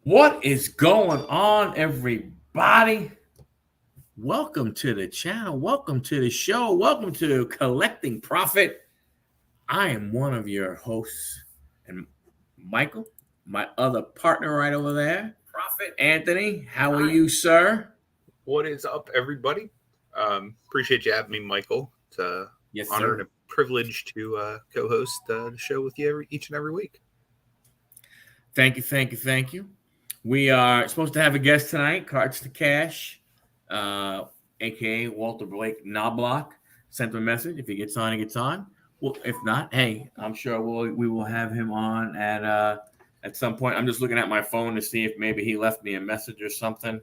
What is going on, everybody? Welcome to the channel. Welcome to the show. Welcome to Collecting Profit. I am one of your hosts, and Michael, my other partner right over there, Profit Anthony. How are you, sir? What is up, everybody? Appreciate you having me, Michael. It's an honor and a privilege to co-host the show with you each and every week. Thank you. We are supposed to have a guest tonight, Cards to Cash, a.k.a. Walter Blake Knoblock. Sent him a message. If he gets on, he gets on. Well, if not, hey, I'm sure we will have him on at some point. I'm just looking at my phone to see if maybe he left me a message or something.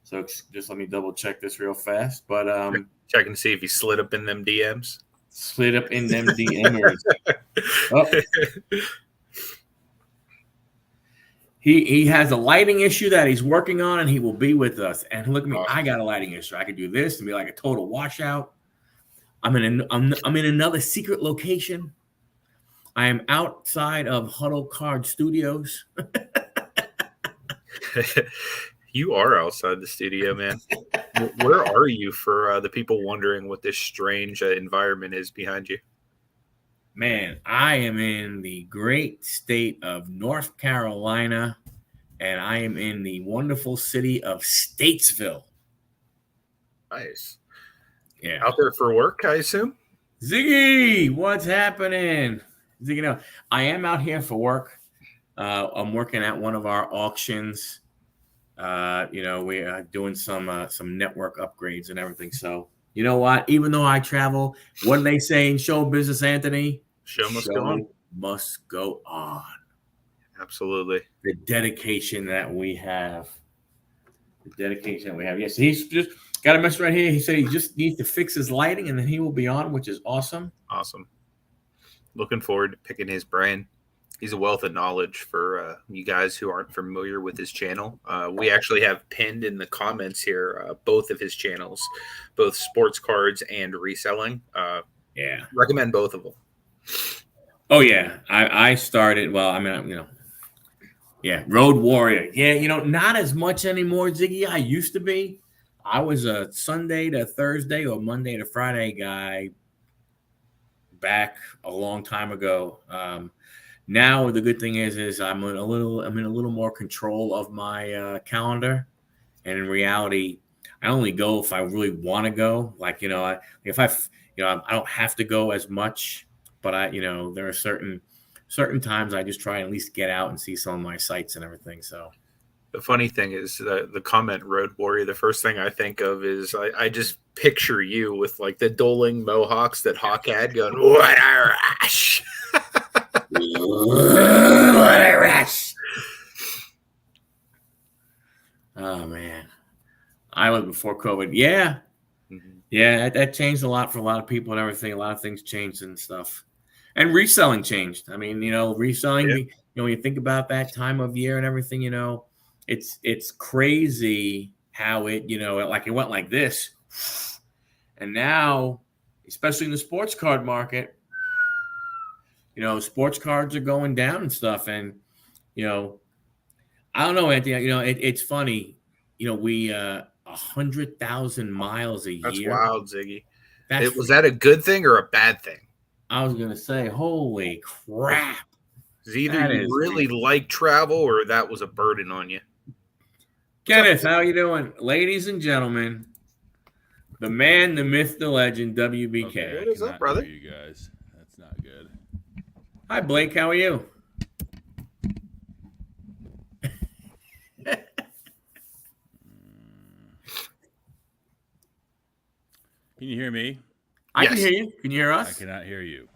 So just let me double check this real fast. But checking to see if he slid up in them DMs. Slid up in them DMs. Oh. He has a lighting issue that he's working on, and he will be with us. And look at me, I got a lighting issue. I could do this and be like a total washout. I'm in another secret location. I am outside of Huddle Card Studios. You are outside the studio, man. Where are you for the people wondering what this strange environment is behind you? Man, I am in the great state of North Carolina, and I am in the wonderful city of Statesville. Nice. Yeah. Out there for work, I assume? Ziggy, what's happening? Ziggy, no, I am out here for work. I'm working at one of our auctions. We are doing some network upgrades and everything. So, you know what? Even though I travel, what do they say in show business, Anthony? Show must go on. Absolutely. The dedication that we have. Yes, he's just got a message right here. He said he just needs to fix his lighting, and then he will be on, which is awesome. Awesome. Looking forward to picking his brain. He's a wealth of knowledge for you guys who aren't familiar with his channel. We actually have pinned in the comments here both of his channels, both sports cards and reselling. Yeah. Recommend both of them. Oh, yeah. I started, Road Warrior. Yeah, not as much anymore, Ziggy. I used to be. I was a Sunday to Thursday or Monday to Friday guy back a long time ago. Now the good thing is I'm in a little more control of my calendar, and in reality, I only go if I really want to go. Like I don't have to go as much, but there are certain times I just try and at least get out and see some of my sites and everything. So the funny thing is the comment Road Warrior. The first thing I think of is I just picture you with like the doling mohawks that Hawk had going. What a rush! What a rush! Oh man, I was before COVID. Yeah, yeah, that changed a lot for a lot of people and everything. A lot of things changed and stuff, and reselling changed. I mean, reselling. Yeah. When you think about that time of year and everything, it's crazy how it it went like this, and now, especially in the sports card market. Sports cards are going down and stuff. And, I don't know, Anthony, it's funny, we 100,000 miles a year. That's wild, Ziggy. Was that a good thing or a bad thing? I was going to say, holy crap. It's either you really like travel or that was a burden on you. Kenneth, how you doing? Ladies and gentlemen, the man, the myth, the legend, WBK. Okay, what is up, brother? You guys, that's not good. Hi, Blake. How are you? Can you hear me? I can hear you. Can you hear us? I cannot hear you.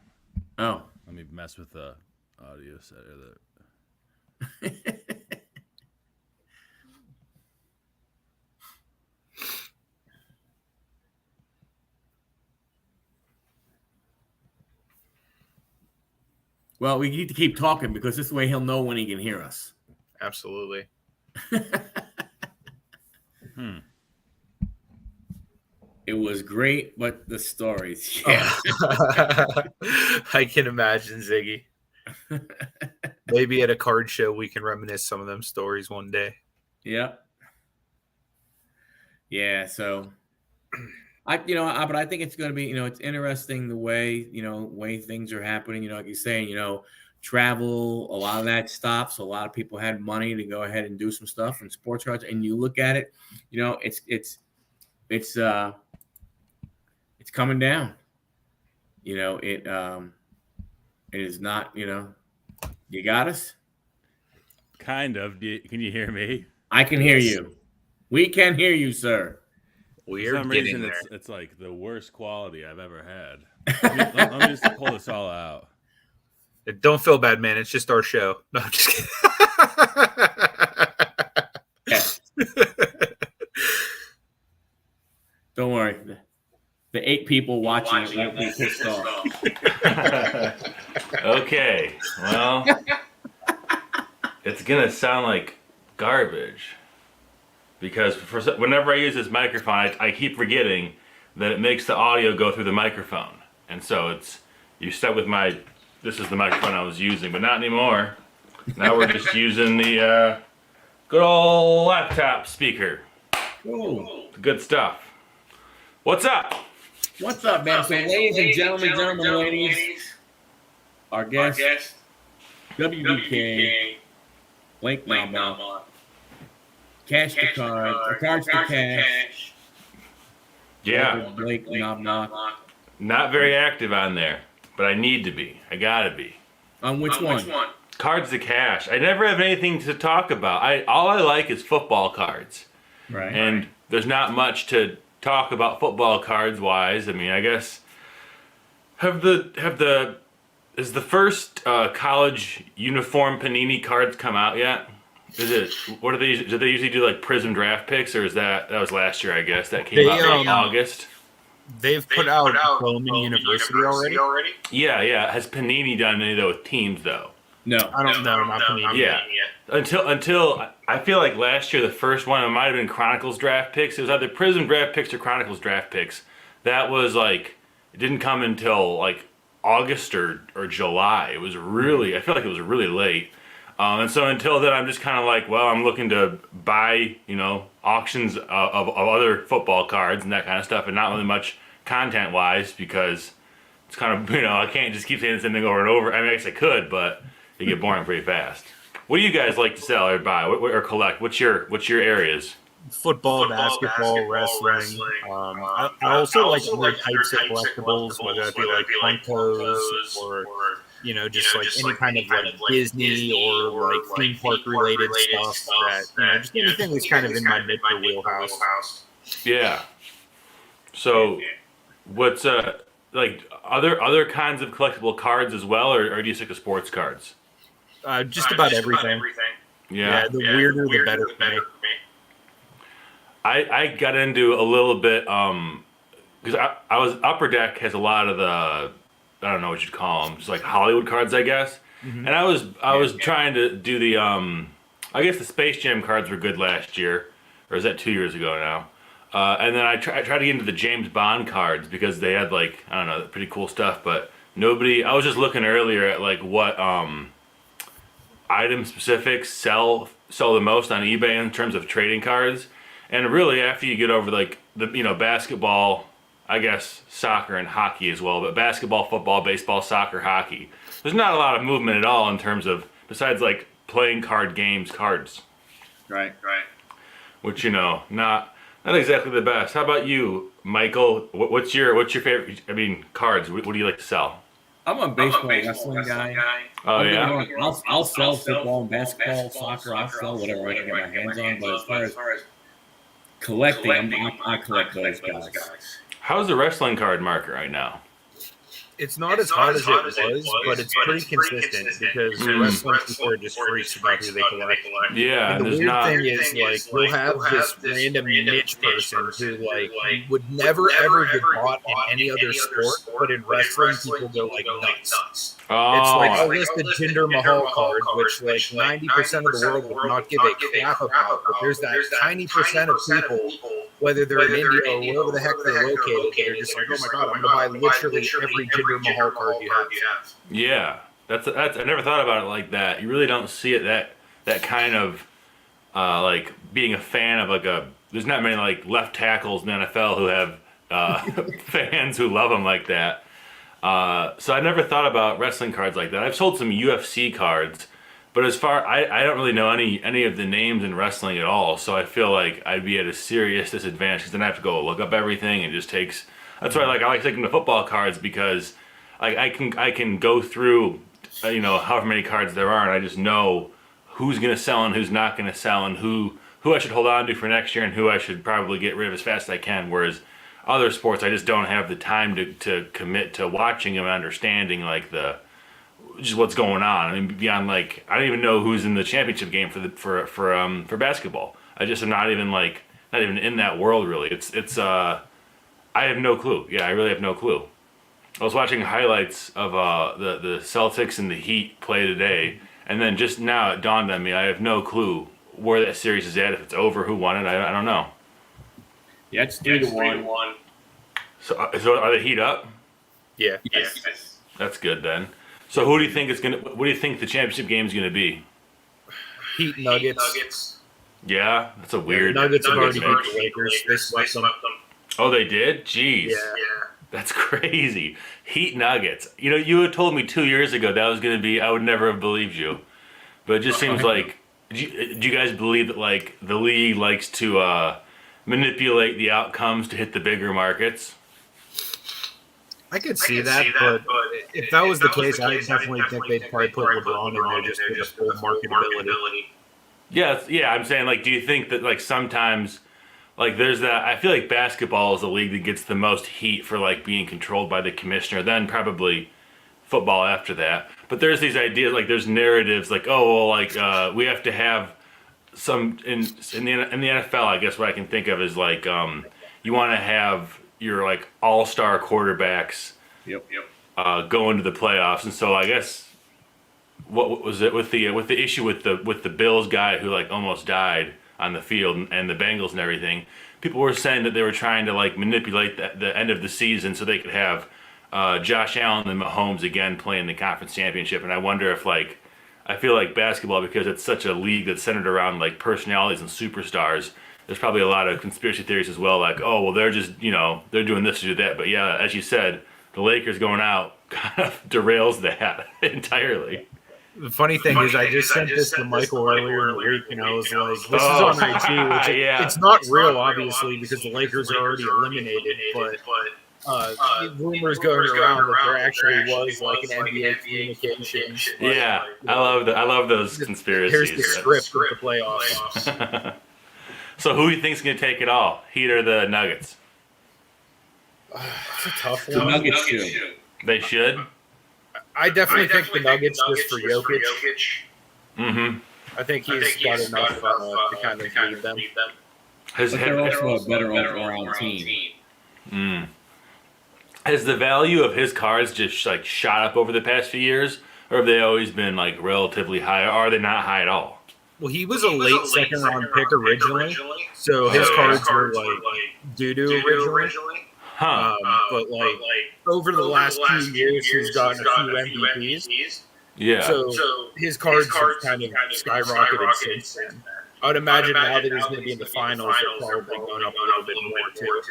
Oh. Let me mess with the audio setter. Well, we need to keep talking because this way he'll know when he can hear us. Absolutely. It was great, but the stories. Yeah. I can imagine, Ziggy. Maybe at a card show we can reminisce some of them stories one day. Yep. Yeah. So but I think it's going to be, it's interesting the way things are happening. Like you're saying, travel, a lot of that stops. A lot of people had money to go ahead and do some stuff in sports cards, and you look at it, it's coming down. It is not. You got us. Kind of. Can you hear me? I can hear you. We can hear you, sir. For some reason, it's like the worst quality I've ever had. Let me just pull this all out. Don't feel bad, man. It's just our show. No, I'm just kidding. Don't worry. The 8 people watching it won't be pissed off. Okay. Well, it's going to sound like garbage. Because whenever I use this microphone, I keep forgetting that it makes the audio go through the microphone. And so you stuck with this is the microphone I was using, but not anymore. Now we're just using the good old laptop speaker. Cool. Good stuff. What's up? What's up, man? So, ladies and gentlemen, ladies, our guest, WBK, Blake Knoblock, Cash to Cards, or Cards to Cash. Yeah. Blake Knoblock. Not very active on there, but I need to be. I gotta be. On which one? Cards to Cash. I never have anything to talk about. All I like is football cards. Right. And there's not much to talk about football cards wise. I mean, I guess is the first college uniform Panini cards come out yet? What are they? Do they usually do like Prism draft picks, or that was last year? I guess that came out in August. They've put out Bowman University already. Yeah. Has Panini done any of those teams though? No, I don't know. Not Panini. Yeah. Until I feel like last year the first one, it might have been Chronicles draft picks. It was either Prism draft picks or Chronicles draft picks. That was like, it didn't come until like August or July. It was really, I feel like it was really late. And so until then, I'm just kind of like, well, I'm looking to buy, auctions of other football cards and that kind of stuff, and not really much content-wise, because it's kind of, I can't just keep saying the same thing over and over. I mean, I guess I could, but it get boring pretty fast. What do you guys like to sell or buy or collect? What's your areas? Football, basketball, wrestling. I also like weird types of collectibles, whether it be like Funkos or just like any kind of like Disney or like theme park related stuff. That just anything that's kind of in my mid wheelhouse. Yeah. So, what's like other kinds of collectible cards as well, or do you stick to sports cards? Just about everything. Yeah. The weirder the better for me. I got into a little bit because I was Upper Deck has a lot of the, I don't know what you'd call them, just like Hollywood cards, I guess. Mm-hmm. And I was trying to do the I guess the Space Jam cards were good last year, or is that 2 years ago now? And then I tried to get into the James Bond cards because they had like, I don't know, pretty cool stuff, but nobody. I was just looking earlier at like what item specifics sell the most on eBay in terms of trading cards. And really, after you get over like the basketball, I guess soccer and hockey as well, but basketball, football, baseball, soccer, hockey, there's not a lot of movement at all in terms of, besides like playing card games, cards. Right. Which not exactly the best. How about you, Michael? What's your favorite? I mean, cards. What do you like to sell? I'm a baseball wrestling guy. Oh yeah. I'll sell football and basketball, soccer. I'll sell whatever I can get my hands on. But as far as collecting, I collect those guys. How's the wrestling card market right now? It's not as hot as it was, but it's pretty consistent because wrestling people are just freaks about who they collect. Yeah, and the weird thing is, like, we'll have this random niche person who, like, would never ever get bought in any other sport, but in wrestling, people go like nuts. Oh. It's like a list of Jinder Mahal card, which like 90% of the world would not give a crap about, but there's that tiny percent of people, whether they're in India or wherever the heck they're located, that are just like, oh my god, I'm going to buy literally every Jinder Mahal card you have. Yeah. That's I never thought about it like that. You really don't see it that kind of like being a fan of like a. There's not many like left tackles in the NFL who have fans who love them like that. So I never thought about wrestling cards like that. I've sold some UFC cards, but as far I don't really know any of the names in wrestling at all. So I feel like I'd be at a serious disadvantage because then I have to go look up everything and it just takes. That's why I like taking the football cards because I can go through however many cards there are and I just know who's gonna sell and who's not gonna sell and who I should hold on to for next year and who I should probably get rid of as fast as I can. Whereas other sports, I just don't have the time to commit to watching them and understanding like just what's going on. I mean, beyond like I don't even know who's in the championship game for basketball. I just am not even in that world really. It's I have no clue. Yeah, I really have no clue. I was watching highlights of the Celtics and the Heat play today, and then just now it dawned on me I have no clue where that series is at. If it's over, who won it, I don't know. Yeah, it's 3-1. So are the Heat up? Yeah. Yes. That's good then. So who do you think is gonna? What do you think the championship game is gonna be? Heat Nuggets. Yeah, that's a weird. Nuggets have already beat the Lakers. They swept them. Oh, they did? Jeez. Yeah. That's crazy. Heat Nuggets. You had told me 2 years ago that was going to be, I would never have believed you. But it just seems like, do you guys believe that like the league likes to manipulate the outcomes to hit the bigger markets? I could see that, but if that was the case, I definitely think they'd probably put LeBron in there just for the full marketability. Yeah, I'm saying like, do you think that like sometimes like there's that, I feel like basketball is the league that gets the most heat for like being controlled by the commissioner, then probably football after that. But there's these ideas, like there's narratives like, oh, well, like we have to have some in the NFL, I guess what I can think of is like you want to have your like all-star quarterbacks go into the playoffs. And so I guess what was it with the issue with the Bills guy who like almost died on the field and the Bengals and everything, people were saying that they were trying to like manipulate the end of the season so they could have Josh Allen and Mahomes again playing the conference championship. And I wonder if like, I feel like basketball, because it's such a league that's centered around like personalities and superstars, there's probably a lot of conspiracy theories as well. Like, oh, well, they're just, they're doing this to do that. But yeah, as you said, the Lakers going out kind of derails that entirely. The funny thing is, I just sent this to Michael earlier in the week, and I was like, this is on IG, which it's not real, obviously, because the Lakers are already eliminated, but rumors going around that there actually was like an NBA communication. Yeah, I love those conspiracies. Here's the script for the playoffs. So who do you think's going to take it all, Heat or the Nuggets? It's a tough The one. Nuggets should. They should? I definitely think the Nuggets just for Jokic. Mm-hmm. I think he's got enough to kind of lead them. But they're also a better overall team. Has the value of his cards just like shot up over the past few years, or have they always been like relatively high, or are they not high at all? Well, he was a late second round pick originally, so his cards were like doo-doo originally. Huh. But like over the last few years, he's gotten a few MVPs. Yeah. So his cards have kind of skyrocketed since then. I would imagine now that he's going to be in the finals, they're probably going up a little bit more too.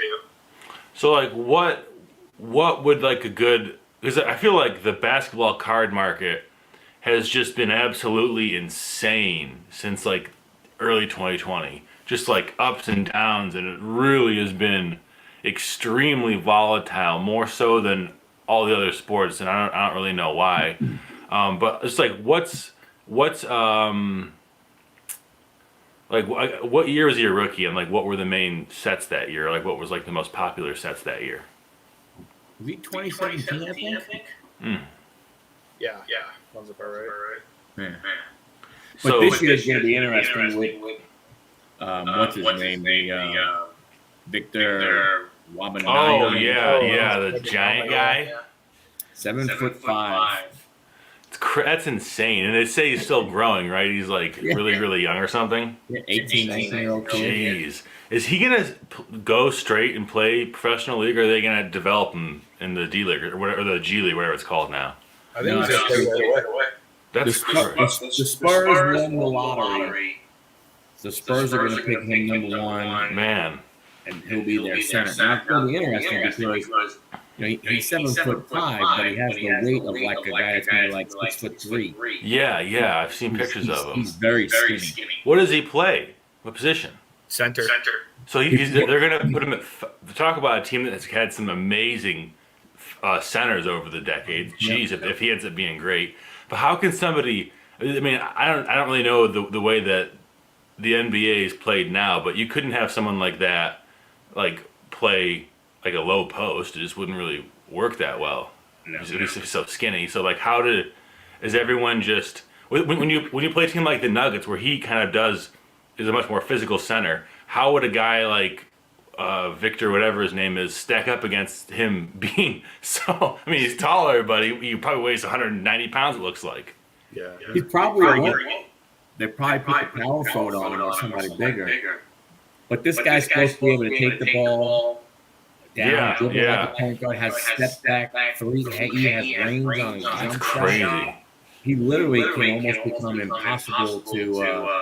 So like what would like a good, because I feel like the basketball card market has just been absolutely insane since like early 2020. Just like ups and downs, and it really has been extremely volatile, more so than all the other sports, and I don't really know why. But it's like what's like what year was he a rookie, and like what were the main sets that year? Like what was like the most popular sets that year? Was he 2017, I think? Yeah. Sounds about right. Yeah. So, But this year is going to be interesting with what's his name? The Victor Wembanyama. Oh yeah, the giant guy. 7'5". That's insane, and they say he's still growing, right? He's like really young or something. Yeah, 18, 19-year-old kid. Jeez, is he gonna go straight and play professional league, or are they gonna develop him in the D League or whatever, or the G League, whatever it's called now? I think he's going to play right away. The Spurs won the lottery. The Spurs are going to pick him number one. Man. And he'll be their center. Now, it's going to be interesting because he's 7'5", but he has the weight of like a guy that's maybe like 6'3". Yeah, I've seen pictures of him. He's very skinny. What does he play? What position? Center. So they're going to put him at. Talk about a team that's had some amazing centers over the decades. Jeez, if he ends up being great. But how can somebody? I mean, I don't really know the way that the NBA is played now, but you couldn't have someone like that like play like a low post. It just wouldn't really work that well. He's so skinny. So like, is everyone just when you play a team like the Nuggets, where he kind of is a much more physical center? How would a guy like Victor, whatever his name is, stack up against him being so? I mean, he's taller, but he probably weighs 190 pounds. It looks like. Yeah. He's probably. They probably put the power forward on him or somebody bigger. But this guy's supposed to be able to take the ball down, dribble like a point guard, has step back three. He has range on his jump shot. He literally can almost become impossible to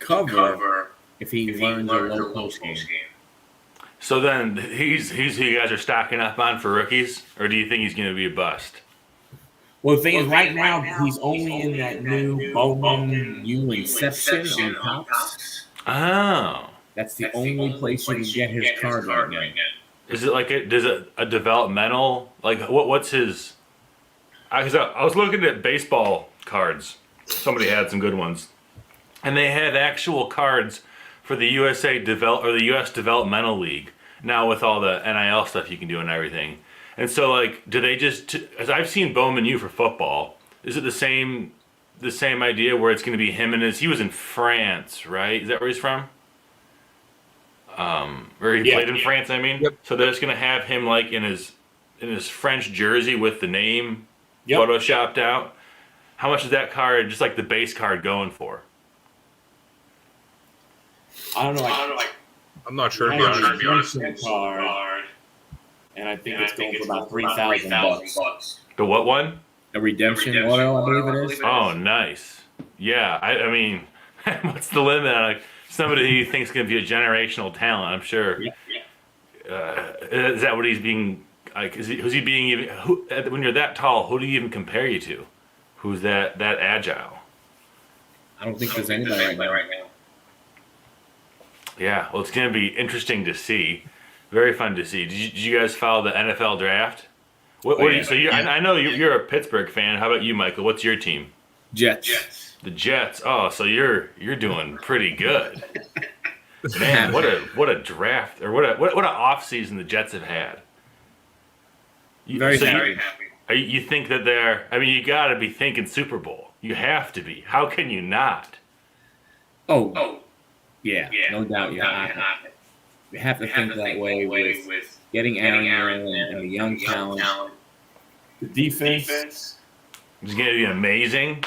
cover if he learns a low post game. So then he's who you guys are stocking up on for rookies, or do you think he's going to be a bust? Well, the thing is, right now he's only in that new Bowman Inception on Cops. Oh, that's the only place you can get his card right now. Is it like a developmental, like what's his? Because I was looking at baseball cards. Somebody had some good ones, and they had actual cards for the U.S. Developmental League. Now with all the NIL stuff you can do and everything, and so like, do they just? As I've seen Bowman U for football, is it the same idea where it's going to be him and he was in France, right? Is that where he's from? Where he played in France, I mean. Yep. So they're just going to have him like in his French jersey with the name photoshopped out. How much is that card, just like the base card, going for? I don't know. I'm not sure. Card, and I think it's going for about $3,000. The what one? A redemption auto, I believe it is. Oh, nice. Yeah, I mean, what's the limit on like somebody who you think is going to be a generational talent? I'm sure. Is that what he's being like? Who's he being even? When you're that tall, who do you even compare you to? Who's that agile? I don't think there's anybody right now. Yeah, well, it's going to be interesting to see. Very fun to see. Did you guys follow the NFL draft? I know you're a Pittsburgh fan. How about you, Michael? What's your team? Jets. The Jets. Oh, so you're doing pretty good. Man, what a draft, or what an off season the Jets have had. Very happy. You think that they're? I mean, you got to be thinking Super Bowl. You have to be. How can you not? Oh, yeah, no doubt. You have to think that way with getting Aaron and the young talent. The defense is going to be amazing.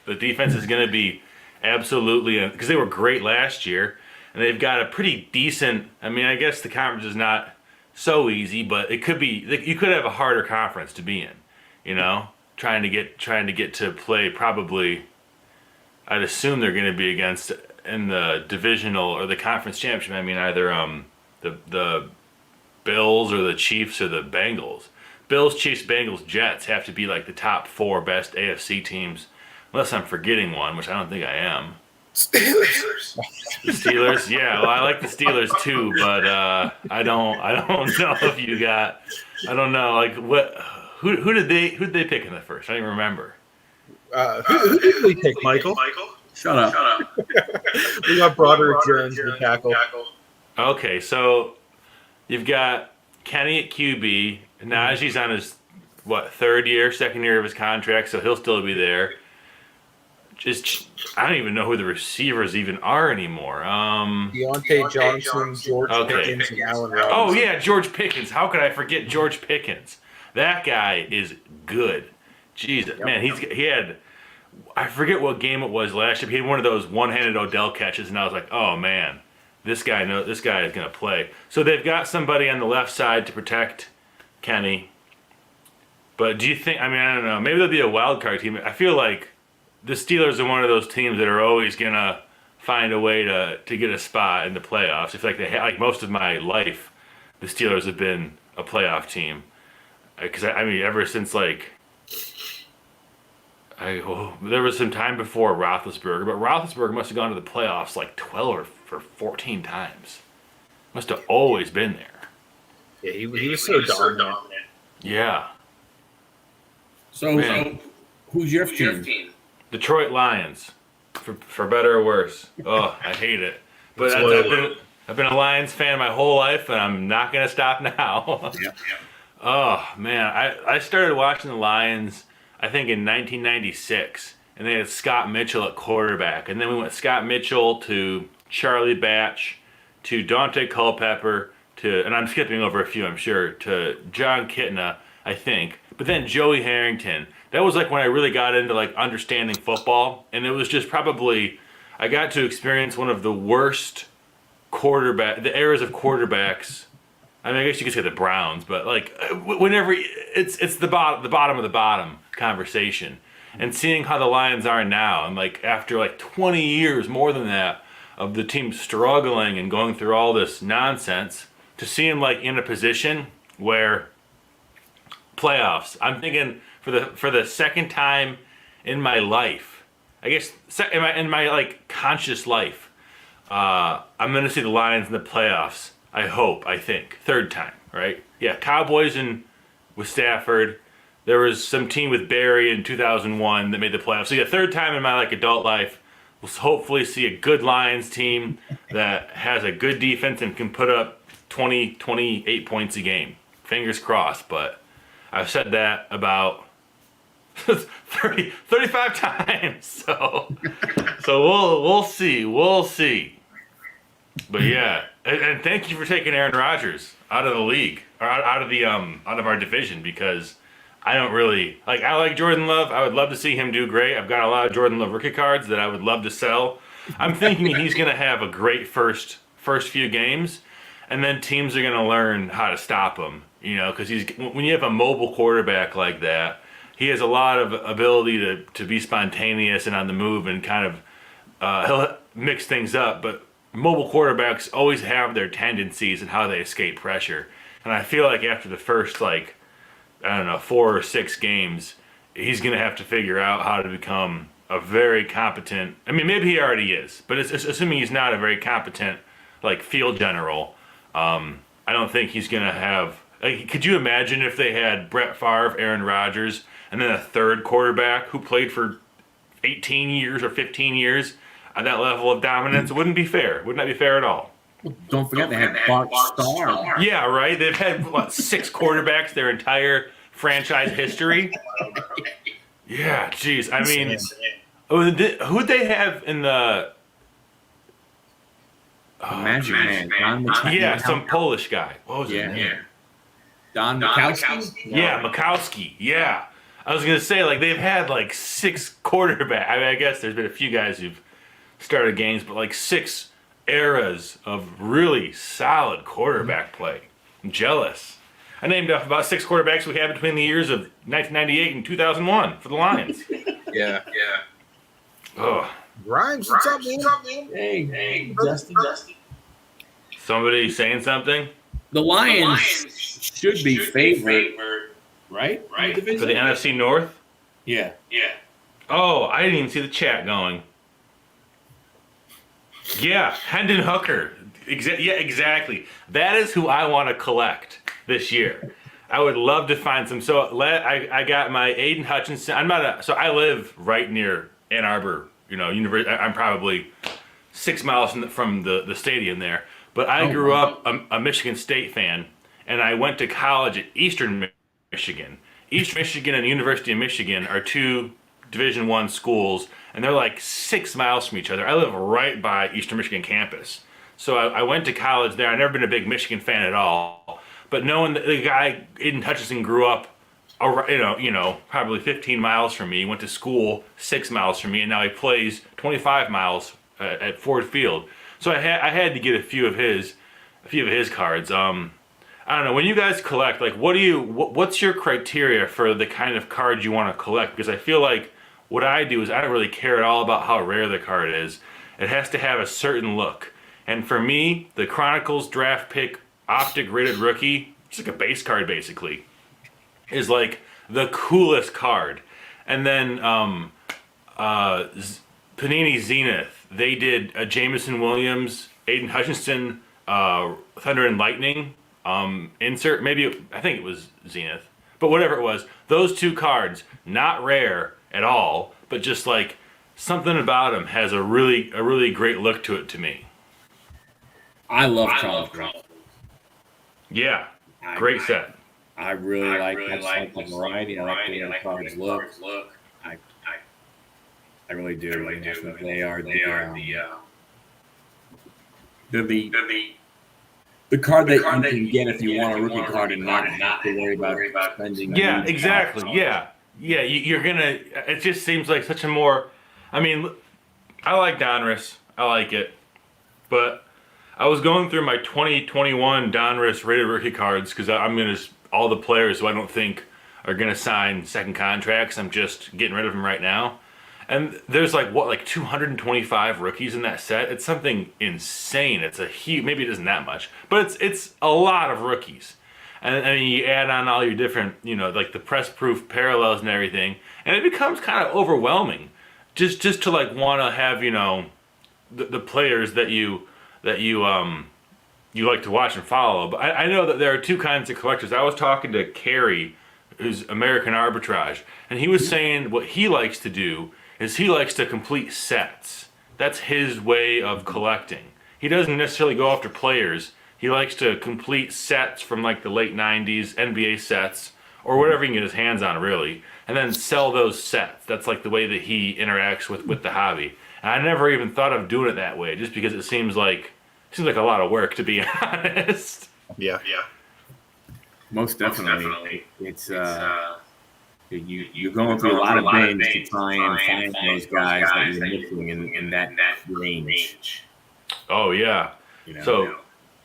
The defense is going to be absolutely, because they were great last year, and they've got a pretty decent. I mean, I guess the conference is not so easy, but it could be. You could have a harder conference to be in. You know, trying to get to play probably. I'd assume they're going to be against in the divisional or the conference championship. I mean, either the Bills or the Chiefs or the Bengals. Bills, Chiefs, Bengals, Jets have to be like the top 4 best AFC teams, unless I'm forgetting one, which I don't think I am. Steelers. The Steelers, yeah. Well, I like the Steelers too, but I don't know if you got. I don't know, like what. Who did they pick in the first? I don't even remember. Who did we pick, Michael? Shut up. We got Broderick Jones, the tackle. Okay, so you've got Kenny at QB. Najee's on his second year of his contract, so he'll still be there. I don't even know who the receivers even are anymore. Deontay Johnson, George Pickens, and Allen Robinson. Oh yeah, George Pickens. How could I forget George Pickens? That guy is good. Jesus, man, he had. I forget what game it was last year. He had one of those one-handed Odell catches, and I was like, oh man, this guy is going to play. So they've got somebody on the left side to protect Kenny. But do you think? I mean, I don't know. Maybe they'll be a wild card team. I feel like the Steelers are one of those teams that are always gonna find a way to get a spot in the playoffs. I feel like like most of my life, the Steelers have been a playoff team. Because I mean, ever since like. There was some time before Roethlisberger, but Roethlisberger must have gone to the playoffs like 12 or 14 times. Must have always been there. Yeah, he was so dominant. Yeah. So who's your team? Detroit Lions, for better or worse. Oh, I hate it. But I've been a Lions fan my whole life, and I'm not going to stop now. Yep. Oh, man. I started watching the Lions, I think, in 1996, and they had Scott Mitchell at quarterback. And then we went Scott Mitchell to Charlie Batch to Dante Culpepper to, and I'm skipping over a few, I'm sure, to John Kitna, I think. But then Joey Harrington. That was like when I really got into like understanding football. And it was just probably, I got to experience one of the worst the eras of quarterbacks. I mean, I guess you could say the Browns, but like whenever it's the bottom of the bottom conversation, and seeing how the Lions are now, and like after like 20 years, more than that, of the team struggling and going through all this nonsense, to see him like in a position where playoffs. I'm thinking for the second time in my life, I guess in my like conscious life, I'm gonna see the Lions in the playoffs. I think. Third time, right? Yeah, Cowboys with Stafford. There was some team with Barry in 2001 that made the playoffs. So yeah, third time in my like adult life, we'll hopefully see a good Lions team that has a good defense and can put up 28 points a game. Fingers crossed, but I've said that about 35 times. So we'll see. But yeah, and thank you for taking Aaron Rodgers out of the league, or out of our division, because I don't really like. I like Jordan Love. I would love to see him do great. I've got a lot of Jordan Love rookie cards that I would love to sell. I'm thinking he's going to have a great first few games, and then teams are going to learn how to stop him. You know, because when you have a mobile quarterback like that, he has a lot of ability to be spontaneous and on the move, and kind of he'll mix things up, but mobile quarterbacks always have their tendencies and how they escape pressure. And I feel like after the first, 4 or 6 games, he's going to have to figure out how to become a very competent, I mean, maybe he already is, but it's assuming he's not a very competent, field general. I don't think he's going to have, could you imagine if they had Brett Favre, Aaron Rodgers, and then a third quarterback who played for 18 years or 15 years? At that level of dominance, it wouldn't be fair. Would not be fair at all. Well, don't forget they had Bart Starr. Yeah, right. They've had 6 quarterbacks their entire franchise history. Yeah, jeez. I mean, who'd they have in the Magic Man? Yeah, some Polish guy. What was his name? Yeah. Don Mikowski? Yeah, Mikowski. Yeah. I was gonna say they've had 6 quarterbacks. I mean, I guess there's been a few guys who've started games, but 6 eras of really solid quarterback play. I'm jealous. I named off about 6 quarterbacks we had between the years of 1998 and 2001 for the Lions. Yeah. Oh. Rhymes, what's up, man? Hey, Justin. Somebody saying something? The Lions should be favored, right? For the NFC North? Yeah. Oh, I didn't even see the chat going. Yeah, Hendon Hooker. Yeah, exactly. That is who I want to collect this year. I would love to find some. So I got my Aiden Hutchinson. So I live right near Ann Arbor, University. I'm probably 6 miles from the stadium there. But I grew up a Michigan State fan, and I went to college at Eastern Michigan. Eastern Michigan and the University of Michigan are 2 Division I schools, and they're 6 miles from each other. I live right by Eastern Michigan campus. So I went to college there. I've never been a big Michigan fan at all. But knowing that the guy, Aiden Hutchinson, grew up, probably 15 miles from me, went to school 6 miles from me, and now he plays 25 miles at Ford Field. So I had to get a few of his cards. I I don't know. When you guys collect, like, what's your criteria for the kind of cards you want to collect? Because I feel like what I do is I don't really care at all about how rare the card is. It has to have a certain look. And for me, the Chronicles draft pick optic rated rookie, it's like a base card basically, is like the coolest card. And then Panini Zenith, they did a Jameson Williams, Aiden Hutchinson, Thunder and Lightning insert. Maybe I think it was Zenith, but whatever it was, those two cards, not rare at all, but just like something about them has a really great look to it to me. I love Charles. Yeah, great set. I really like the variety. I like the way the cards look. I really do. I think they're the card that you can get if you want a rookie card and not have to worry about spending. Yeah, exactly. Yeah. You're gonna. It just seems like such a more. I mean, I like Donruss. I like it, but I was going through my 2021 Donruss rated rookie cards because I'm gonna all the players who I don't think are gonna sign second contracts. I'm just getting rid of them right now. And there's like 225 rookies in that set. It's something insane. It's a huge. Maybe it isn't that much, but it's a lot of rookies. And I mean, you add on all your different, like the press proof parallels and everything, and it becomes kind of overwhelming. Just to like want to have the players that you like to watch and follow. But I know that there are two kinds of collectors. I was talking to Carrie, who's American Arbitrage, and he was saying what he likes to do is he likes to complete sets. That's his way of collecting. He doesn't necessarily go after players. He likes to complete sets from like the late 90s NBA sets or whatever he can get his hands on really, and then sell those sets. That's like the way that he interacts with the hobby. And I never even thought of doing it that way just because it seems like a lot of work, to be honest. Yeah. Most definitely. It's you're going through a lot of bins to try and find those guys that you're missing in that range. Oh yeah. So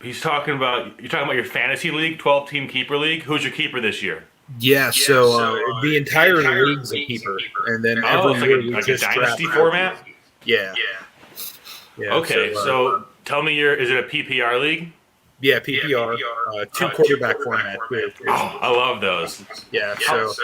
you're talking about your fantasy league, 12-team keeper league. Who's your keeper this year? Yeah, so the entire league's a keeper, and then every year we like just a dynasty draft format. Yeah. Okay, so tell me is it a PPR league? Yeah, PPR, two quarterback format. Oh, I love those. Yeah, so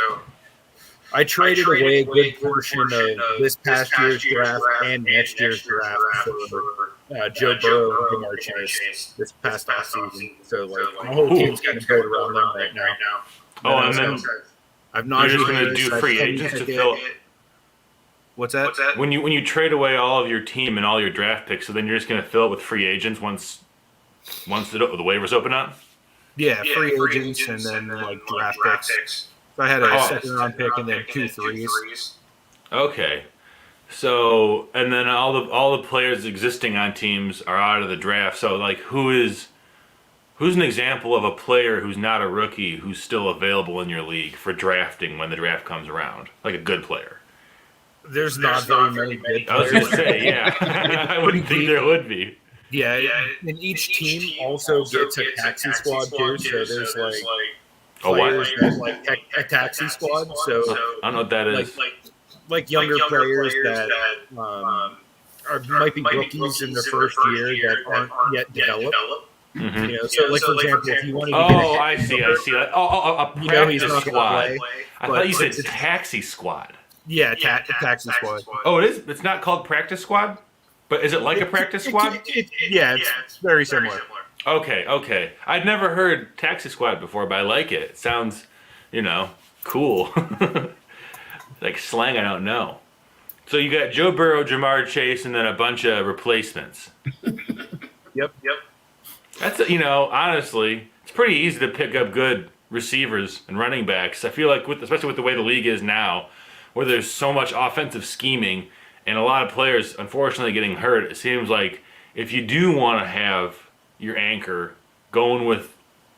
I traded away a good portion of this past year's draft and next year's draft for Joe Burrow and Jamar Chase this past offseason. So like my whole team's kind of built around them right now. Oh, and then I've not you're just going to do free agents to fill. What's that? When you trade away all of your team and all your draft picks, so then you're just going to fill it with free agents once the waivers open up? Yeah, free agents and then like draft picks. So I had a second round pick and then 2 threes. Okay. So, and then all the players existing on teams are out of the draft. So like who's an example of a player who's not a rookie who's still available in your league for drafting when the draft comes around? Like a good player. There's not very many good players. I was going to say, yeah. I wouldn't think there would be. Yeah, and each team also gets a taxi squad too. So there's like players that like a taxi squad. So I don't know what that is. Like younger players that might be rookies in their first year that aren't yet developed. Mm-hmm. So like for example, if you wanted to I see. A practice squad. I thought you said taxi squad. Yeah, taxi squad. Oh, it is. It's not called practice squad, but is it like a practice squad? It's very similar. Okay. I'd never heard taxi squad before, but I like it. It sounds, cool. Like slang I don't know. So you got Joe Burrow, Jamar Chase, and then a bunch of replacements. Yep. That's honestly, it's pretty easy to pick up good receivers and running backs. I feel like especially with the way the league is now, where there's so much offensive scheming and a lot of players unfortunately getting hurt, it seems like if you do want to have your anchor, going with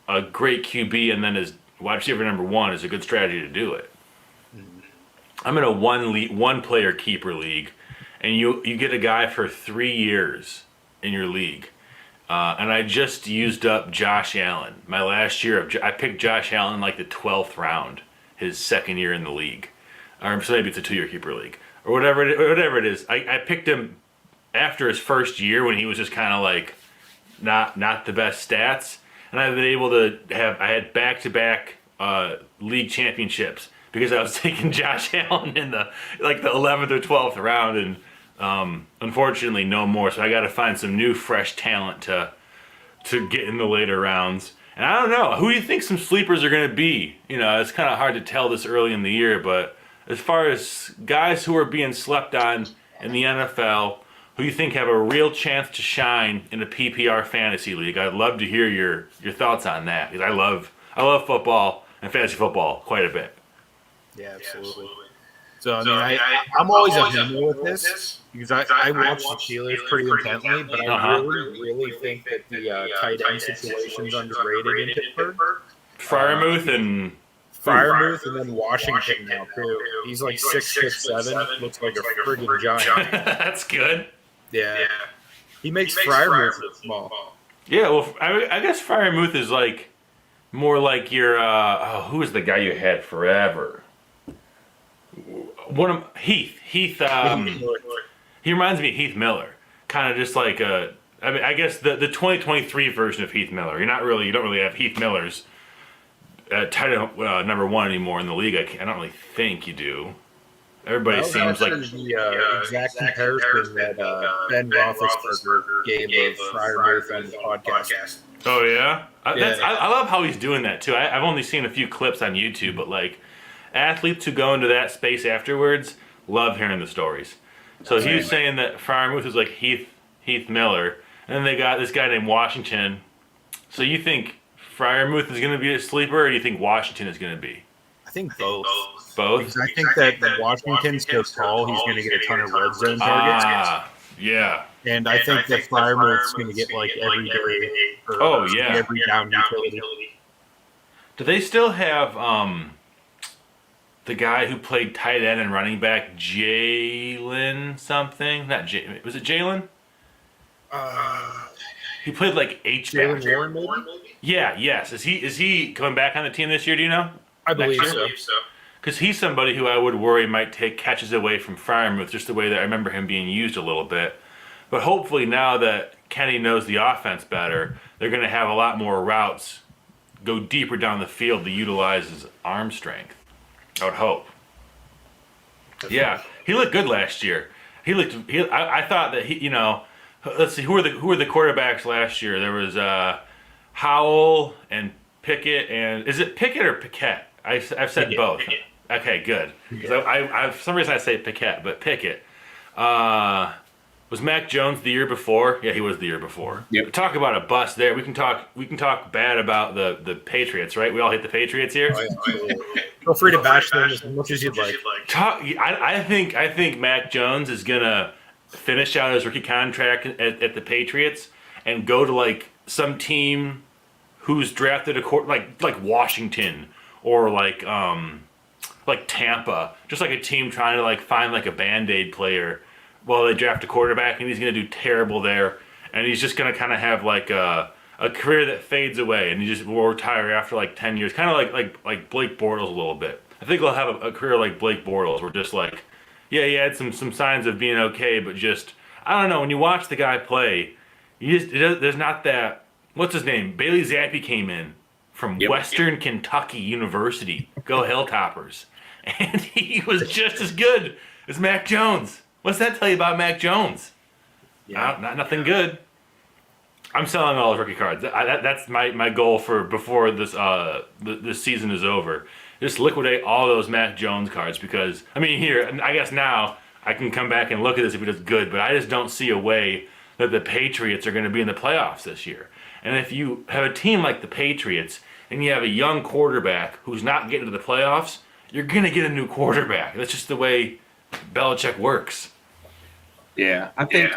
a great QB and then as wide receiver number 1 is a good strategy to do it. I'm in a one player keeper league, and you get a guy for 3 years in your league, And I just used up Josh Allen. My last year I picked Josh Allen in like the 12th round, his second year in the league. Or so maybe it's a 2-year keeper league. Or whatever it is. I picked him after his first year when he was just kind of like not the best stats. And I've been able to I had back-to-back league championships because I was taking Josh Allen in the 11th or 12th round, and unfortunately no more. So I got to find some new fresh talent to get in the later rounds. And I don't know, who do you think some sleepers are going to be? It's kind of hard to tell this early in the year, but as far as guys who are being slept on in the NFL, who you think have a real chance to shine in a PPR fantasy league, I'd love to hear your thoughts on that, because I love football and fantasy football quite a bit. Yeah, absolutely. So, I'm always a homer with this because I watch the Steelers pretty intently, but I really think that the tight end situation is underrated in Pittsburgh. Freiermuth and then Washington now, too. He's like 6'7", looks like a friggin' giant. That's good. Yeah. He makes Freiermuth look small. Yeah, well, I guess Freiermuth is like more like your who was the guy you had forever? Heath. He reminds me of Heath Miller. Kind of just like I guess the 2023 version of Heath Miller. You don't really have Heath Miller's tight end number one anymore in the league. I don't really think you do. Everybody seems like the exact comparison that Ben Roethlisberger gave of Freiermuth on the podcast. Oh yeah, I love how he's doing that too. I've only seen a few clips on YouTube, but like athletes who go into that space afterwards love hearing the stories. So he was saying that Freiermuth is like Heath Miller, and then they got this guy named Washington. So you think Freiermuth is going to be a sleeper, or do you think Washington is going to be? I think both. Both? Because I think that Washington's so tall, he's going to get a ton of red zone targets. Yeah. And I think that Freiermuth's going to get like every day. Every down utility. Do they still have the guy who played tight end and running back, Jalen something? Was it Jalen? He played like H-back. Jalen Warren, maybe? Yeah, yes. Is he coming back on the team this year, do you know? I believe so. Because he's somebody who I would worry might take catches away from Freiermuth, just the way that I remember him being used a little bit. But hopefully now that Kenny knows the offense better, they're going to have a lot more routes, go deeper down the field to utilize his arm strength. I would hope. Yeah, he looked good last year. I thought that let's see, who were the quarterbacks last year? There was Howell and Pickett, and is it Pickett or Pickett? I've said Pickett, both. Pickett. Okay, good. Because I for some reason I say Pickett, but Pickett. Was Mac Jones the year before? Yeah, he was the year before. Yep. Talk about a bust there. We can talk bad about the Patriots, right? We all hate the Patriots here. Feel free to bash them as much as you'd like. I think Mac Jones is gonna finish out his rookie contract at the Patriots and go to like some team who's drafted a like Washington or like Tampa, just like a team trying to like find like a Band-Aid player. Well, they draft a quarterback, and he's going to do terrible there, and he's just going to kind of have like a career that fades away, and he just will retire after like 10 years, kind of like Blake Bortles a little bit. I think he'll have a career like Blake Bortles, where just like, yeah, he had some signs of being okay, but just, I don't know, when you watch the guy play, there's not that, what's his name? Bailey Zappi came in from Western Kentucky University. Go Hilltoppers. And he was just as good as Mac Jones. What's that tell you about Mac Jones? Yeah, nothing good. I'm selling all his rookie cards. That's my goal for before this season is over. Just liquidate all those Mac Jones cards, because I guess now I can come back and look at this if he does good, but I just don't see a way that the Patriots are going to be in the playoffs this year. And if you have a team like the Patriots and you have a young quarterback who's not getting to the playoffs, you're going to get a new quarterback. That's just the way Belichick works. Yeah, I think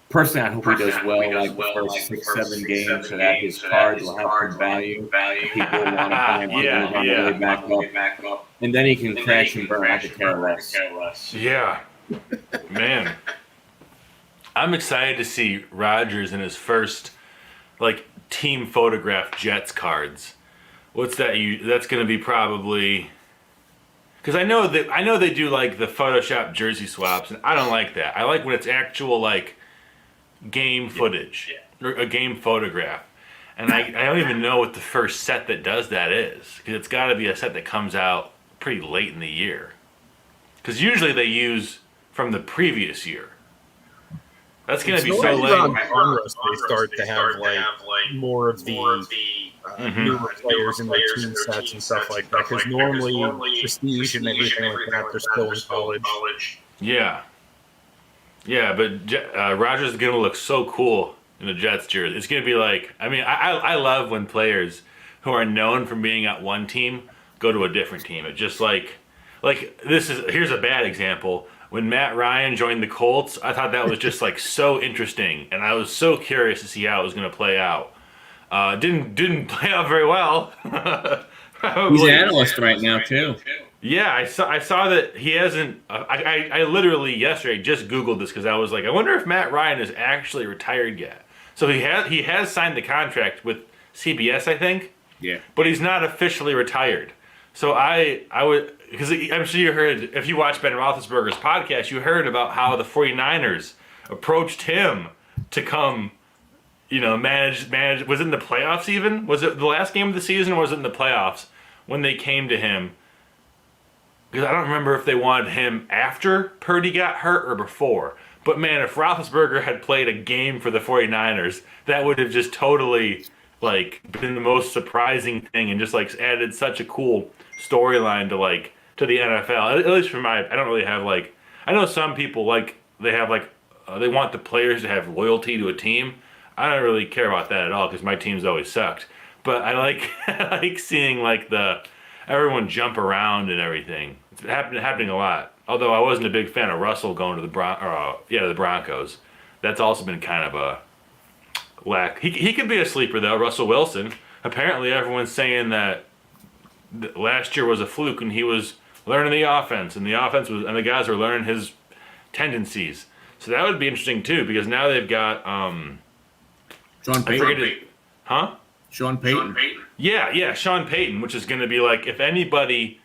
personally, I hope he does well, like the first 6-7 games, so that his cards will have some value. People will want to buy him really back up. And then he can crash and burn. I could care less. Yeah, man. I'm excited to see Rodgers in his first like team photograph Jets cards. What's that? That's going to be probably because I know they do like the Photoshop jersey swaps, and I don't like that. I like when it's actual like game footage or a game photograph. And I don't even know what the first set that does that is, because it's got to be a set that comes out pretty late in the year. Because usually they use from the previous year. That's going to be so late. They start to have like more of the newer players in the team sets and stuff like that. Because normally prestige and everything like that, they're still in college. Yeah. Yeah, but Rodgers is going to look so cool in the Jets jersey. It's going to be like, I mean, I love when players who are known for being at one team go to a different team. It just like here's a bad example. When Matt Ryan joined the Colts, I thought that was just like so interesting, and I was so curious to see how it was going to play out. Didn't play out very well. He's an analyst right now too. Yeah, I saw that he hasn't. I literally yesterday just Googled this because I was like, I wonder if Matt Ryan is actually retired yet. So he has signed the contract with CBS, I think. Yeah. But he's not officially retired. So I would, because I'm sure you heard, if you watched Ben Roethlisberger's podcast, you heard about how the 49ers approached him to come, manage. Was it in the playoffs even? Was it the last game of the season or was it in the playoffs when they came to him? Because I don't remember if they wanted him after Purdy got hurt or before. But man, if Roethlisberger had played a game for the 49ers, that would have just totally been the most surprising thing and just added such a cool storyline to the NFL. At least for I don't really have I know some people they want the players to have loyalty to a team. I don't really care about that at all because my team's always sucked. But I like seeing everyone jump around and everything. It's happening a lot. Although I wasn't a big fan of Russell going to the Broncos. That's also been kind of a lack. He could be a sleeper though, Russell Wilson. Apparently everyone's saying that last year was a fluke and he was learning the offense and the guys are learning his tendencies. So that would be interesting too because now they've got Sean Payton. Sean Payton. Yeah, Sean Payton, which is going to be if anybody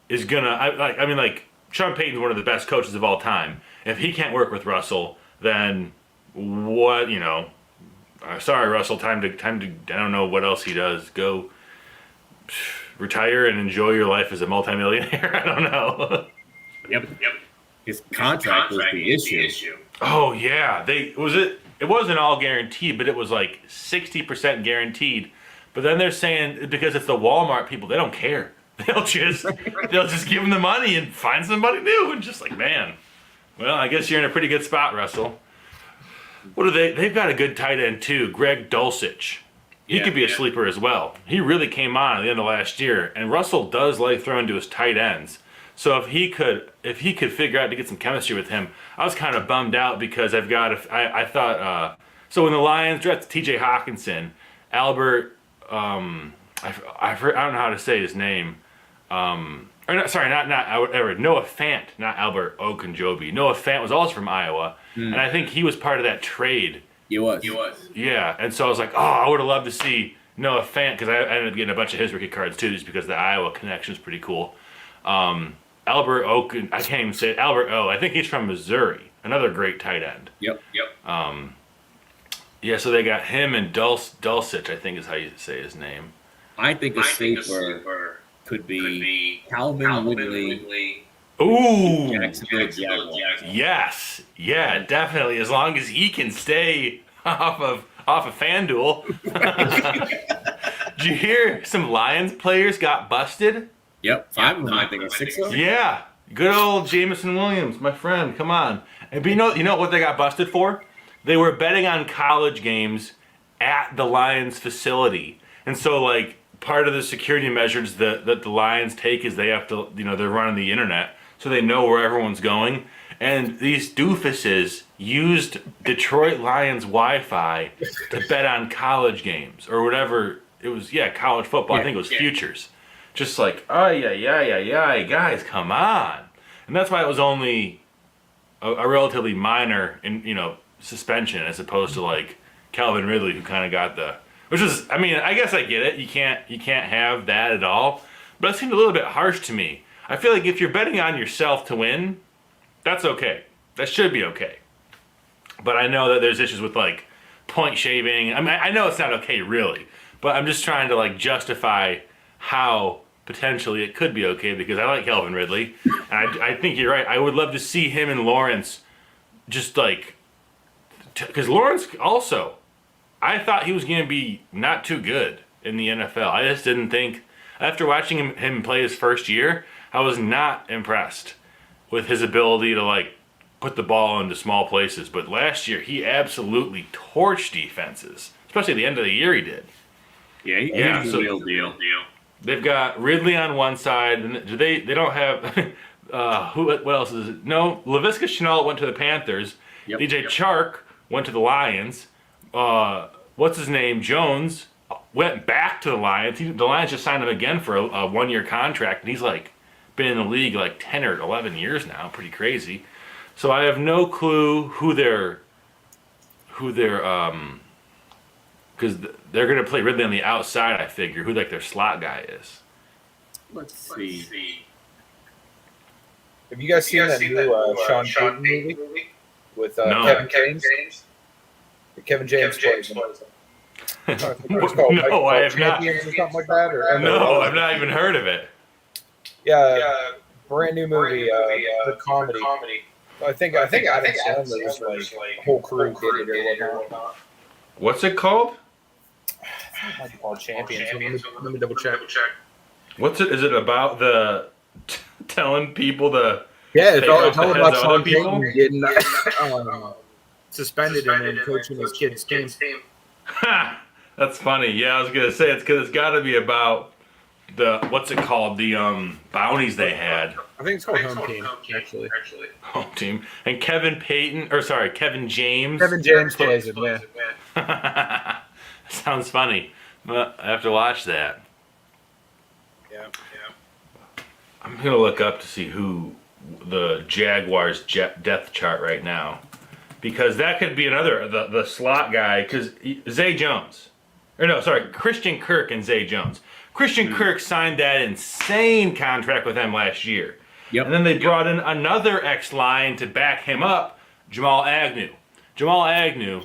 is going to Sean Payton's one of the best coaches of all time. If he can't work with Russell, then what, sorry Russell, time to I don't know what else he does. Go retire and enjoy your life as a multimillionaire. I don't know. Yep. His contract was the issue. Oh yeah, it wasn't all guaranteed, but it was 60% guaranteed. But then they're saying because it's the Walmart people, they don't care. They'll just give him the money and find somebody new and just man. Well, I guess you're in a pretty good spot, Russell. What are they? They've got a good tight end too, Greg Dulcich. He could be a sleeper as well. He really came on at the end of last year, and Russell does like throwing to his tight ends. So if he could figure out to get some chemistry with him, I was kind of bummed out because I thought so when the Lions drafted T.J. Hawkinson, Albert I don't know how to say his name. Noah Fant, not Albert Ogunjobi. Noah Fant was also from Iowa, and I think he was part of that trade. He was. Yeah, and so I was like, I would have loved to see Noah Fant because I ended up getting a bunch of his rookie cards too, just because the Iowa connection is pretty cool. Albert Okun, I can't even say it. Albert O. I think he's from Missouri. Another great tight end. Yep. Yeah, so they got him and Dulcich, I think is how you say his name. I think a sleeper could be Calvin Ridley. Ooh. Jacksonville Jaguars. Yes. Yeah, definitely. As long as he can stay off of FanDuel. Did you hear some Lions players got busted? Yep, 5 of them, I think, or 6 of them. Yeah. Good old Jameson Williams, my friend. Come on. But you know what they got busted for? They were betting on college games at the Lions facility. And so, part of the security measures that the Lions take is they have to, they're running the internet, so they know where everyone's going. And these doofuses used Detroit Lions Wi-Fi to bet on college games or whatever. It was, college football. I think it was futures. Just guys, come on. And that's why it was only a relatively minor suspension as opposed to like Calvin Ridley, who kind of got which is, I mean, I guess I get it. You can't have that at all, but it seemed a little bit harsh to me. I feel like if you're betting on yourself to win, that's okay. That should be okay. But I know that there's issues with like point shaving. I mean, I know it's not okay really, but I'm just trying to like justify how potentially it could be okay because I like Calvin Ridley, and I think you're right. I would love to see him and Lawrence just like, because Lawrence also, I thought he was going to be not too good in the NFL. I just didn't think, after watching him play his first year, I was not impressed with his ability to like put the ball into small places. But last year, he absolutely torched defenses, especially at the end of the year he did. Yeah, he's the real deal. They've got Ridley on one side, and they don't have what else is it? No, Laviska Shenault went to the Panthers. Yep. DJ Chark went to the Lions. What's his name? Jones went back to the Lions. The Lions just signed him again for a 1-year contract, and he's like been in the league like 10 or 11 years now. Pretty crazy. So I have no clue who they're because they're going to play Ridley on the outside, I figure, who like their slot guy is. Let's see. Have you guys seen that new Sean Payton movie with No. Kevin James? Kevin James plays him. I think it's called, No, I have not. Champions or something like that. Or No, I've not even heard of it. Yeah, brand new movie, the comedy. I think Adam Sandler was like the whole crew did it or whatnot. What's it called? It might be called Champions. Let me double check. What's it? Is it about the telling people to? Yeah, it's take all off the about heads of Sean other people? Payton getting suspended and then coaching his kids' team. Ha! That's funny. Yeah, I was gonna say it's because it's got to be about the what's it called? The bounties they had. I think it's called Home Team, actually. Home team and Kevin James. Kevin James plays it, yeah. Sounds funny. But I have to watch that. Yeah. I'm gonna look up to see who the Jaguars depth chart right now, because that could be another the slot guy. Because Christian Kirk and Zay Jones. Christian Kirk signed that insane contract with them last year. Yep. And then they brought in another ex-Lion to back him up, Jamal Agnew. Jamal Agnew,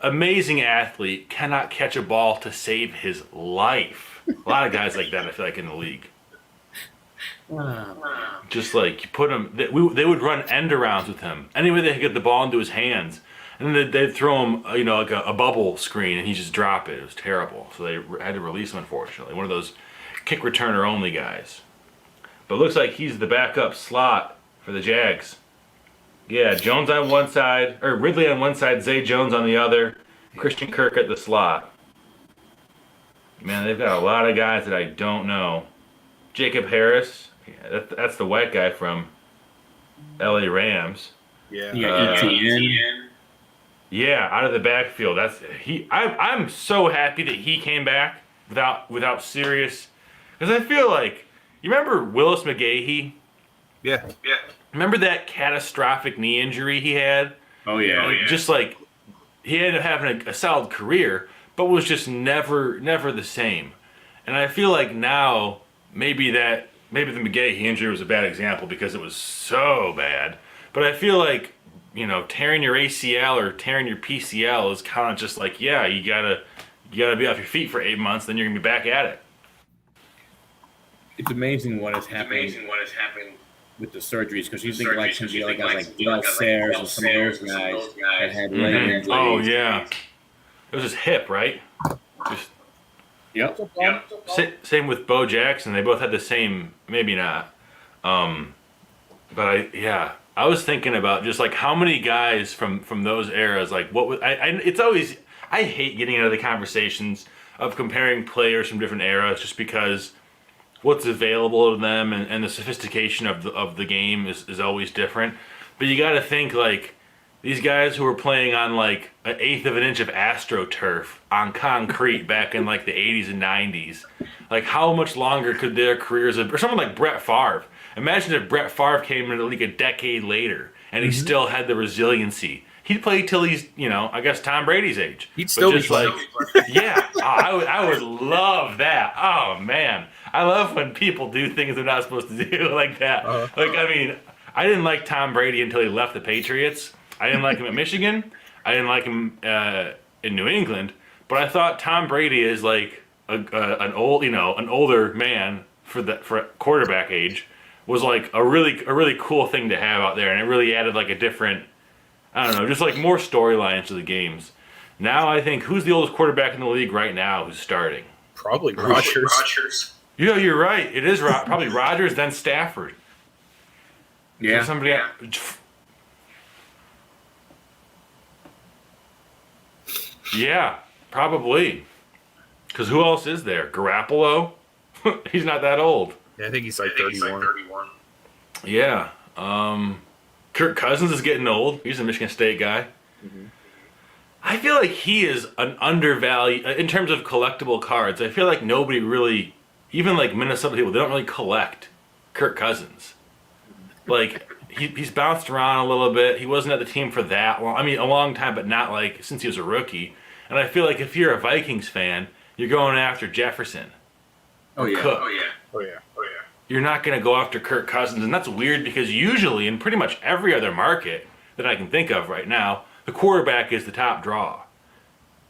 amazing athlete, cannot catch a ball to save his life. A lot of guys like that, I feel like, in the league. Just like you put him, they would run end arounds with him. Anyway, they could get the ball into his hands, and then they'd throw him, like a bubble screen, and he'd just drop it. It was terrible. So they had to release him, unfortunately. One of those kick returner only guys. But it looks like he's the backup slot for the Jags. Yeah, Jones on one side, or Ridley on one side, Zay Jones on the other, Christian Kirk at the slot. Man, they've got a lot of guys that I don't know. Jacob Harris, that's the white guy from LA Rams. Yeah. ETN. Yeah, out of the backfield. I'm so happy that he came back without serious, because I feel like, you remember Willis McGahee? Yeah. Remember that catastrophic knee injury he had? Oh yeah. Just like he ended up having a solid career, but was just never the same. And I feel like now maybe the McGahee injury was a bad example because it was so bad. But I feel like, tearing your ACL or tearing your PCL is kind of just like, yeah, you gotta be off your feet for 8 months, then you're gonna be back at it. It's amazing what is happening with the surgeries, because you think like somebody like guys like Dale Sayers and some of those guys that had leg injuries. Oh yeah, it was his hip, right? Yep. Same with Bo Jackson. They both had the same, maybe not. But I was thinking about just like how many guys from those eras, like what was it's always, I hate getting into the conversations of comparing players from different eras just because what's available to them and the sophistication of the game is always different. But you got to think like these guys who were playing on like an eighth of an inch of AstroTurf on concrete back in like the 80s and 90s, like how much longer could their careers have, or someone like Brett Favre. Imagine if Brett Favre came into the league a decade later and he still had the resiliency. He'd play till he's, I guess Tom Brady's age. He'd still be playing. Yeah, I would love that. Oh man, I love when people do things they're not supposed to do like that. I didn't like Tom Brady until he left the Patriots. I didn't like him at Michigan. I didn't like him in New England. But I thought Tom Brady is like an older man for quarterback age was like a really cool thing to have out there, and it really added like a different, I don't know, just like more storylines to the games. Now I think who's the oldest quarterback in the league right now who's starting? Probably Rodgers. Yeah, you're right. It is probably Rodgers, then Stafford. Yeah. Somebody. Yeah, probably. Because who else is there? Garoppolo? He's not that old. Yeah, I think he's like 31. Yeah. Kirk Cousins is getting old. He's a Michigan State guy. Mm-hmm. I feel like he is an undervalued in terms of collectible cards. I feel like nobody really, even like Minnesota people, they don't really collect Kirk Cousins. Like he's bounced around a little bit. He wasn't at the team for that long. I mean, a long time, but not like since he was a rookie. And I feel like if you're a Vikings fan, you're going after Jefferson. Oh yeah. Cook. Oh yeah. You're not going to go after Kirk Cousins, and that's weird because usually in pretty much every other market that I can think of right now, the quarterback is the top draw.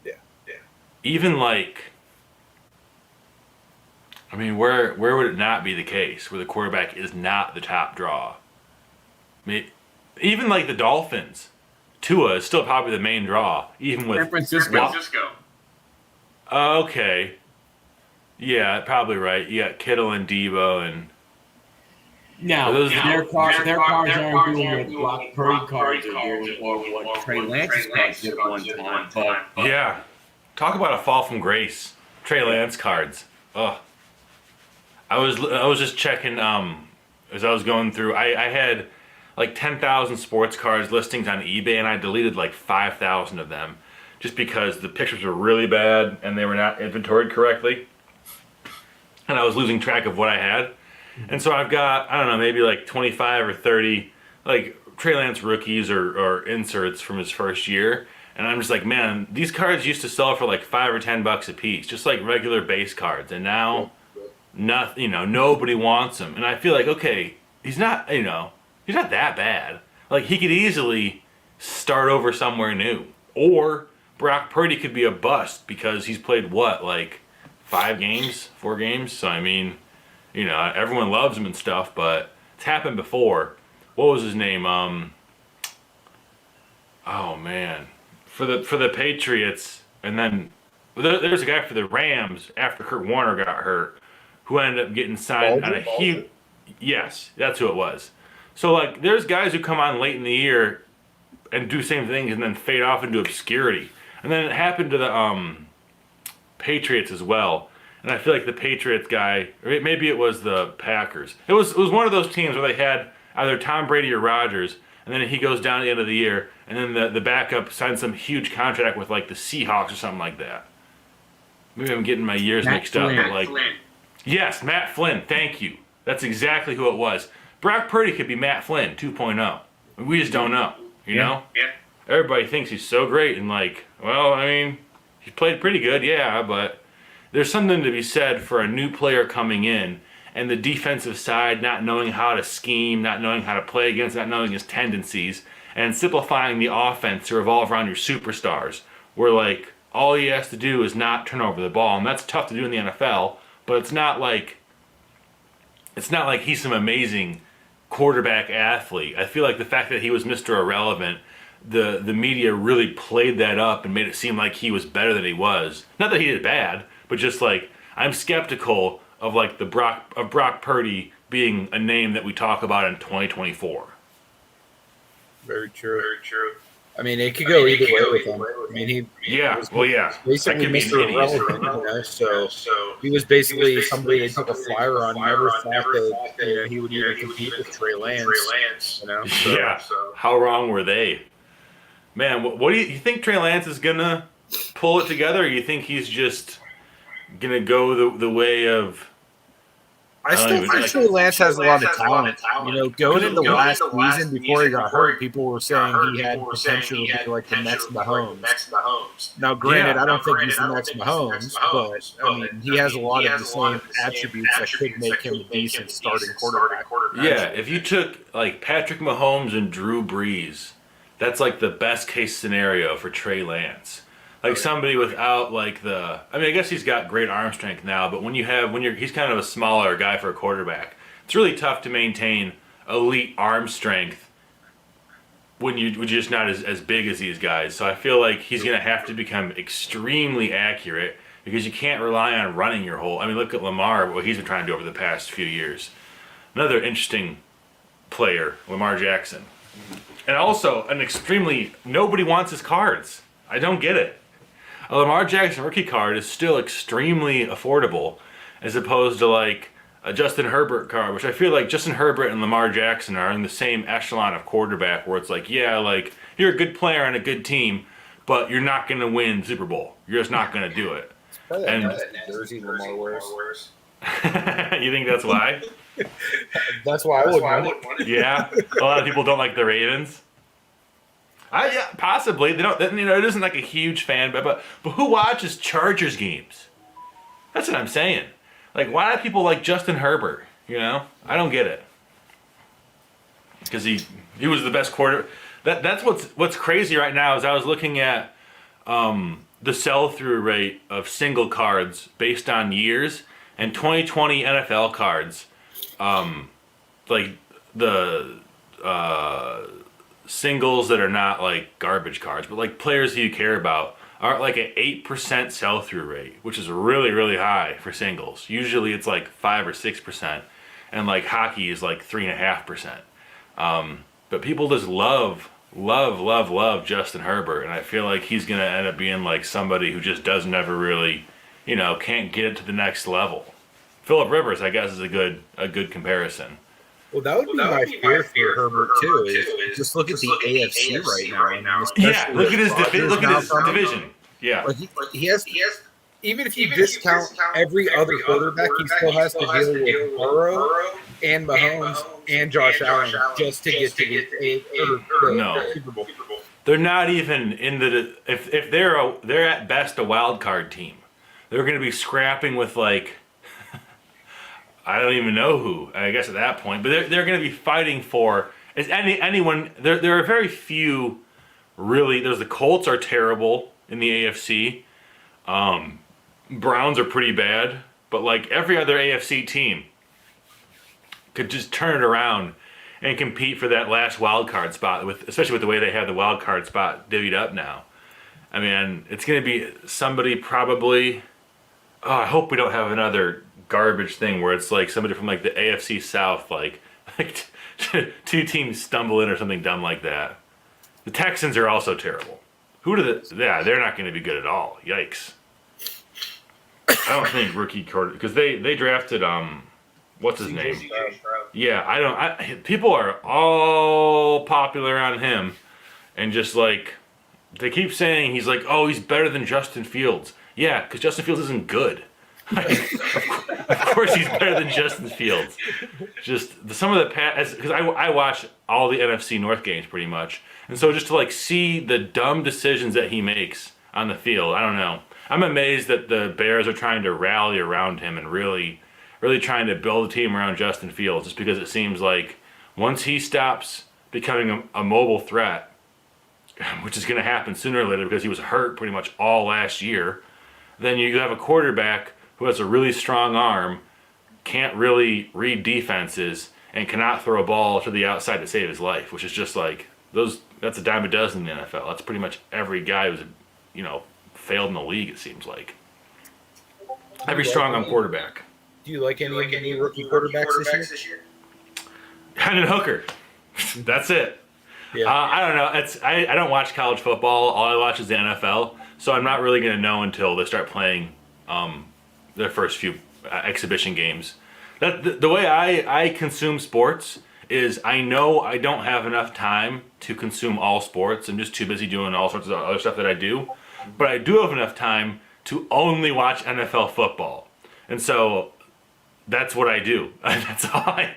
Yeah. Even like, I mean, where would it not be the case where the quarterback is not the top draw? I mean, even like the Dolphins, Tua is still probably the main draw, even with San Francisco. Okay. Yeah, probably right. You got Kittle and Debo and. Now, their cards aren't doing what Brock Purdy cards are doing or what Trey Lance's cards did at one time. But Yeah. Talk about a fall from grace. Trey Lance cards. Ugh. I was just checking as I was going through. I had like 10,000 sports cards listings on eBay, and I deleted like 5,000 of them just because the pictures were really bad and they were not inventoried correctly. And I was losing track of what I had. And so I've got, I don't know, maybe like 25 or 30 like Trey Lance rookies or inserts from his first year. And I'm just like, man, these cards used to sell for like $5 or $10 a piece, just like regular base cards. And now, nobody wants them. And I feel like, okay, he's not that bad. Like he could easily start over somewhere new. Or Brock Purdy could be a bust because he's played like 4 games. So I mean, everyone loves him and stuff, but it's happened before. What was his name? Oh man, for the Patriots, and then there's a guy for the Rams after Kurt Warner got hurt, who ended up getting signed on a huge. Yes, that's who it was. So like, there's guys who come on late in the year and do same things and then fade off into obscurity, and then it happened to the Patriots as well. And I feel like the Patriots guy, or maybe it was the Packers. It was one of those teams where they had either Tom Brady or Rodgers, and then he goes down at the end of the year, and then the backup signs some huge contract with like the Seahawks or something like that. Maybe I'm getting my years mixed up. But like, yes, Matt Flynn. Thank you. That's exactly who it was. Brock Purdy could be Matt Flynn 2.0. We just don't know. You know? Yeah. Everybody thinks he's so great, and like, well, I mean, he's played pretty good, yeah, but there's something to be said for a new player coming in and the defensive side not knowing how to scheme, not knowing how to play against, not knowing his tendencies, and simplifying the offense to revolve around your superstars, where like all he has to do is not turn over the ball, and that's tough to do in the NFL, but it's not like he's some amazing quarterback athlete. I feel like the fact that he was Mr. Irrelevant, the media really played that up and made it seem like he was better than he was. Not that he did bad, but just like, I'm skeptical of like Brock Purdy being a name that we talk about in 2024. Very true. I mean, it could go either way with him. I mean, he basically Mr. Irrelevant, so he was basically somebody they took a flyer on. Never thought that he would even compete with Trey Lance. So how wrong were they? Man, what do you think Trey Lance is gonna pull it together? Or you think he's just gonna go the way of I still think Trey Lance has a lot of talent. You know, going into last season before he got hurt, people were saying he had potential to be like the next Mahomes. Now, granted, I don't think he's the next Mahomes, but I mean, he has a lot of the same attributes that could make him a decent starting quarterback. Yeah, if you took like Patrick Mahomes and Drew Brees, that's like the best case scenario for Trey Lance. Like somebody without like I mean, I guess he's got great arm strength now, but he's kind of a smaller guy for a quarterback. It's really tough to maintain elite arm strength when you're just not as big as these guys. So I feel like he's going to have to become extremely accurate because you can't rely on running your whole. I mean, look at Lamar, what he's been trying to do over the past few years. Another interesting player, Lamar Jackson. And also nobody wants his cards. I don't get it. A Lamar Jackson rookie card is still extremely affordable as opposed to like a Justin Herbert card, which I feel like Justin Herbert and Lamar Jackson are in the same echelon of quarterback where it's like, yeah, like you're a good player on a good team, but you're not going to win Super Bowl. You're just not going to do it. And jersey Lamar wears. You think that's why? That's why I would want it. Yeah, a lot of people don't like the Ravens. Yeah, possibly. They don't. You know, it isn't like a huge fan, but who watches Chargers games? That's what I'm saying. Like, why do people like Justin Herbert? You know, I don't get it. Because he was the best quarter. That's what's crazy right now is I was looking at the sell-through rate of single cards based on years and 2020 NFL cards. Like the singles that are not like garbage cards, but like players that you care about are at like an 8% sell-through rate, which is really, really high for singles. Usually it's like 5 or 6%, and like hockey is like 3.5%. But people just love Justin Herbert, and I feel like he's gonna end up being like somebody who just doesn't ever really, you know, can't get it to the next level. Phillip Rivers, I guess, is a good comparison. Well, that would be my fear for Herbert too. Is just look at the AFC right now. Yeah, look at his division. Yeah, like he has. Even if you discount every other quarterback, he still has to deal with Burrow and Mahomes and Josh Allen just to get to the Super Bowl. They're not even in the. If they're at best a wild card team, they're going to be scrapping with like. I don't even know who, I guess at that point, but they're going to be fighting for anyone. There are very few really. There's the Colts are terrible in the AFC. Browns are pretty bad, but like every other AFC team could just turn it around and compete for that last wild card spot, especially with the way they have the wild card spot divvied up now. I mean, it's going to be somebody probably. Oh, I hope we don't have another garbage thing where it's like somebody from like the AFC South, like two teams stumble in or something dumb like that. The Texans are also terrible. They're not going to be good at all. Yikes. I don't think rookie quarter because they drafted what's his name? Yeah, people are all popular on him, and just like they keep saying he's like, oh, he's better than Justin Fields. Yeah, because Justin Fields isn't good. Of course he's better than Justin Fields. Just some of the past, because I watch all the NFC North games pretty much, and so just to like see the dumb decisions that he makes on the field, I don't know. I'm amazed that the Bears are trying to rally around him and really, really trying to build a team around Justin Fields, just because it seems like once he stops becoming a mobile threat, which is going to happen sooner or later because he was hurt pretty much all last year, then you have a quarterback who has a really strong arm, can't really read defenses, and cannot throw a ball to the outside to save his life, which is just like that's a dime a dozen in the NFL. That's pretty much every guy who's, you know, failed in the league, it seems like. Every strong arm quarterback. Do you like any rookie quarterbacks this year? Hendon Hooker. That's it. Yeah. I don't know. I don't watch college football. All I watch is the NFL, so I'm not really going to know until they start playing their first few exhibition games. The way I consume sports is I know I don't have enough time to consume all sports. I'm just too busy doing all sorts of other stuff that I do. But I do have enough time to only watch NFL football. And so that's what I do. That's all I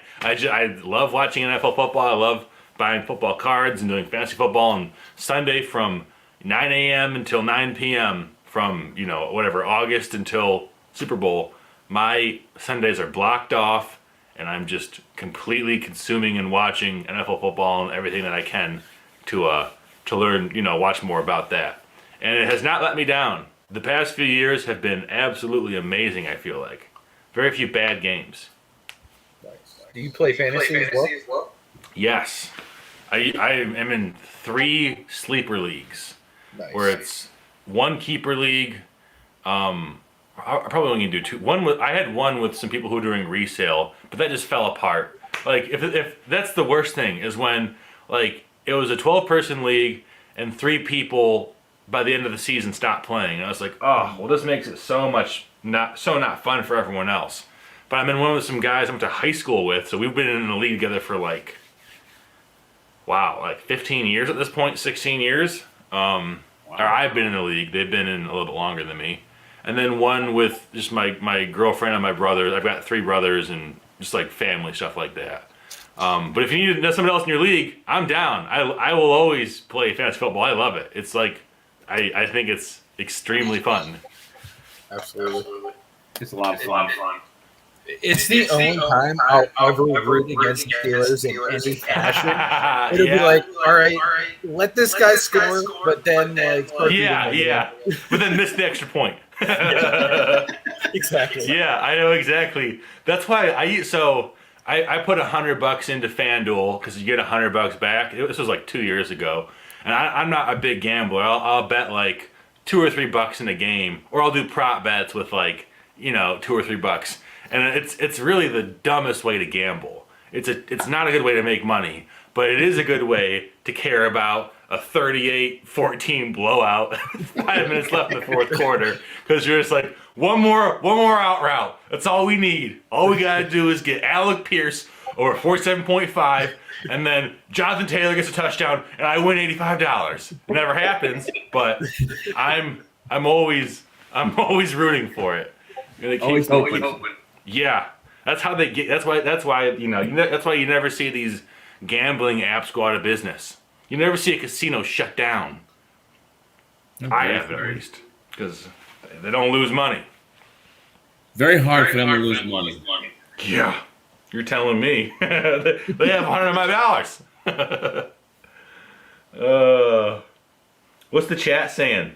love watching NFL football. I love buying football cards and doing fantasy football. And Sunday from 9 a.m. until 9 p.m. from, whatever, August until Super Bowl, my Sundays are blocked off, and I'm just completely consuming and watching NFL football and everything that I can to learn, watch more about that. And it has not let me down. The past few years have been absolutely amazing, I feel like. Very few bad games. Nice. Do you play fantasy as well? Yes. I am in 3 sleeper leagues. Nice. Where it's 1 keeper league. I probably only do 2. I had one with some people who were doing resale, but that just fell apart. Like, if that's the worst thing, is when, like, it was a 12-person league and 3 people by the end of the season stopped playing. And I was like, oh, well, this makes it so not fun for everyone else. But I'm in one with some guys I went to high school with, so we've been in the league together for like 15 years at this point, 16 years. Or I've been in the league. They've been in a little bit longer than me. And then one with just my girlfriend and my brothers. I've got 3 brothers and just like family stuff like that. But if you need to know someone else in your league, I'm down. I will always play fantasy football. I love it. It's like, I think it's extremely fun. Absolutely. It's a lot of fun. It's the only time I'll ever root against the Steelers in any fashion. It'll be like, all right, let this guy score, but then like, but then miss the extra point. Exactly. Yeah, I know exactly. That's why I put $100 into FanDuel because you get $100 back. This was like 2 years ago, and I'm not a big gambler. I'll bet like $2 or $3 in a game, or I'll do prop bets with like $2 or $3. And it's really the dumbest way to gamble. It's not a good way to make money, but it is a good way to care about a 38-14 blowout, 5 minutes left in the fourth quarter, because you're just like, one more out route. That's all we need. All we gotta do is get Alec Pierce over 47.5, and then Jonathan Taylor gets a touchdown, and I win $85. It never happens, but I'm always rooting for it. Always open. Yeah, that's how they get. That's why that's why you never see these gambling apps go out of business. You never see a casino shut down. Okay. I have at least, because they don't lose money. Very hard for them to lose money. Yeah, you're telling me. They have $100 of my dollars. What's the chat saying?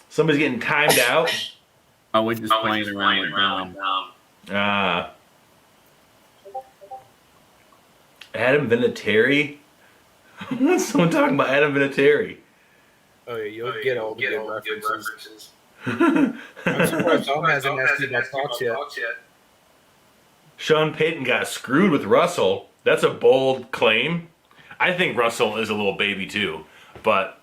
Somebody's getting timed out. Oh, we're just playing around with Dom. Adam Vinatieri? Someone talking about Adam Vinatieri. Oh, yeah, you'll get all the good references. I'm surprised Dom hasn't asked you about thoughts yet. Sean Payton got screwed with Russell. That's a bold claim. I think Russell is a little baby too, but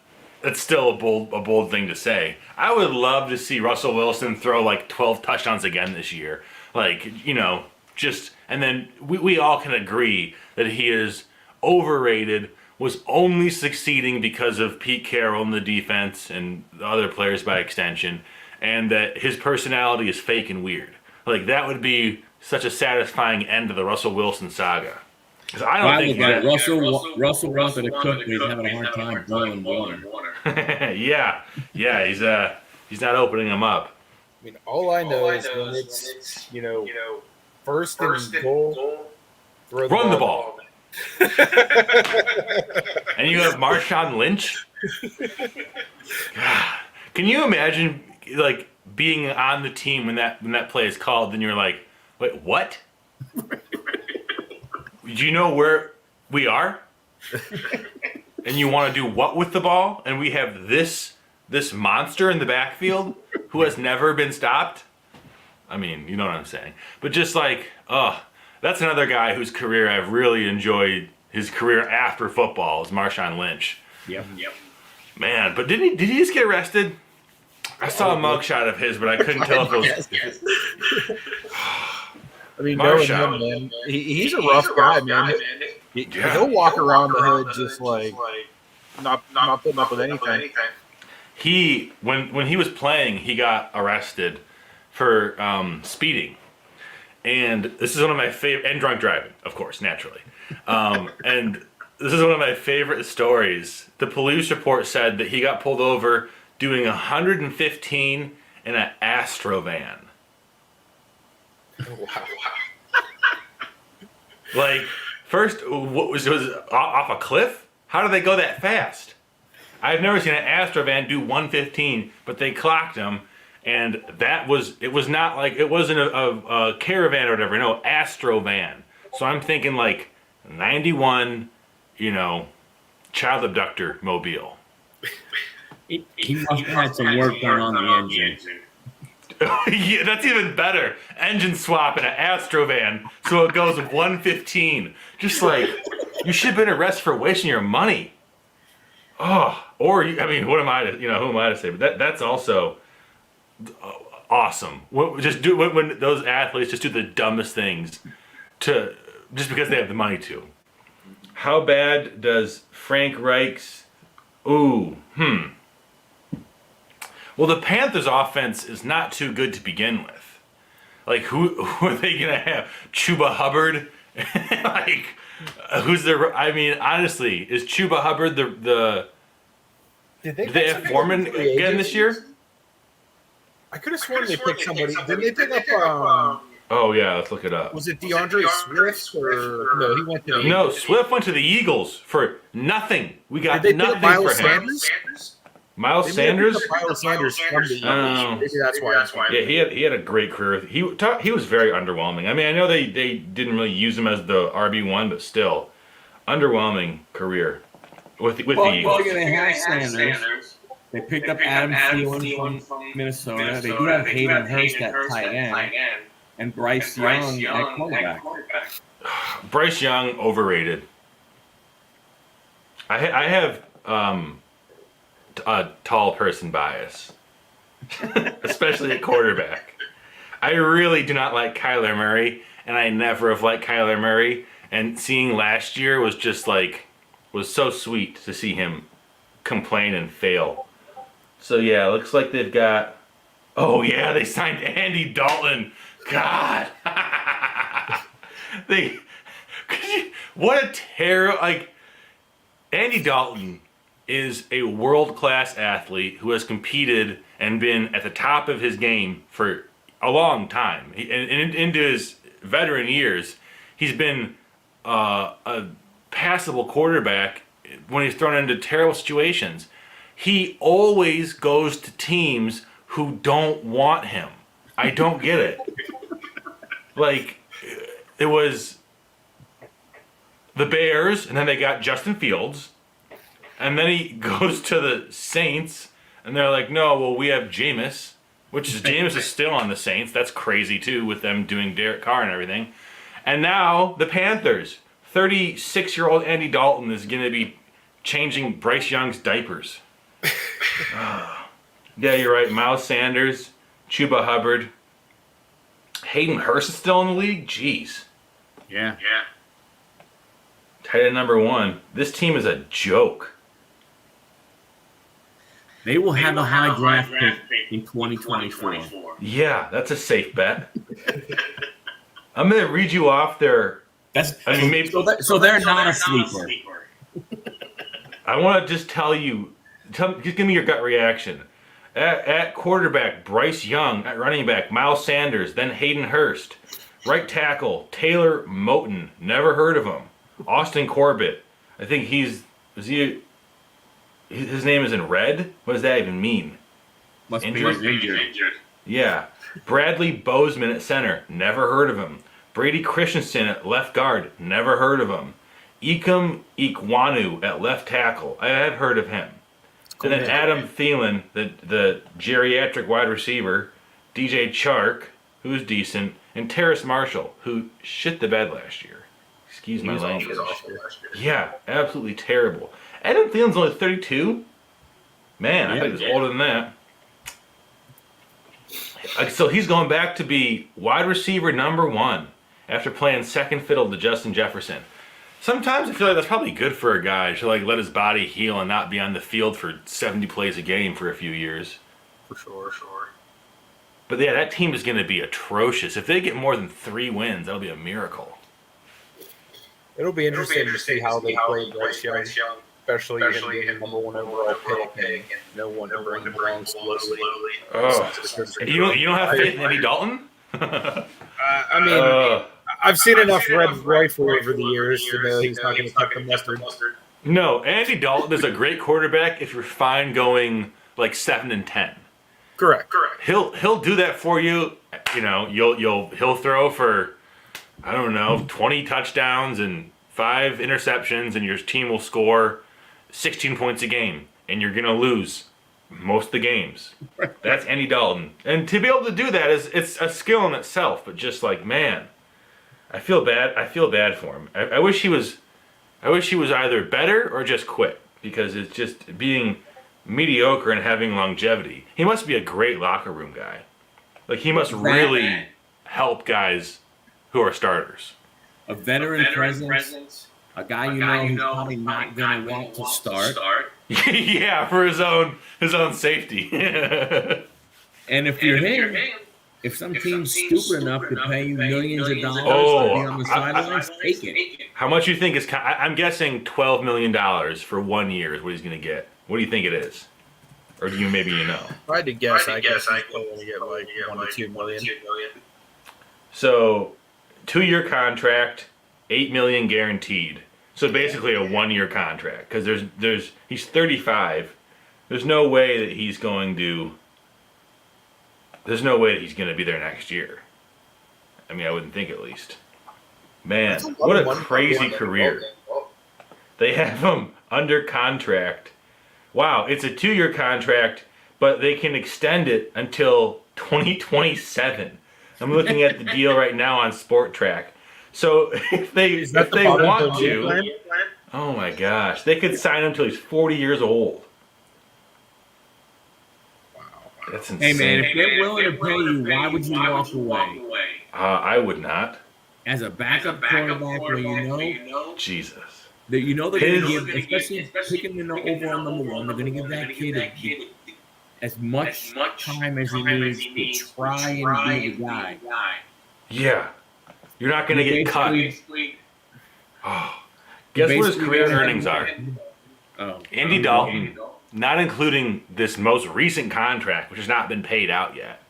it's still a bold thing to say. I would love to see Russell Wilson throw like 12 touchdowns again this year. Like, and then we all can agree that he is overrated, was only succeeding because of Pete Carroll and the defense and the other players by extension, and that his personality is fake and weird. Like, that would be such a satisfying end to the Russell Wilson saga. Because I don't think Russell wanted to cook, but he's having a hard time boiling water. yeah, he's not opening them up. I mean, all I know is when it's first and goal, run the ball. And you have Marshawn Lynch. God. Can you imagine like being on the team when that play is called, and you're like, wait, what? Do you know where we are? And you want to do what with the ball? And we have this monster in the backfield who has never been stopped? I mean, you know what I'm saying. But just like, that's another guy whose career I've really enjoyed. His career after football is Marshawn Lynch. Yep. Man, but did he just get arrested? I saw a mugshot of his, but I couldn't tell if it was. Yes. I mean, knowing him, man, he's a rough guy, man. He'll walk around the hood just like not putting up with anything. When he was playing, he got arrested for speeding. And this is one of my favorite, and drunk driving, of course, naturally. And this is one of my favorite stories. The police report said that he got pulled over doing 115 in an Astro van. Wow. Like, first, what was off a cliff? How did they go that fast? I've never seen an Astro van do 115, but they clocked him. And it was not like, it wasn't a caravan or whatever, no, Astro van. So I'm thinking like 91, child abductor mobile. He must have had some work done on the engine. Yeah, that's even better. Engine swap in an Astro van, so it goes 115. Just like, you should have been arrested for wasting your money. Oh, or, who am I to say? But that's also... awesome. When those athletes just do the dumbest things just because they have the money to. How bad does Frank Reich's? Well, the Panthers' offense is not too good to begin with. Like, who are they gonna have? Chuba Hubbard? Like, who's their? Honestly, is Chuba Hubbard the? Did they have Foreman again this year? I could have sworn they picked somebody. Didn't they pick up? Oh yeah, let's look it up. Was it DeAndre Swift or no? He went to no. Swift went to the Eagles for nothing. We got Did they nothing pick Miles for him. Sanders? Miles Sanders. Miles Sanders from the Eagles. Maybe that's why. Yeah, he had a great career. He was very underwhelming. I know they didn't really use him as the RB1, but still, underwhelming career with the Eagles. Well, they have Sanders. They picked up Adam Thielen from Minnesota. They do have Hayden Hurst at tight end. And Bryce Young at quarterback. Bryce Young, overrated. I have a tall person bias. Especially at quarterback. I really do not like Kyler Murray, and I never have liked Kyler Murray. And seeing last year was just was so sweet to see him complain and fail. So yeah, looks like they've got. Oh yeah, they signed Andy Dalton. God, what a terror! Andy Dalton is a world-class athlete who has competed and been at the top of his game for a long time. And into his veteran years, he's been a passable quarterback when he's thrown into terrible situations. He always goes to teams who don't want him. I don't get it. It was the Bears, and then they got Justin Fields, and then he goes to the Saints, and they're like, no, well, we have Jameis, Jameis is still on the Saints. That's crazy, too, with them doing Derek Carr and everything. And now the Panthers. 36-year-old Andy Dalton is going to be changing Bryce Young's diapers. Yeah, you're right. Miles Sanders, Chuba Hubbard. Hayden Hurst is still in the league? Jeez. Yeah. Tight end number 1. This team is a joke. They will have a high draft pick in 2024. Yeah, that's a safe bet. I'm going to read you off their... maybe, so they're not a sleeper. I want to just tell you... just give me your gut reaction. At quarterback, Bryce Young. At running back, Miles Sanders. Then Hayden Hurst. Right tackle, Taylor Moton. Never heard of him. Austin Corbett. I think his name is in red? What does that even mean? Must be injured. Yeah. Bradley Bozeman at center. Never heard of him. Brady Christensen at left guard. Never heard of him. Ikem Ikwanu at left tackle. I have heard of him. And then Adam Thielen, the geriatric wide receiver, DJ Chark, who's decent, and Terrace Marshall, who shit the bed last year. Excuse my language. Yeah, absolutely terrible. Adam Thielen's only 32? Man, I thought he was older than that. So he's going back to be wide receiver number 1 after playing second fiddle to Justin Jefferson. Sometimes I feel like that's probably good for a guy to let his body heal and not be on the field for 70 plays a game for a few years. For sure. But yeah, that team is going to be atrocious. If they get more than 3 wins, that'll be a miracle. It'll be interesting to see how they play Bryce Young, especially him being the number 1 overall pick and no one to bring him along slowly. Oh. You don't have faith in Andy Dalton? I mean, I've seen enough Red Rifle over the years to know he's not going to cut the mustard. No, Andy Dalton is a great quarterback if you're fine going like 7-10. Correct. He'll do that for you. You know, he'll throw for, I don't know, 20 touchdowns and 5 interceptions, and your team will score 16 points a game, and you're gonna lose most of the games. That's Andy Dalton, and to be able to do that it's a skill in itself. But just like, man, I feel bad for him. I wish he was either better or just quit, because it's just being mediocre and having longevity. He must be a great locker room guy. Like, he must really help guys who are starters. A veteran presence, a guy you know who's probably not going to want to start. Yeah, for his own safety. And if you're him, if some team's stupid enough to pay you millions of dollars to be on the sidelines, take it. How much you think is? I'm guessing $12 million for 1 year is what he's going to get. What do you think it is? Or do you maybe know? If I had to guess, I guess he's probably going to get like 1 to 2 million. So, 2-year contract, $8 million guaranteed. So basically a 1-year contract, because he's 35. There's no way that he's going to. There's no way that he's going to be there next year. I mean, I wouldn't think, at least. Man, what a crazy career. They have him under contract. Wow, it's a 2-year contract, but they can extend it until 2027. I'm looking at the deal right now on Sport Track. So if they want to, oh my gosh, they could sign him until he's 40 years old. Wow, that's insane. Hey man, if they're willing to pay you, why would you walk away? I would not. As a backup quarterback, where you know, Jesus. that you know they're going to give, especially picking the overall number 1, they're going to give that kid as much time as he needs to try and be the guy. Yeah. You're not going to get cut. Oh. Guess what his career earnings are? Andy Dalton, not including this most recent contract, which has not been paid out yet,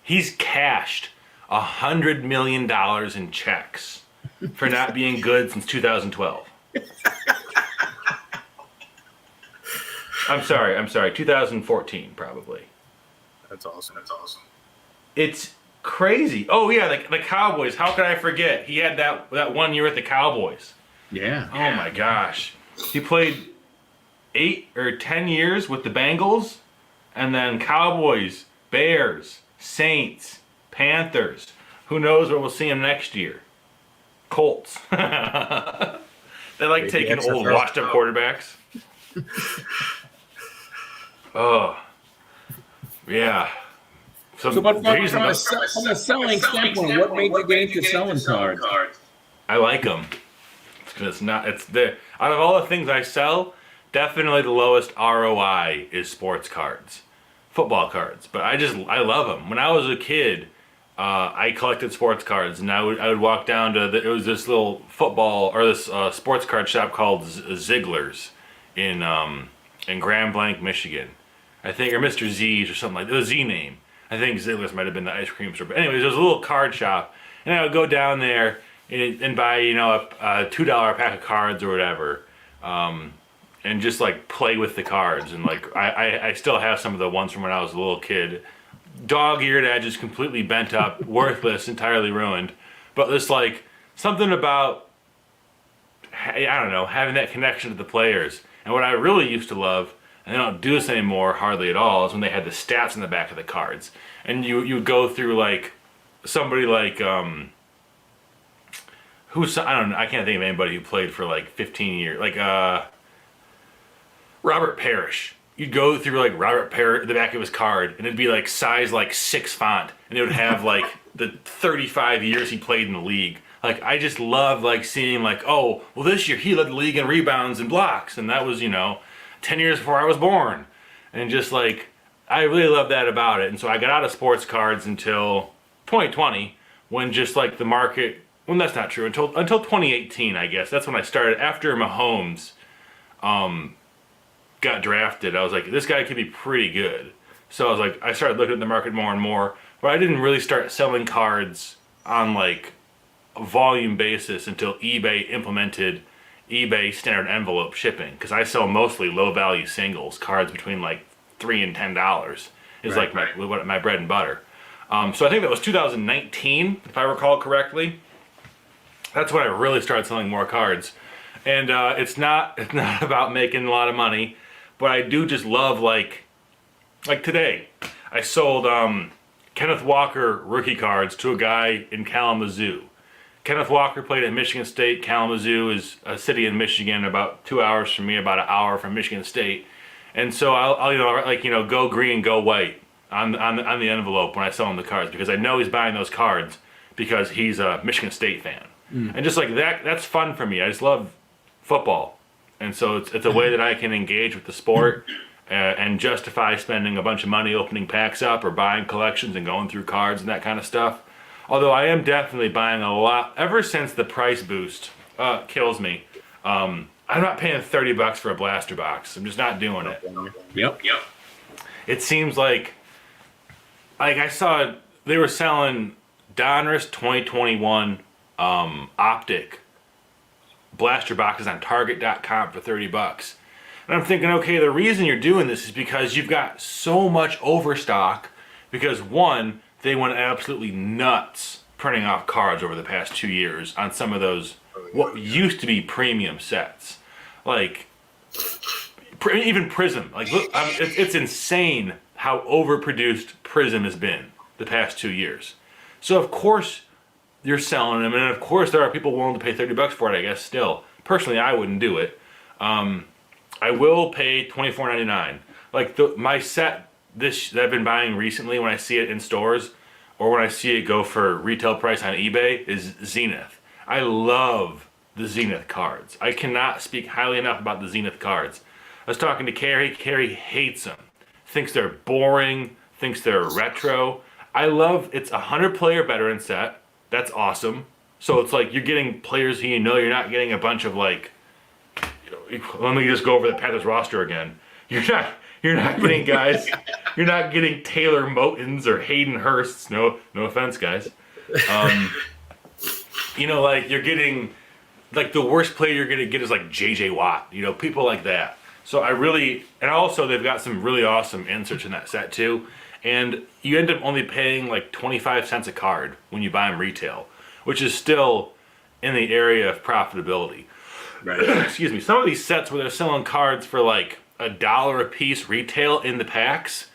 he's cashed $100 million in checks for not being good since 2012. I'm sorry, 2014 probably. That's awesome. It's crazy. Oh yeah, the Cowboys. How could I forget? He had that 1 year at the Cowboys. Yeah. Oh my gosh. He played 8 or 10 years with the Bengals, and then Cowboys, Bears, Saints, Panthers. Who knows where we'll see him next year? Colts. They like taking old washed-up quarterbacks. Oh, yeah. So, but from a selling standpoint, what made you get into selling cards? I like them. It's out of all the things I sell, definitely the lowest ROI is sports cards, football cards. But I love them. When I was a kid, I collected sports cards, and I would walk down to it was this little football or this sports card shop called Ziegler's in Grand Blanc, Michigan, I think, or Mr. Z's or something like that. The Z name. I think Ziegler's might have been the ice cream store. But anyways, there was a little card shop, and I would go down there and buy, a $2 pack of cards or whatever, and just like play with the cards. And like I still have some of the ones from when I was a little kid. Dog-eared edges, completely bent up, worthless, entirely ruined. But there's like something about, I don't know, having that connection to the players. And what I really used to love, and they don't do this anymore hardly at all, is when they had the stats in the back of the cards. And you go through like somebody like I don't know, I can't think of anybody who played for like 15 years, like Robert Parrish. You'd go through like Robert Parrish, the back of his card, and it'd be like size like 6 font, and it would have like the 35 years he played in the league. Like, I just love like seeing like, oh, well, this year he led the league in rebounds and blocks, and that was 10 years before I was born. And just like, I really love that about it. And so I got out of sports cards until 2020, when just like the market. Well, that's not true. Until 2018, I guess. That's when I started. After Mahomes got drafted, I was like, this guy could be pretty good. So I was like, I started looking at the market more and more. But I didn't really start selling cards on like a volume basis until eBay implemented eBay standard envelope shipping, because I sell mostly low value singles, cards between like $3 and $10 is like my bread and butter. So I think that was 2019, if I recall correctly. That's when I really started selling more cards, and it's not about making a lot of money, but I do just love like today, I sold Kenneth Walker rookie cards to a guy in Kalamazoo. Kenneth Walker played at Michigan State. Kalamazoo is a city in Michigan, about 2 hours from me, about an hour from Michigan State. And so I'll go green, go white on the envelope when I sell him the cards, because I know he's buying those cards because he's a Michigan State fan. And just like that's fun for me. I just love football, and so it's a way that I can engage with the sport and justify spending a bunch of money opening packs up or buying collections and going through cards and that kind of stuff. Although I am definitely buying a lot ever since the price boost kills me. I'm not paying $30 for a blaster box. I'm just not doing it. Yep. It seems like I saw they were selling Donruss 2021 optic blaster boxes on Target.com for $30. And I'm thinking, okay, the reason you're doing this is because you've got so much overstock, because one, they went absolutely nuts printing off cards over the past 2 years on some of those what used to be premium sets, like even Prism. Like, look, it's insane how overproduced Prism has been the past 2 years. So of course you're selling them, and of course there are people willing to pay $30 for it. I guess still, personally, I wouldn't do it. I will pay $24.99. Like my set that I've been buying recently, when I see it in stores or when I see it go for retail price on eBay, is Zenith. I love the Zenith cards. I cannot speak highly enough about the Zenith cards. I was talking to Carrie. Carrie hates them. Thinks they're boring. Thinks they're retro. I love it's a 100-player veteran set. That's awesome. So it's like you're getting players who you're not getting a bunch of like. Let me just go over the Panthers roster again. You're not getting guys. You're not getting Taylor Motons or Hayden Hursts. No offense, guys. Like you're getting, like the worst player you're gonna get is like J.J. Watt. People like that. So and also they've got some really awesome inserts in that set too. And you end up only paying like 25 cents a card when you buy them retail, which is still in the area of profitability. Right. Excuse me. Some of these sets where they're selling cards for like $1 a piece retail in the packs,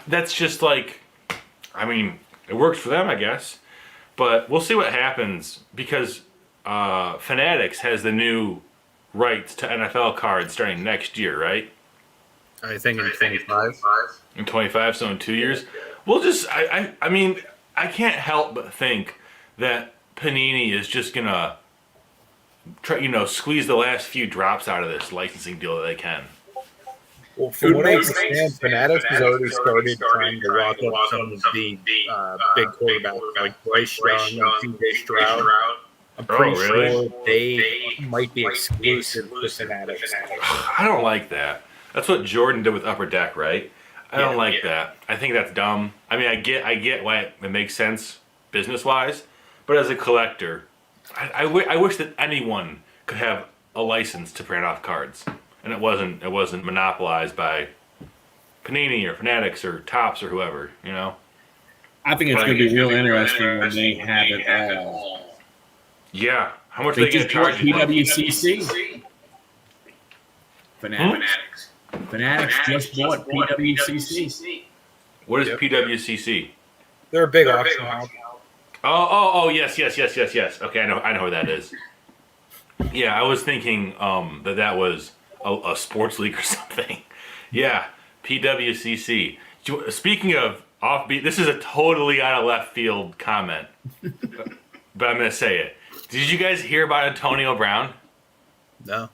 that's just like, it works for them, I guess. But we'll see what happens, because Fanatics has the new rights to NFL cards starting next year, right? I think in 25. In 25, so in 2 years. We'll just, I can't help but think that Panini is just gonna try, squeeze the last few drops out of this licensing deal that they can. Well, from what I understand, Fanatics has already started trying to lock up some of the big quarterbacks like Bryce Young and CJ Stroud. I'm pretty sure they might be exclusive to Fanatics. I don't like that. That's what Jordan did with Upper Deck, right? I don't like that. I think that's dumb. I get why it makes sense business-wise, but as a collector, I wish that anyone could have a license to print off cards, and it wasn't monopolized by Panini or Fanatics or Topps or whoever. I think it's going to be real interesting when they have it all. Yeah, how much they just charge? PWCC. Fanatics. Fanatics just bought PWCC. What is PWCC? They're a big auction house. Oh, yes. Okay, I know who that is. Yeah, I was thinking that was a sports league or something. Yeah, PWCC. Speaking of offbeat, this is a totally out of left field comment, but I'm going to say it. Did you guys hear about Antonio Brown? No.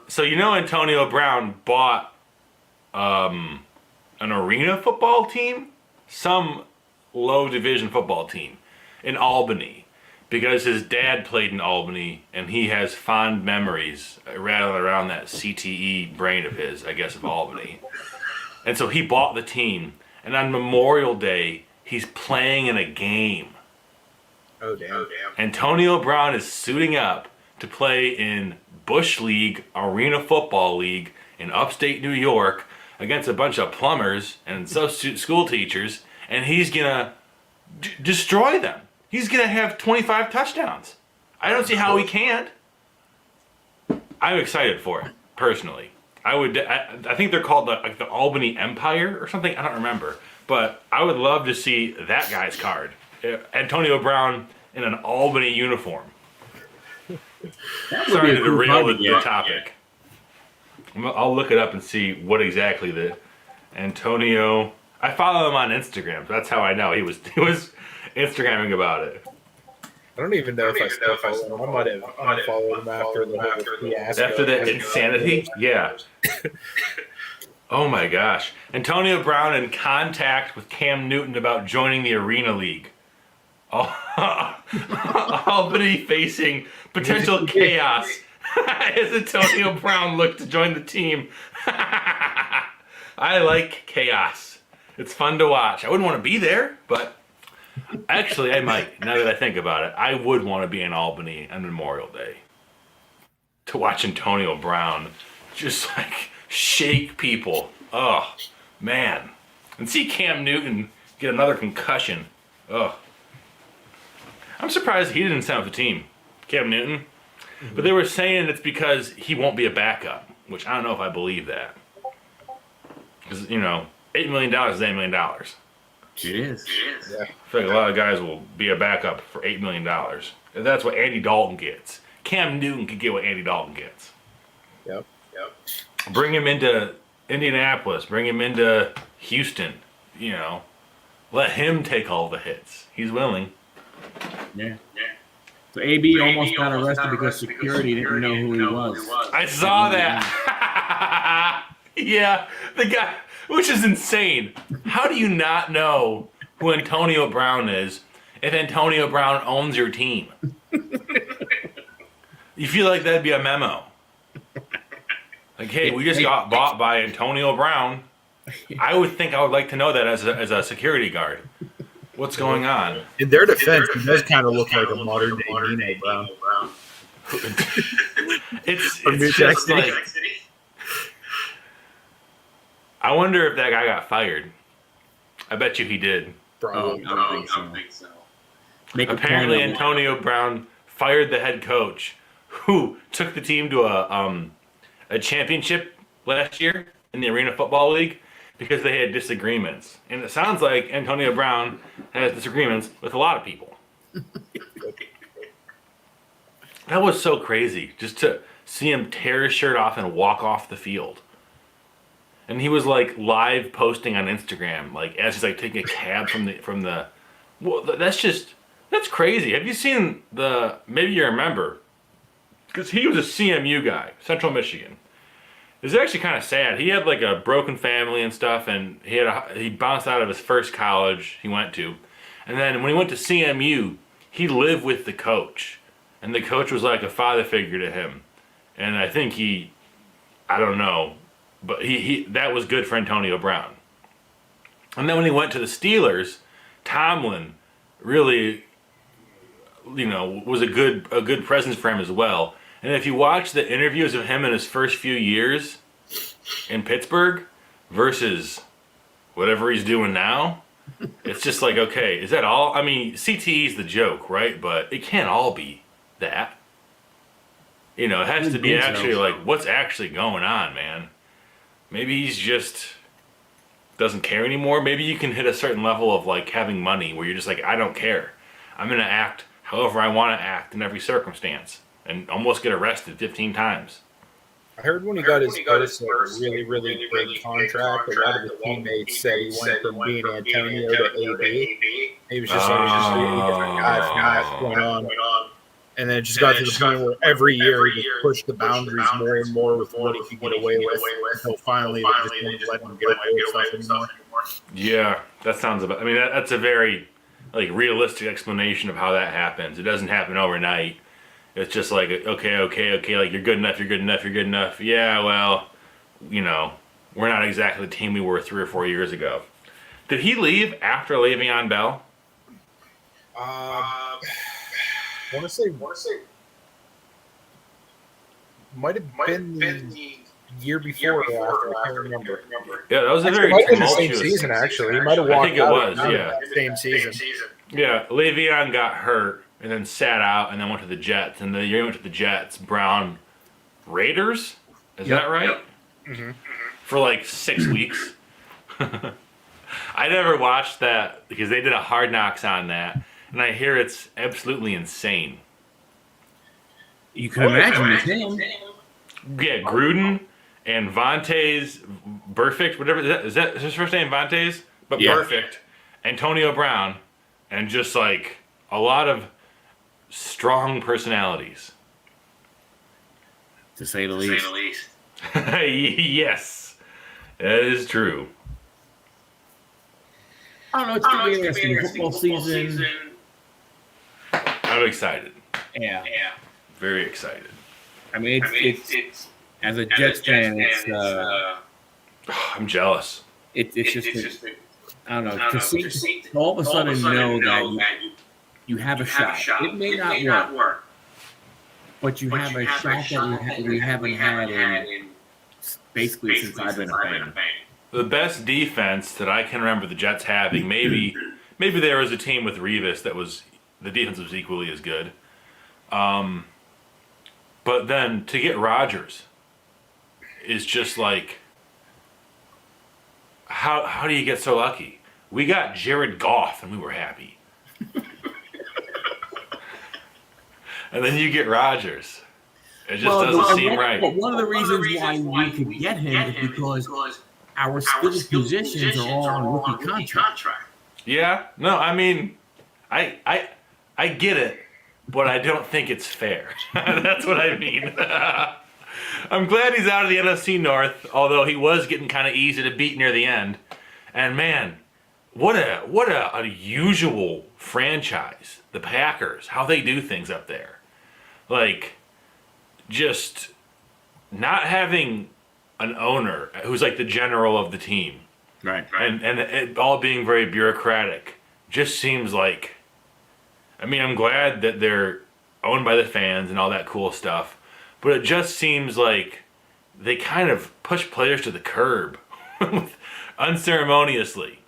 So Antonio Brown bought a an arena football team, some low division football team in Albany, because his dad played in Albany and he has fond memories rattling around that CTE brain of his, I guess, of Albany. And so he bought the team, and on Memorial Day, he's playing in a game. Oh, damn. Antonio Brown is suiting up to play in Bush League, Arena Football League in upstate New York against a bunch of plumbers and substitute school teachers, and he's going to destroy them. He's going to have 25 touchdowns. I don't see how he can't. I'm excited for it, personally. I think they're called the Albany Empire or something. I don't remember. But I would love to see that guy's card. Antonio Brown in an Albany uniform. Sorry to derail the topic. I'll look it up and see what exactly the Antonio... I follow him on Instagram. That's how I know he was Instagramming about it. I don't even know if I still follow him. I might have unfollowed him after the fiasco. After the insanity? Yeah. Oh my gosh. Antonio Brown in contact with Cam Newton about joining the Arena League. Albany facing potential chaos as Antonio Brown looked to join the team. I like chaos. It's fun to watch. I wouldn't want to be there, but actually I might. Now that I think about it, I would want to be in Albany on Memorial Day to watch Antonio Brown just like shake people. Oh, man. And see Cam Newton get another concussion. Oh. I'm surprised he didn't sign with the team, Cam Newton. Mm-hmm. But they were saying it's because he won't be a backup, which I don't know if I believe that. Because, $8 million is $8 million. It is. Yeah. I feel like a lot of guys will be a backup for $8 million. And that's what Andy Dalton gets. Cam Newton could get what Andy Dalton gets. Yep. Bring him into Indianapolis. Bring him into Houston. Let him take all the hits. He's willing. Yeah. So AB almost got arrested because security didn't know who he was. I saw that. Yeah, the guy, which is insane. How do you not know who Antonio Brown is if Antonio Brown owns your team? You feel like that'd be a memo. Like, hey, we just got bought by Antonio Brown. I would think I would like to know that as a security guard. What's going on? In their defense, he does kind of look like a modern day Nino Brown. It's just like... I wonder if that guy got fired. I bet you he did. Probably. I don't think so. Apparently, Antonio Brown fired the head coach, who took the team to a championship last year in the Arena Football League because they had disagreements. And it sounds like Antonio Brown has disagreements with a lot of people. That was so crazy, just to see him tear his shirt off and walk off the field. And he was like live posting on Instagram, like as he's like taking a cab from the. Well, that's crazy. Have you seen maybe you remember, because he was a CMU guy, Central Michigan. It's actually kind of sad. He had like a broken family and stuff, and he bounced out of his first college he went to, and then when he went to CMU, he lived with the coach, and the coach was like a father figure to him, and I think I don't know. But he that was good for Antonio Brown. And then when he went to the Steelers, Tomlin really, was a good presence for him as well. And if you watch the interviews of him in his first few years in Pittsburgh versus whatever he's doing now, it's just like, okay, is that all? I mean, CTE is the joke, right? But it can't all be that. It has to be actually like, what's actually going on, man? Maybe he's just doesn't care anymore. Maybe you can hit a certain level of like having money where you're just like, I don't care. I'm going to act however I want to act in every circumstance and almost get arrested 15 times. I heard when he got his first really, really big contract, a lot of the teammates said he went from being Antonio to AB. He was just like a different guy from that point on. And then it just got to the point where every year he just pushed the boundaries more and more with what he could get away with until finally they just wouldn't let him get away with stuff anymore. Yeah, that sounds about. I mean, that's a very realistic explanation of how that happens. It doesn't happen overnight. It's just like okay, like you're good enough. Yeah, well, we're not exactly the team we were 3 or 4 years ago. Did he leave after Le'Veon Bell? I want to say might have been the year before or after. I can't remember. Yeah, that was a Actually, very it might have been the tumultuous same season. Actually, he might have walked. I think it was. Yeah, same season. Yeah, Le'Veon got hurt and then sat out and then went to the Jets. And the year he went to the Jets, Brown Raiders. Is that right? Yep. Mm-hmm. For like 6 weeks. I never watched that because they did a Hard Knocks on that, and I hear it's absolutely insane. You can imagine it's him. Yeah, Gruden and Vontaze Burfict, whatever is that his first name, Vontaze? But Yeah. Burfict, Antonio Brown, and just like a lot of strong personalities. To say the least. Yes, that is true. I don't know. It's going to be an interesting football season. I'm excited. Yeah. Very excited. I mean, it's as a Jets fan, I'm jealous. it's just I don't know. To all of a sudden know that you have a shot. It may not work, but you have a shot that we haven't had in basically since I've been a fan. The best defense that I can remember the Jets having, maybe there was a team with Revis that was the defense was equally as good. But then to get Rodgers is just like, how do you get so lucky? We got Jared Goff and we were happy. And then you get Rodgers. It just doesn't seem right. But one of the reasons why we could get him is because our skilled positions are all on rookie contract. Yeah, no, I mean, I get it, but I don't think it's fair. That's what I mean. I'm glad he's out of the NFC North, although he was getting kind of easy to beat near the end. And man, what a unusual franchise, the Packers, how they do things up there. Like, just not having an owner who's like the general of the team. Right. And it all being very bureaucratic just seems like, I mean, I'm glad that they're owned by the fans and all that cool stuff, but it just seems like they kind of push players to the curb unceremoniously.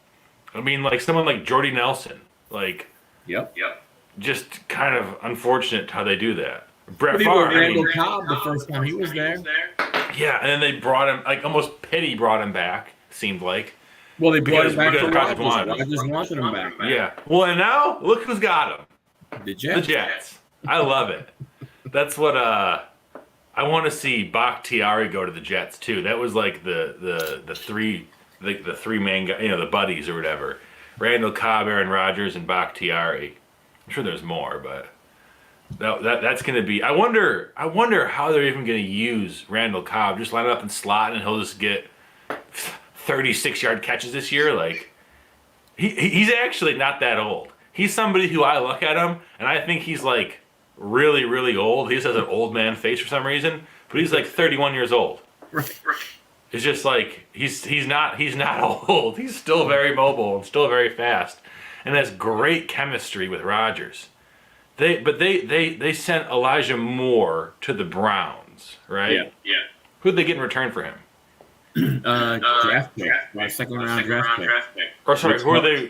I mean, like someone like Jordy Nelson, like, Yep. just kind of unfortunate how they do that. Brett But Favre, Randall Cobb the first time he was there. yeah, and then they brought him, like almost pity brought him back, seemed like. Well, they brought him back Because for Rodgers Rodgers. wanted him. Rodgers wanted him back. Yeah. Well, and now look who's got him. The The Jets. Jets. I love it. That's what I want to see Bakhtiari go to the Jets too. That was like the three main guys, the buddies or whatever. Randall Cobb, Aaron Rodgers, and Bakhtiari. I'm sure there's more, but that's going to be. I wonder how they're even going to use Randall Cobb. Just line up and slot, and he'll just get 36-yard catches this year. Like he's actually not that old. He's somebody who I look at him and I think he's like really, really old. He just has an old man face for some reason, but he's like 31 years old. Right. It's just like he's not old. He's still very mobile and still very fast, and has great chemistry with Rodgers. They sent Elijah Moore to the Browns, right? Yeah. Who'd they get in return for him? Draft pick. My second round draft pick. Or sorry, who are they?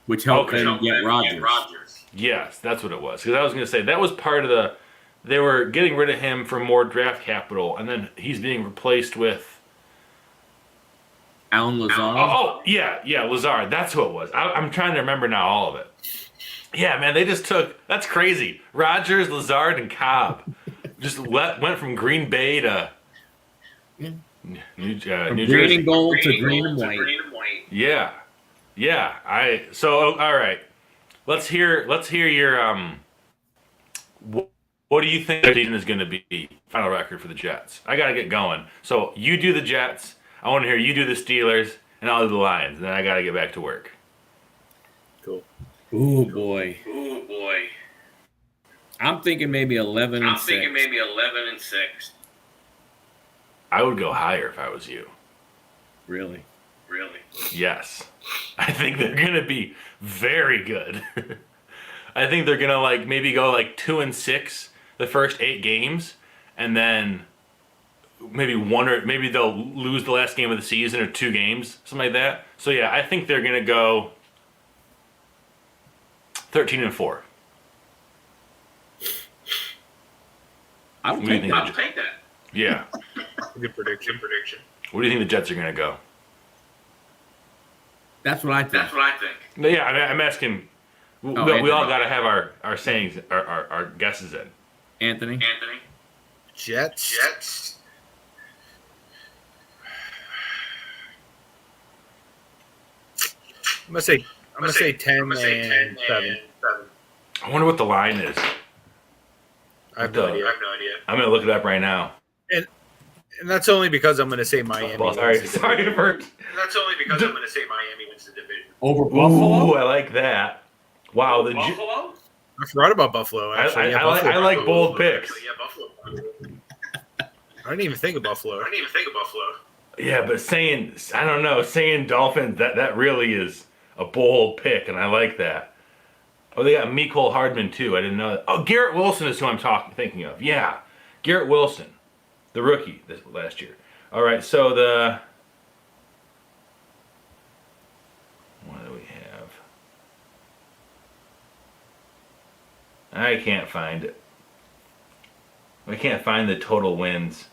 Which helped them get Rodgers. Yes, that's what it was. Because I was going to say that was part of the. They were getting rid of him for more draft capital, and then he's being replaced with Alan Lazard. Oh yeah, Lazard. That's who it was. I'm trying to remember now all of it. Yeah, man, they just took. That's crazy. Rodgers, Lazard, and Cobb just went from Green Bay to New Green Jersey. and gold to green and white. Yeah. All right. Let's hear your What do you think the season is going to be? Final record for the Jets. I got to get going. So you do the Jets. I want to hear you do the Steelers, and I'll do the Lions. And then I got to get back to work. Cool. Ooh boy. I'm thinking maybe 11 and 6. I would go higher if I was you. Really? Yes. I think they're going to be very good. I think they're going to maybe go 2-6 the first 8 games, and then maybe maybe they'll lose the last game of the season or 2 games, something like that. So yeah, I think they're going to go 13-4. I'll take that. Yeah. Good prediction. What do you think the Jets are going to go? That's what I think. Yeah, I'm asking. We all got to have our sayings, our guesses in. Anthony? Jets. I'm gonna say 10 and 7. I wonder what the line is. I have no idea. I'm going to look it up right now. And that's only because I'm gonna say Miami. Sorry, Bert. That's only because I'm gonna say Miami wins the division. Over Buffalo? Ooh, I like that. Wow, Buffalo? I forgot about Buffalo. Actually, I like bold picks. Buffalo. I didn't even think of Buffalo. Yeah, but saying Dolphins, that really is a bold pick, and I like that. Oh, they got Mecole Hardman too. I didn't know that. Oh, Garrett Wilson is who I'm thinking of. Yeah, Garrett Wilson, the rookie last year. All right, so what do we have? I can't find it. I can't find the total wins.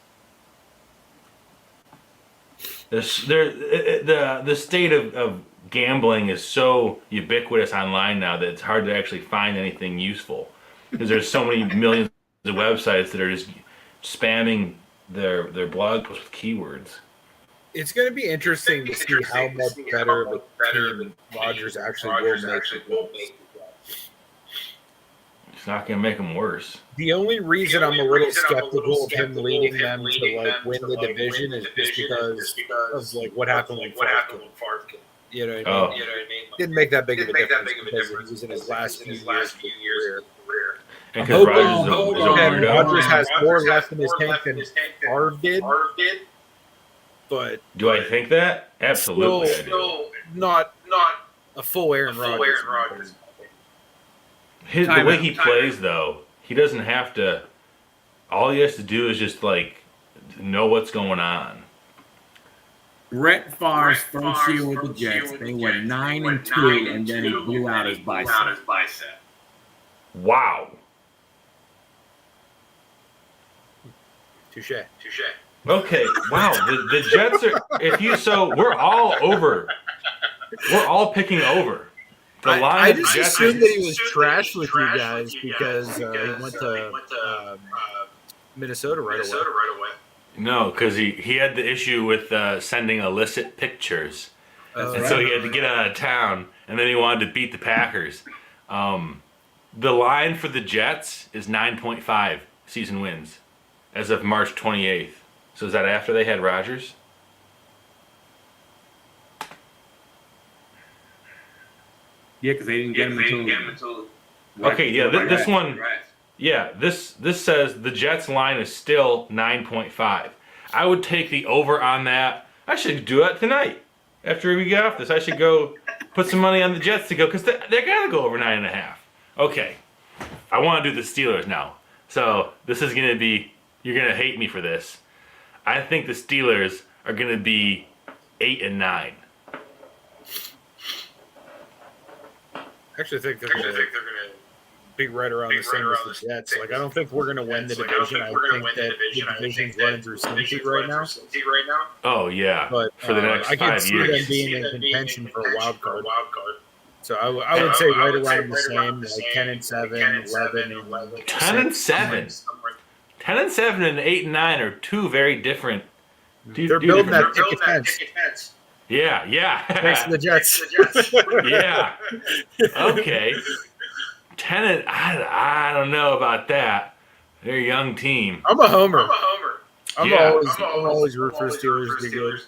The state of gambling is so ubiquitous online now that it's hard to actually find anything useful because there's so many millions of websites that are just spamming their blog posts with keywords. It's going to be interesting to see how much better of a team Rodgers actually will make. It's not going to make them worse. The only reason I'm a little skeptical of him leading them to win the division is just because of what happened with Favre. You know what I mean? Didn't make that big of a difference because he was in his last few years of his career. And because Rodgers has more left in his tank than Favre did. But do I think that? Absolutely. Still not a full Aaron Rodgers. The way he plays, though, he doesn't have to. All he has to do is just know what's going on. Brett Favre's first year with the Jets, they went 9-2, and then he blew out his bicep. Wow. Touche. Okay. Wow. The Jets are. We're all over. We're all picking over. I just assumed that he was trash with you guys because he went to Minnesota right away. No, because he had the issue with sending illicit pictures. And so he had to get out of town, and then he wanted to beat the Packers. The line for the Jets is 9.5 season wins as of March 28th. So is that after they had Rodgers? Yeah, because they didn't get him until. Okay, yeah, this one. Yeah, this says the Jets line is still 9.5. I would take the over on that. I should do that tonight. After we get off this, I should go put some money on the Jets to go because they're gonna go over 9.5. Okay, I want to do the Steelers now. So this is gonna be. You're gonna hate me for this. I think the Steelers are gonna be 8-9. I actually think they're going to be right around the same as the Jets. I don't think we're going to win the division. I think that the division's running through Cincy right now. Oh, yeah. But for the next 5 years. I can see them being in contention for a wild card. So I would say right around the same, 10-7, 11. 10-7. 10-7 and 8-9 are two very different. They're building that picket fence. Yeah. Thanks to the Jets. Yeah. Okay. 10. I don't know about that, They're a young team. I'm a homer. I'm Yeah. always root for the Steelers to be good.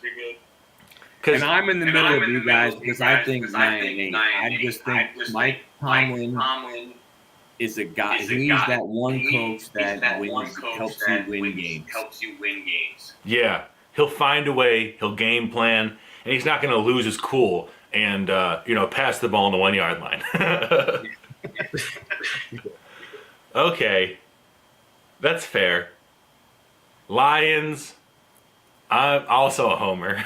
And I'm in the middle of you guys because I think 9-8. I just think Mike Tomlin is a guy. He's that one coach that helps you win games. Yeah, he'll find a way. He'll game plan, and he's not going to lose his cool and pass the ball on the 1 yard line. Okay, that's fair. Lions. I'm also a homer.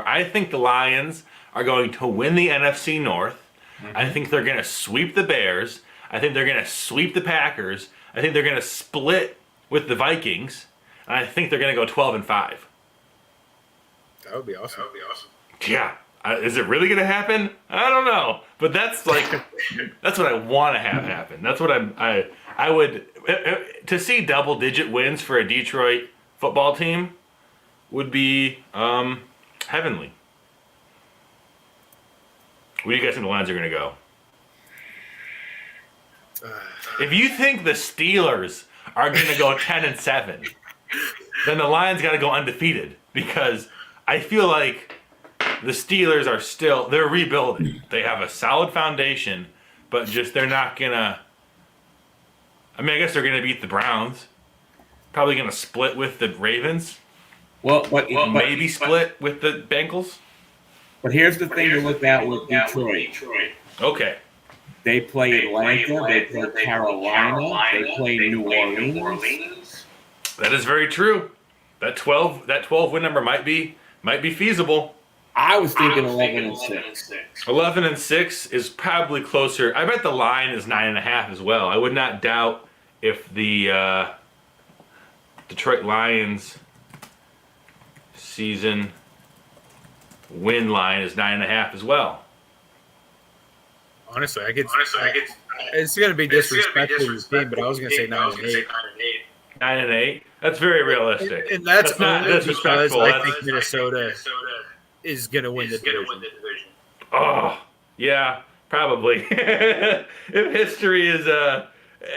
I think the Lions are going to win the NFC North. I think they're going to sweep the Bears. I think they're going to sweep the Packers. I think they're going to split with the Vikings. And I think they're going to go 12-5. That would be awesome. Yeah. Is it really going to happen? I don't know. But that's that's what I want to have happen. That's what I would to see double-digit wins for a Detroit football team would be heavenly. Where do you guys think the Lions are going to go? If you think the Steelers are going to go 10-7, then the Lions got to go undefeated because I feel like the Steelers are they're rebuilding. They have a solid foundation, but they're not going to. I mean, I guess they're going to beat the Browns. Probably going to split with the Ravens. Maybe split with the Bengals. But here's the thing to look at with Detroit. Okay. They play Atlanta, they play Carolina, they play New Orleans. That is very true. That 12 win number might be feasible. I was thinking 11-6. 11-6 is probably closer. I bet the line is 9.5 as well. I would not doubt if the Detroit Lions season win line is 9.5 as well. Honestly, it's going to be disrespectful to your team, but I was going to say 9-8. 9-8. That's very realistic. And that's not disrespectful. I think Minnesota is going to win the division. Oh, yeah, probably. If history is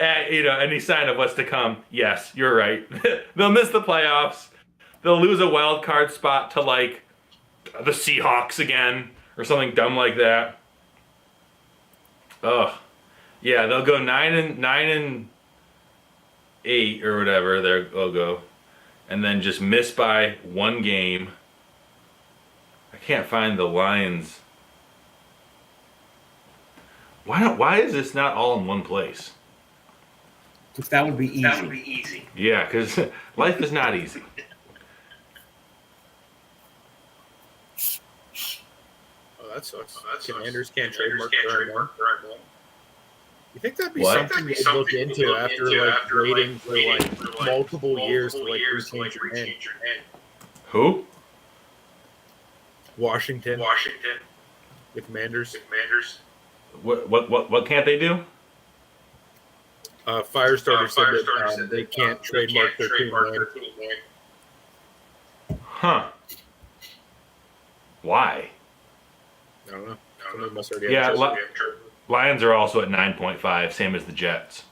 any sign of what's to come, yes, you're right. They'll miss the playoffs. They'll lose a wild card spot to like the Seahawks again or something dumb like that. Oh, yeah, they'll go 9-8 or whatever. They'll go, and then just miss by one game. I can't find the Lions. Why is this not all in one place? Because that would be easy. Yeah, because life is not easy. That sucks. Commanders can't trademark their own. You think that'd be something you'd look into after waiting for multiple years to rechange your name? Who? Washington. The Commanders. What can't they do? Firestarter said that they can't trademark their team name. Huh. Why? I don't know. Somebody must already have Lions are also at 9.5, same as the Jets.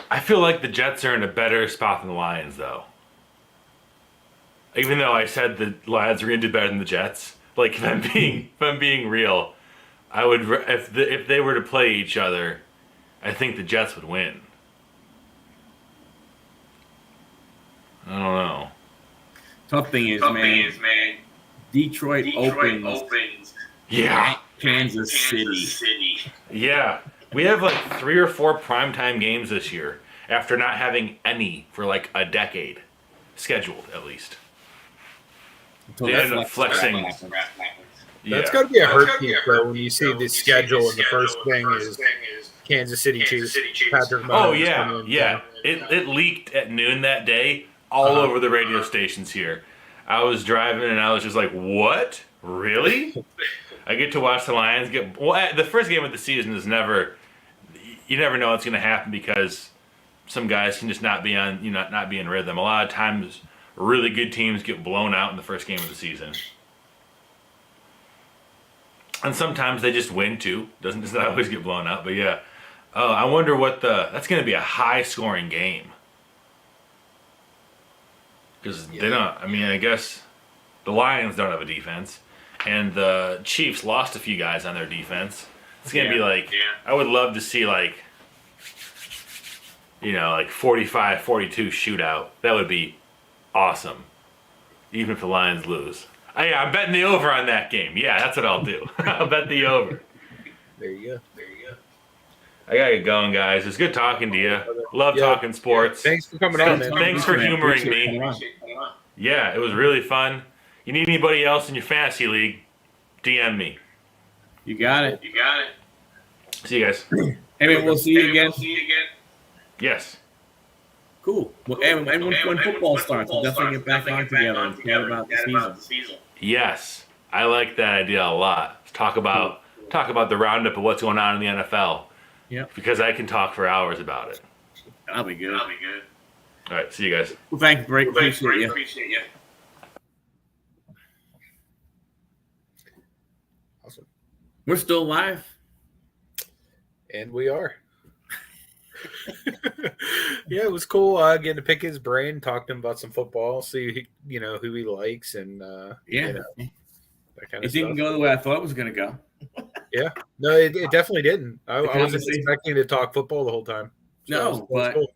I feel like the Jets are in a better spot than the Lions, though. Even though I said the Lions are going to do better than the Jets, like if I'm being real, I would if they were to play each other, I think the Jets would win. I don't know. Tough thing is, man. Detroit opens. Yeah. Kansas City. Yeah. We have like 3 or 4 primetime games this year after not having any for like a decade. Scheduled, at least. They ended up flexing. That's got to be a hurt piece, though, when you see the schedule and the first thing is Kansas City Chiefs. Patrick Mahomes. Oh, yeah. It leaked at noon that day all over the radio stations here. I was driving and I was just like, what? Really? I get to watch the Lions get... Well, the first game of the season is never... You never know what's going to happen because some guys can just not be on, not be in rhythm. A lot of times, really good teams get blown out in the first game of the season. And sometimes they just win, too. Doesn't always get blown out. But, yeah. Oh, I wonder what that's going to be a high-scoring game. Because they don't. I mean, I guess the Lions don't have a defense, and the Chiefs lost a few guys on their defense. It's going to be like, I would love to see like 45-42 shootout. That would be awesome. Even if the Lions lose. I'm betting the over on that game. Yeah, that's what I'll do. I'll bet the over. There you go. I gotta get going, guys. It's good talking to you. Love talking sports. Thanks for coming on, man. Thanks for humoring me. Yeah, it was really fun. You need anybody else in your fantasy league, DM me. You got it. See you guys. Hey, man, we'll see you again. Yes. Cool. Well, and when football starts, we'll definitely get back on together and talk about the season. Yes, I like that idea a lot. Let's talk about the roundup of what's going on in the NFL. Yeah. Because I can talk for hours about it. That'll be good. All right, see you guys. Well, thanks, Brake. Appreciate you. Awesome. We're still live. And we are. Yeah, it was cool getting to pick his brain, talk to him about some football, see who he likes, and that kind of It didn't go the way I thought it was going to go. Yeah, no, it definitely didn't. I wasn't expecting to talk football the whole time. So but cool.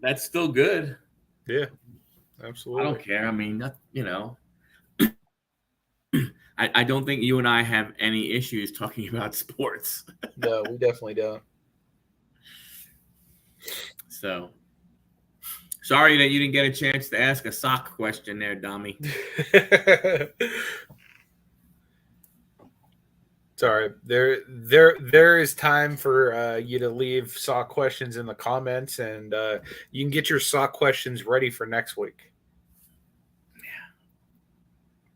That's still good. Yeah, absolutely. I don't care. I mean, I don't think you and I have any issues talking about sports. No, we definitely don't. So, sorry that you didn't get a chance to ask a sock question there, Dommy. Sorry. There is time for you to leave sock questions in the comments, and you can get your sock questions ready for next week. Yeah.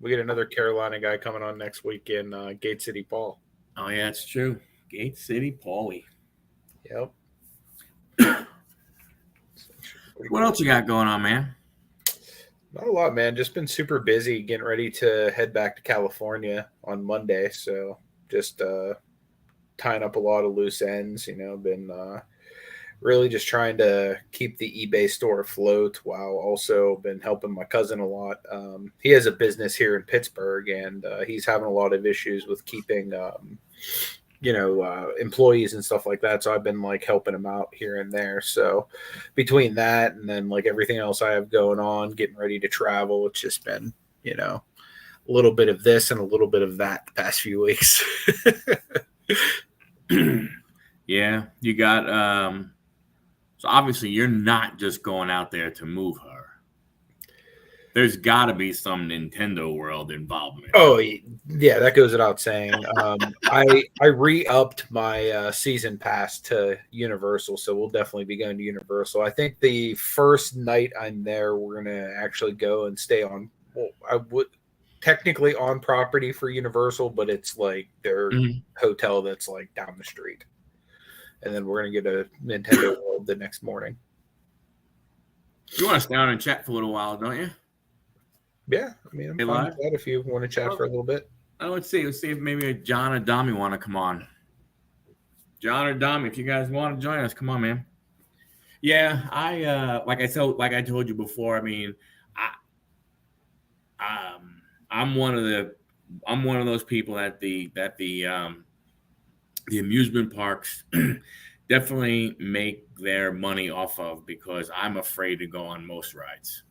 We get another Carolina guy coming on next week in Gate City Paul. Oh, yeah, it's true. Gate City Paulie. Yep. What else you got going on, man? Not a lot, man. Just been super busy getting ready to head back to California on Monday. So just tying up a lot of loose ends, been really just trying to keep the eBay store afloat while also been helping my cousin a lot. He has a business here in Pittsburgh, and he's having a lot of issues with keeping employees and stuff like that. So I've been helping him out here and there. So between that and then everything else I have going on, getting ready to travel, it's just been, a little bit of this and a little bit of that the past few weeks. Yeah, you got, so obviously you're not just going out there to move her. There's got to be some Nintendo World involvement. Oh, yeah, that goes without saying. I re-upped my season pass to Universal, so we'll definitely be going to Universal. I think the first night I'm there, we're going to actually go and stay on, I would technically on property for Universal, but it's their hotel that's down the street. And then we're going to get a Nintendo World the next morning. You want to stay on and chat for a little while, don't you? Yeah, I mean, I'm fine with that if you want to chat for a little bit. Let's see if maybe John or Dommy want to come on. John or Dommy, if you guys want to join us, come on, man. Yeah, I like I told you before. I mean, I'm one of those people that the amusement parks definitely make their money off of, because I'm afraid to go on most rides.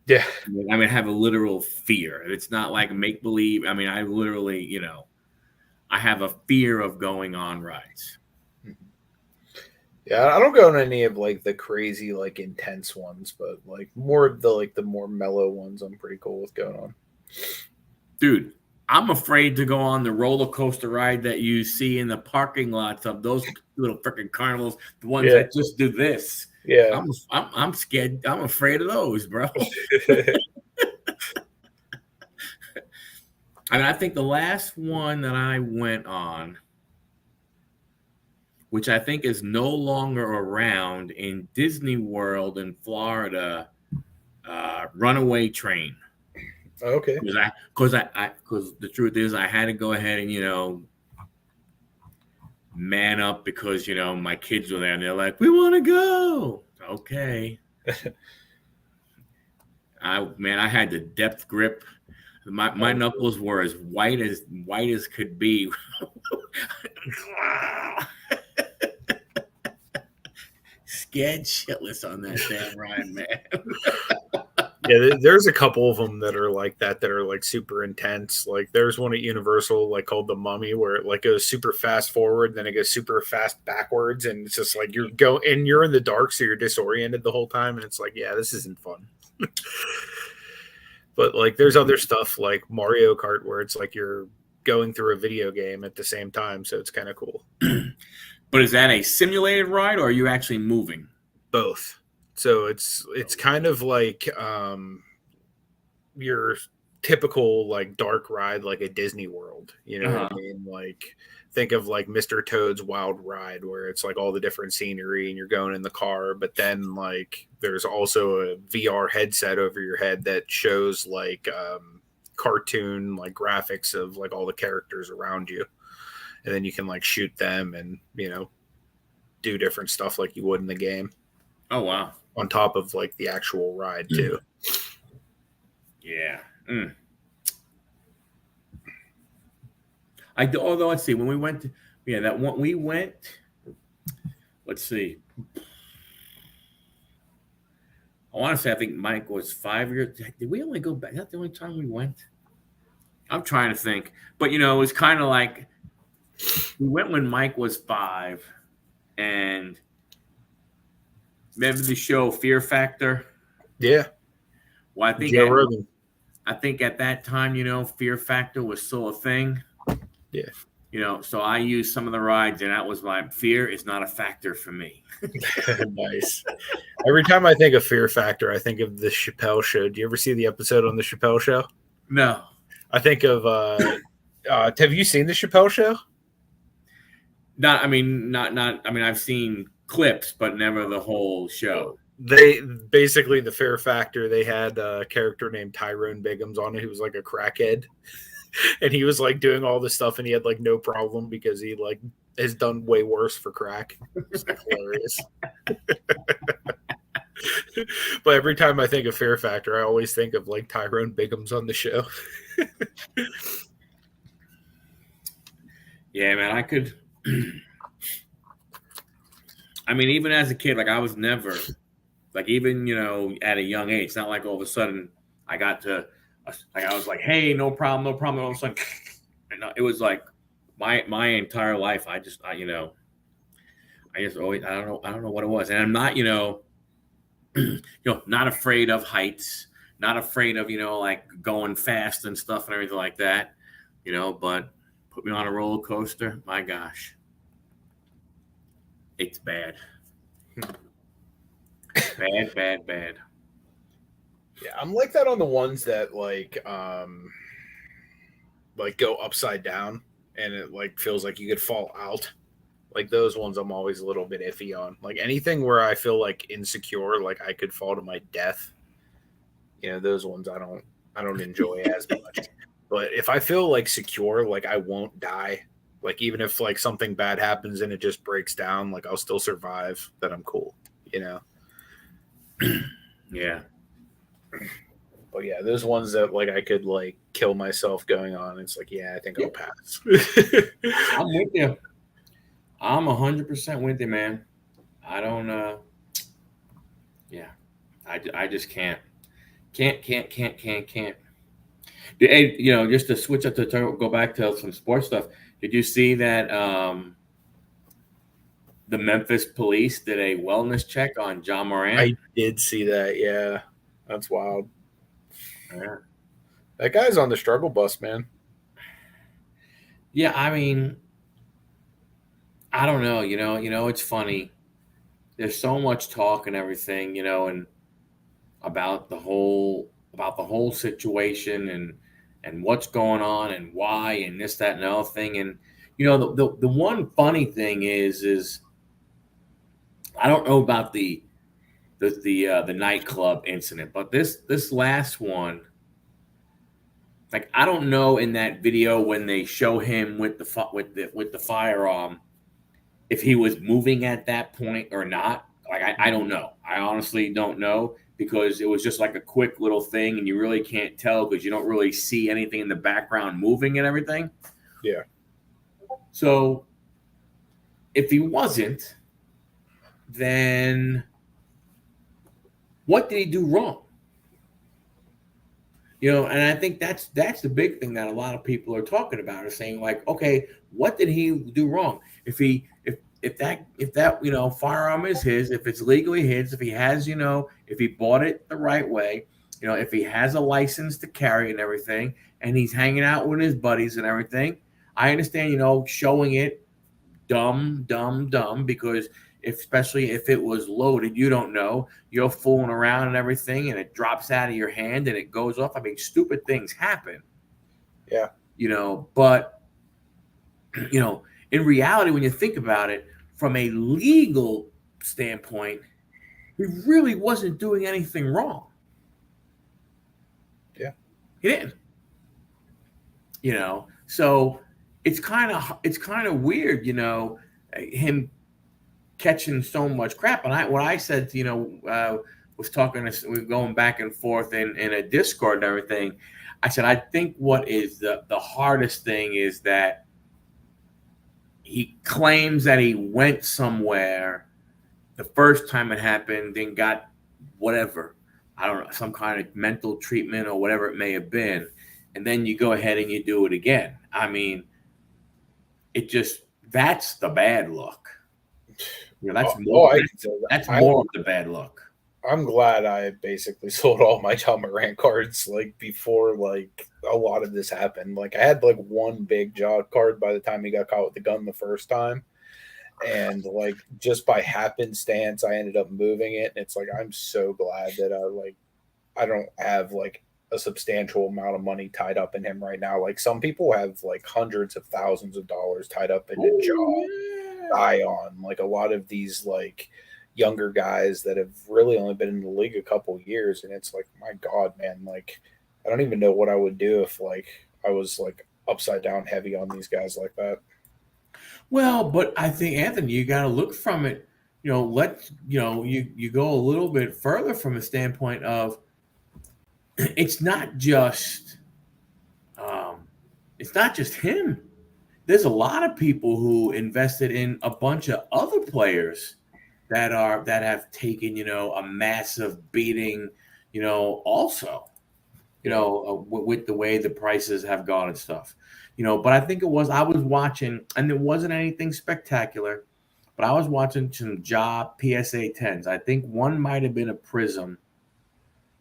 Yeah. I mean, I have a literal fear. It's not like make-believe. I mean, I literally, I have a fear of going on rides. Yeah, I don't go on any of the crazy, intense ones, but more of the more mellow ones I'm pretty cool with going on. Dude, I'm afraid to go on the roller coaster ride that you see in the parking lots of those little freaking carnivals, the ones that just do this. Yeah, I'm scared. I'm afraid of those, bro. I mean, I think the last one that I went on, which I think is no longer around, in Disney World in Florida, Runaway Train. Okay. Because the truth is, I had to go ahead and man up because, my kids were there and they're like, we want to go. Okay. I had the depth grip. My knuckles were as white as could be. Scared shitless on that damn ride, man. Yeah, there's a couple of them that are like that are like super intense. Like there's one at Universal like called The Mummy where it like goes super fast forward, then it goes super fast backwards, and it's just like you're in the dark, so you're disoriented the whole time, and it's like, yeah, this isn't fun. But like there's other stuff like Mario Kart where it's like you're going through a video game at the same time, so it's kind of cool. But is that a simulated ride or are you actually moving? Both. So it's kind of like your typical like dark ride, like a Disney World. You know what I mean? Like think of like Mr. Toad's Wild Ride, where it's like all the different scenery and you're going in the car, but then like there's also a VR headset over your head that shows like cartoon like graphics of like all the characters around you, and then you can like shoot them and do different stuff like you would in the game. Oh wow! On top of like the actual ride too. Yeah. Although let's see, when we went to, that one we went. Let's see. I want to say I think Mike was 5 years. Did we only go back? Is that the only time we went? I'm trying to think, but it was kind of like we went when Mike was 5, and remember the show Fear Factor? Yeah. Well, I think at that time, Fear Factor was still a thing. Yeah. So I used some of the rides, and that was my fear is not a factor for me. Nice. Every time I think of Fear Factor, I think of the Chappelle Show. Do you ever see the episode on the Chappelle Show? No. I think of have you seen the Chappelle Show? Not. I've seen clips, but never the whole show. They basically the Fear Factor. They had a character named Tyrone Biggums on it who was like a crackhead, and he was like doing all this stuff, and he had like no problem because he like has done way worse for crack. It's hilarious. But every time I think of Fear Factor, I always think of like Tyrone Biggums on the show. Yeah, man, I could. Even as a kid, like I was never, like even at a young age, it's not like all of a sudden I got to, like I was like, hey, no problem. All of a sudden, it was like my entire life. I just always, I don't know what it was, and I'm not, not afraid of heights, not afraid of like going fast and stuff and everything like that, but put me on a roller coaster, my gosh. It's bad. Bad. Yeah, I'm like that on the ones that like go upside down and it like feels like you could fall out. Like those ones I'm always a little bit iffy on. Like anything where I feel like insecure, like I could fall to my death. Those ones I don't enjoy as much. But if I feel like secure, like I won't die. Like even if like something bad happens and it just breaks down, like I'll still survive, then I'm cool, Yeah. But yeah, those ones that like I could like kill myself going on, it's like, yeah, I think I'll pass. I'm with you. I'm 100% with you, man. I don't I just can't. Hey, just to switch up to go back to some sports stuff. Did you see that the Memphis police did a wellness check on John Moran? I did see that. Yeah, that's wild. Yeah. That guy's on the struggle bus, man. Yeah, I don't know. It's funny. There's so much talk and everything, and about the whole situation and what's going on and why and this, that, and the other thing. And the one funny thing is I don't know about the nightclub incident, but this last one, like I don't know in that video when they show him with the firearm, if he was moving at that point or not. Like, I don't know. I honestly don't know, because it was just like a quick little thing, and you really can't tell because you don't really see anything in the background moving and everything. Yeah. So if he wasn't, then what did he do wrong? And I think that's the big thing that a lot of people are talking about, are saying, like, okay, what did he do wrong? If that firearm is his, if it's legally his, if he has, if he bought it the right way, if he has a license to carry and everything, and he's hanging out with his buddies and everything, I understand, showing it dumb, because especially if it was loaded, you don't know, you're fooling around and everything, and it drops out of your hand and it goes off. I mean, stupid things happen. Yeah. But in reality, when you think about it from a legal standpoint, he really wasn't doing anything wrong. Yeah. He didn't. So it's kind of weird, him catching so much crap. And what I said, was talking, we were going back and forth in a Discord and everything. I said, I think what is the hardest thing is that he claims that he went somewhere the first time it happened, then got whatever, I don't know, some kind of mental treatment or whatever it may have been. And then you go ahead and you do it again. I mean, that's the bad luck. That's more of the bad luck. I'm glad I basically sold all my John Morant cards before a lot of this happened. I had one big jaw card by the time he got caught with the gun the first time, and just by happenstance I ended up moving it. And it's I'm so glad that I don't have a substantial amount of money tied up in him right now. Some people have hundreds of thousands of dollars tied up in a jaw. Ion, a lot of these younger guys that have really only been in the league a couple years, and it's my God, man, I don't even know what I would do if I was upside down heavy on these guys like that. Well, but I think, Anthony, you got to look from it, you go a little bit further from a standpoint of it's not just him. There's a lot of people who invested in a bunch of other players that have taken, a massive beating, also, with the way the prices have gone and stuff, but I think I was watching, and it wasn't anything spectacular, but I was watching some job PSA 10s. I think one might've been a Prism.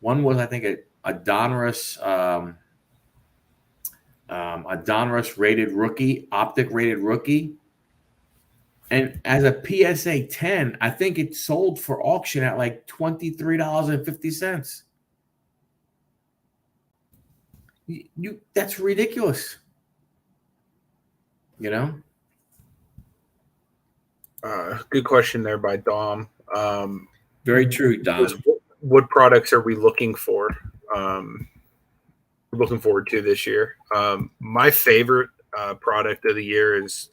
One was, I think, a Donruss, a Donruss rated rookie, optic rated rookie. And as a PSA 10, I think it sold for auction at $23.50. That's ridiculous. Good question there by Dom. Very true, Dom. What products are we looking for? Looking forward to this year. My favorite product of the year is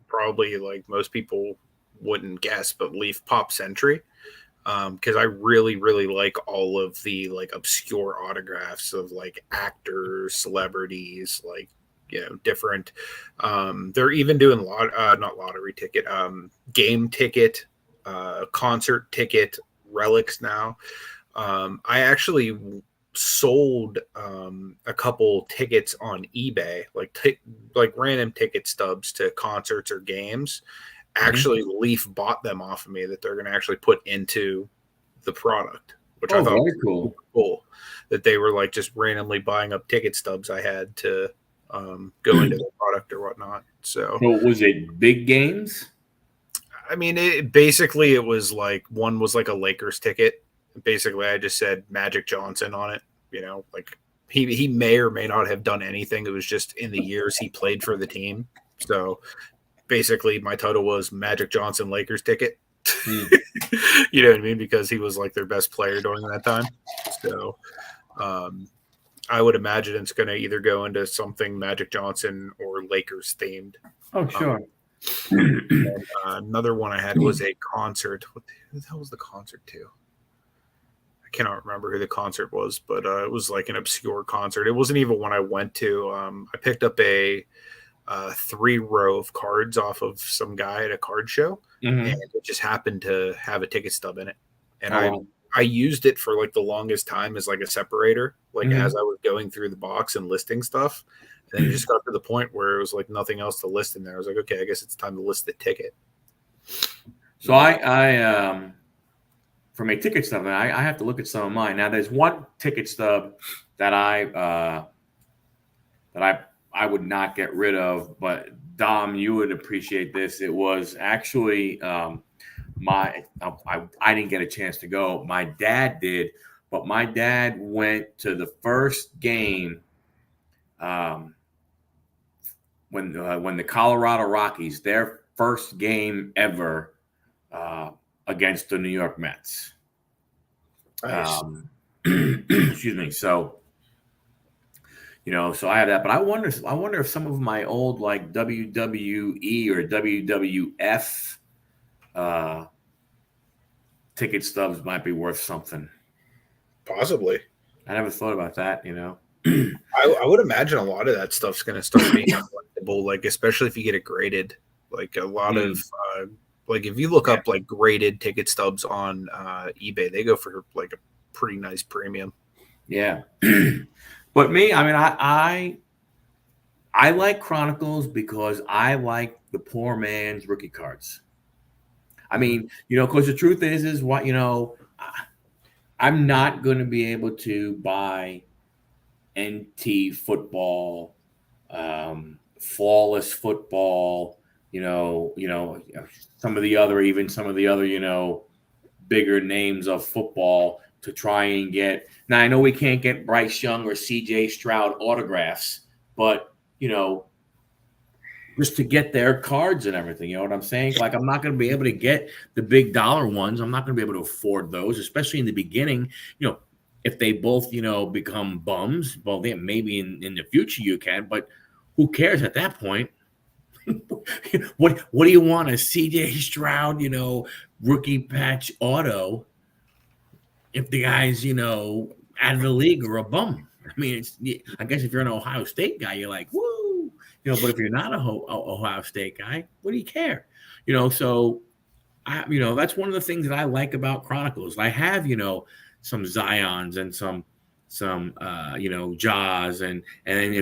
probably most people wouldn't guess, but Leaf Pop Century, because I really like all of the obscure autographs of actors, celebrities, different. They're even doing not lottery ticket, game ticket, concert ticket relics now. I actually sold a couple tickets on eBay, random ticket stubs to concerts or games. Actually, Leaf bought them off of me that they're going to actually put into the product, which I thought was cool. That they were just randomly buying up ticket stubs I had to go into the product or whatnot. So was it big games? I mean, it was one was a Lakers ticket. Basically, I just said Magic Johnson on it. He may or may not have done anything. It was just in the years he played for the team. So basically, my title was Magic Johnson Lakers ticket. You know what I mean? Because he was their best player during that time. So I would imagine it's going to either go into something Magic Johnson or Lakers themed. Oh, sure. And, another one I had was a concert. Who the hell was the concert to? I cannot remember who the concert was, but it was like an obscure concert. It wasn't even one I went to. I picked up a 3-row of cards off of some guy at a card show, and it just happened to have a ticket stub in it. And I used it for like the longest time as like a separator, like as I was going through the box and listing stuff. And then it just got to the point where it was like nothing else to list in there. I was like, okay, I guess it's time to list the ticket. So I from a ticket stub, I have to look at some of mine. Now there's one ticket stub that I would not get rid of, but Dom, you would appreciate this. It was actually I didn't get a chance to go. My dad did, but my dad went to the first game when the Colorado Rockies, their first game ever against the New York Mets. Nice. Excuse me. So, so I have that, but I wonder if some of my old like WWE or WWF ticket stubs might be worth something. Possibly. I never thought about that, I would imagine a lot of that stuff's going to start being collectible, like especially if you get it graded. Like a lot of like if you look up like graded ticket stubs on eBay, they go for like a pretty nice premium. Yeah. But me, I mean, I like Chronicles because I like the poor man's rookie cards. I mean, because the truth is what, I'm not going to be able to buy NT football, flawless football, some of the other, bigger names of football to try and get. Now, I know we can't get Bryce Young or CJ Stroud autographs, but, just to get their cards and everything, you know what I'm saying? Like, I'm not going to be able to get the big dollar ones. I'm not going to be able to afford those, especially in the beginning. If they both, become bums, well, then maybe in the future you can, but who cares at that point? What do you want, a CJ Stroud, rookie patch auto if the guy's, out of the league or a bum? I mean, I guess if you're an Ohio State guy, you're like, woo, but if you're not a Ohio State guy, what do you care? So that's one of the things that I like about Chronicles. I have, some Zions and some Jaws, and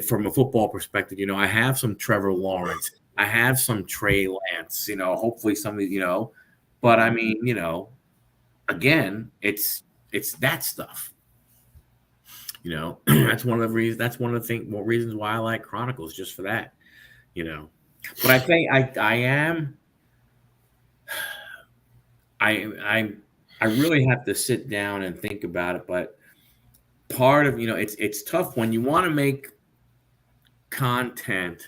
from a football perspective, I have some Trevor Lawrence, I have some Trey Lance, hopefully some of these, but I mean, again, it's that stuff. That's one of the reasons. That's one of the reasons why I like Chronicles, just for that. But I think I really have to sit down and think about it. But part of it's tough when you want to make content.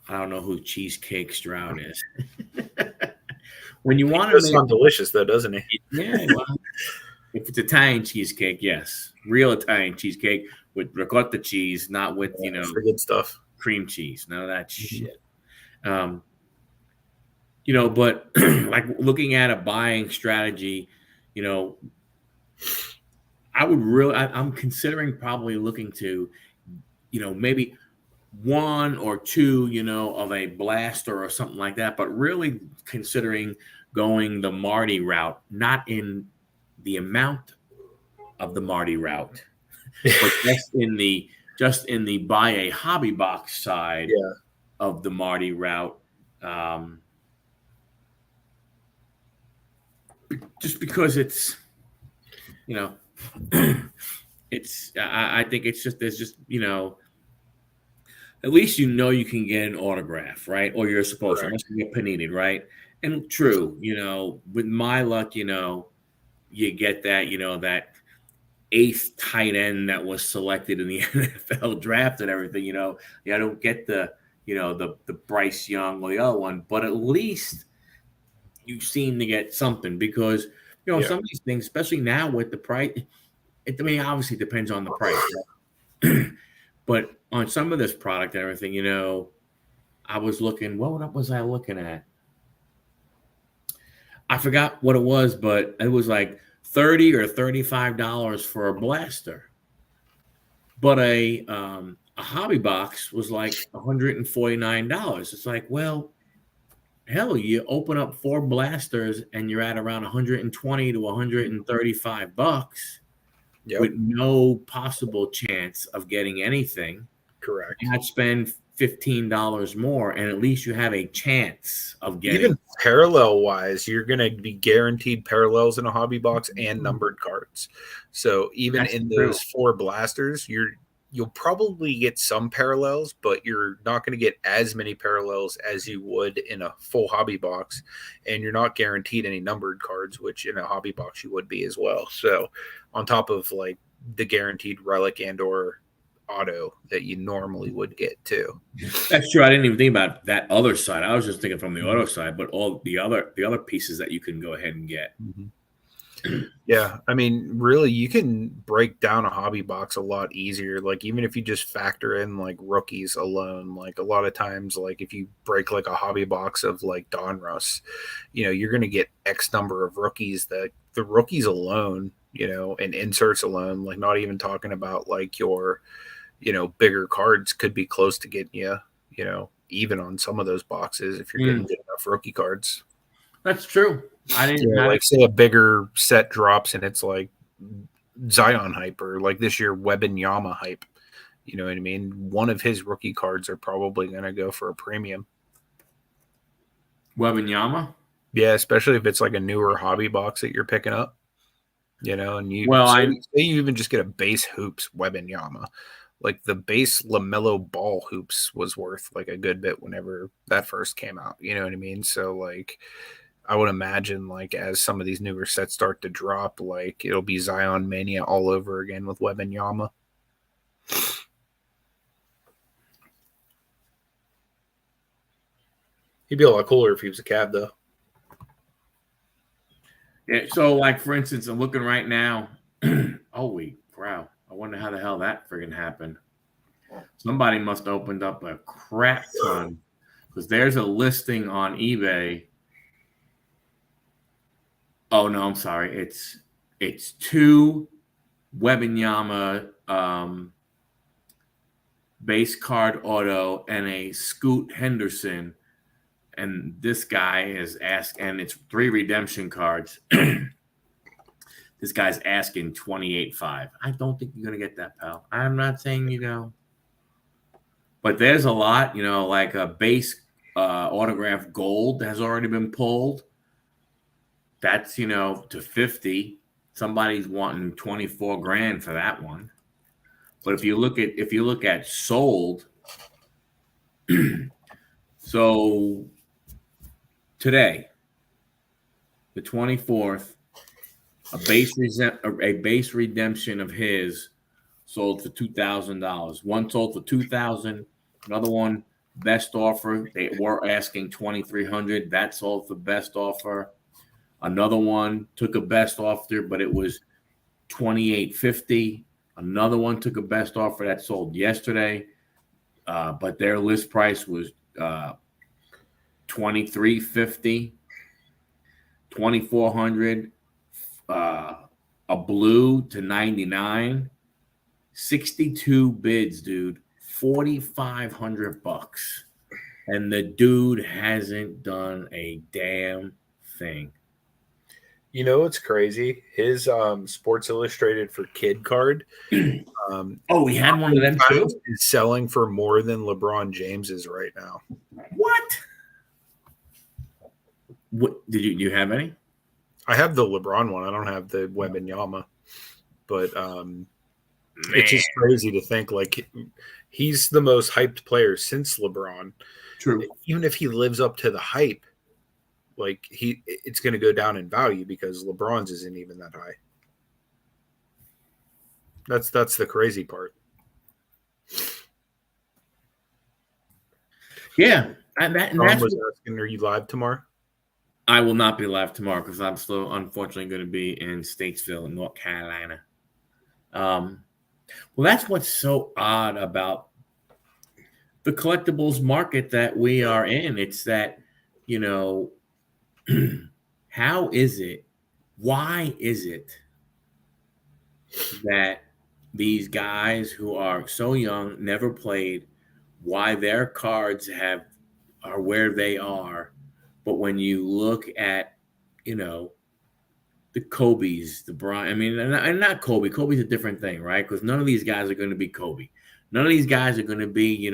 I don't know who Cheesecake Stroud is. When you want to make sound delicious, though, doesn't he? Yeah. Well, if it's Italian cheesecake, yes, real Italian cheesecake with ricotta cheese, not with good stuff, cream cheese. None of that shit. But like looking at a buying strategy, I'm considering probably looking to, maybe one or two, of a blaster or something like that, but really considering going the Marty route, not in the amount of the Marty route, but just in the buy a hobby box side of the Marty route. Just because it's, I think it's just, there's just, at least you can get an autograph, right? Or you're supposed to, unless you get paninied, right? And true, with my luck, you get that, that 8th tight end that was selected in the NFL draft and everything, I don't get the Bryce Young or the other one, but at least you seem to get something because, some of these things, especially now with the price, obviously it depends on the price, right? But on some of this product and everything, I was looking. What was I looking at? I forgot what it was, but it was like $30 or $35 for a blaster. But a hobby box was like $149. It's like, well, hell, you open up 4 blasters and you're at around 120 to 135 bucks with no possible chance of getting anything. Correct. And I'd spend $15 more, and at least you have a chance of getting. Even parallel wise, you're going to be guaranteed parallels in a hobby box and numbered cards. So even in those 4 blasters, you'll probably get some parallels, but you're not going to get as many parallels as you would in a full hobby box, and you're not guaranteed any numbered cards, which in a hobby box you would be as well. So on top of like the guaranteed relic and or auto that you normally would get too. That's true. I didn't even think about that other side. I was just thinking from the auto side, but all the other pieces that you can go ahead and get. Yeah, I mean, really, you can break down a hobby box a lot easier. Like, even if you just factor in like rookies alone, like a lot of times, like if you break like a hobby box of like Donruss, you're going to get X number of rookies. That the rookies alone, and inserts alone, like not even talking about like your, bigger cards could be close to getting you, even on some of those boxes if you're getting good enough rookie cards. That's true. I didn't like say a bigger set drops and it's like Zion hype or like this year Wembanyama hype. You know what I mean? One of his rookie cards are probably going to go for a premium. Wembanyama? Yeah, especially if it's like a newer hobby box that you're picking up. And you say you even just get a base hoops Wembanyama. Like the base LaMelo Ball hoops was worth like a good bit whenever that first came out. You know what I mean? So like I would imagine like as some of these newer sets start to drop, like it'll be Zion Mania all over again with Wembanyama. He'd be a lot cooler if he was a Cab though. Yeah, so like for instance, I'm looking right now. Holy crap. I wonder how the hell that friggin' happened. Somebody must have opened up a crap ton because there's a listing on eBay. Oh no, I'm sorry. It's 2 Wembanyama base card auto and a Scoot Henderson. And this guy is asking, and it's 3 redemption cards. This guy's asking $28.5. I don't think you're gonna get that, pal. I'm not saying but there's a lot, like a base autograph gold has already been pulled. That's to 50. Somebody's wanting 24 grand for that one. But if you look at sold, so today, the 24th, a base redemption of his sold for $2,000. One sold for $2,000. Another one, best offer. They were asking $2,300. That sold for best offer. Another one took a best offer, but it was $28.50. Another one took a best offer that sold yesterday, but their list price was $23.50. $2,400. A blue to 99. 62 bids, dude. $4,500. And the dude hasn't done a damn thing. What's crazy? His Sports Illustrated for Kid card. He had one of them too. Is selling for more than LeBron James's right now. What did you have any? I have the LeBron one. I don't have the Wembanyama, but it's just crazy to think like he's the most hyped player since LeBron. True. Even if he lives up to the hype, like it's going to go down in value because LeBron's isn't even that high. That's the crazy part. Yeah, and that's was asking, are you live tomorrow? I will not be live tomorrow because I'm still unfortunately going to be in Statesville, North Carolina. Well, that's what's so odd about the collectibles market that we are in. It's that, how is it? Why is it that these guys who are so young, never played, why their cards are where they are, but when you look at, the Kobe's, the Bryant, I mean, and not Kobe. Kobe's a different thing, right? Because none of these guys are going to be Kobe. None of these guys are going to be,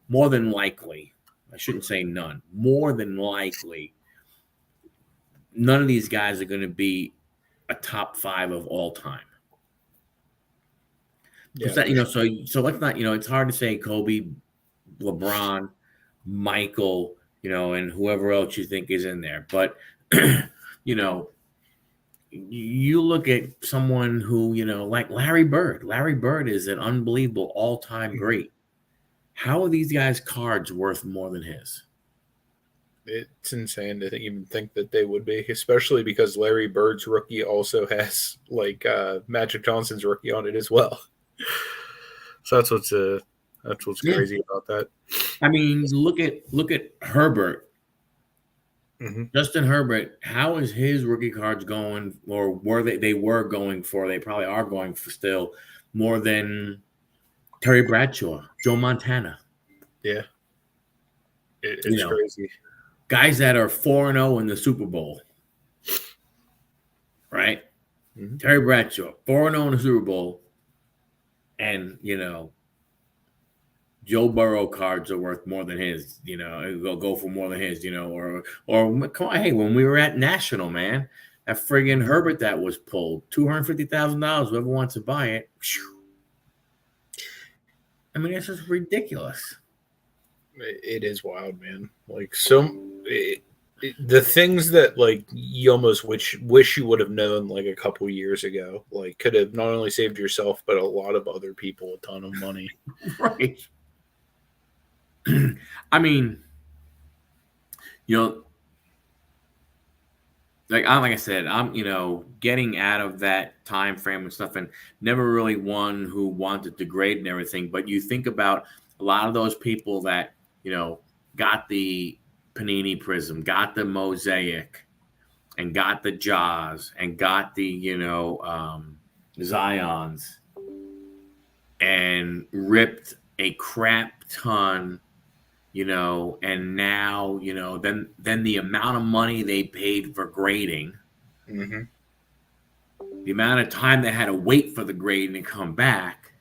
more than likely. I shouldn't say none. More than likely, none of these guys are going to be a top 5 of all time. Yeah, that, so let's not, it's hard to say Kobe, LeBron, Michael, and whoever else you think is in there. But, you look at someone who, like Larry Bird. Larry Bird is an unbelievable all-time great. How are these guys' cards worth more than his? It's insane to even think that they would be, especially because Larry Bird's rookie also has Magic Johnson's rookie on it as well. So that's what's crazy about that. I mean, look at Herbert. Mm-hmm. Justin Herbert, how is his rookie cards going, or they were going for, they probably are going for still, more than Terry Bradshaw, Joe Montana. Yeah. It's crazy. Guys that are 4-0 in the Super Bowl. Right? Mm-hmm. Terry Bradshaw, 4-0 in the Super Bowl. And, Joe Burrow cards are worth more than his, it'll go for more than his, or come on, hey, when we were at National, man, that friggin' Herbert that was pulled, $250,000, whoever wants to buy it. I mean, it's just ridiculous. It is wild, man. The things that you almost wish you would have known a couple years ago, could have not only saved yourself but a lot of other people a ton of money. Right. I mean, like I said, I'm getting out of that time frame and stuff, and never really one who wanted to grade and everything. But you think about a lot of those people that got the Panini Prism, got the Mosaic, and got the Jaws, and got the Zions, and ripped a crap ton. And now, then the amount of money they paid for grading, mm-hmm. the amount of time they had to wait for the grading to come back,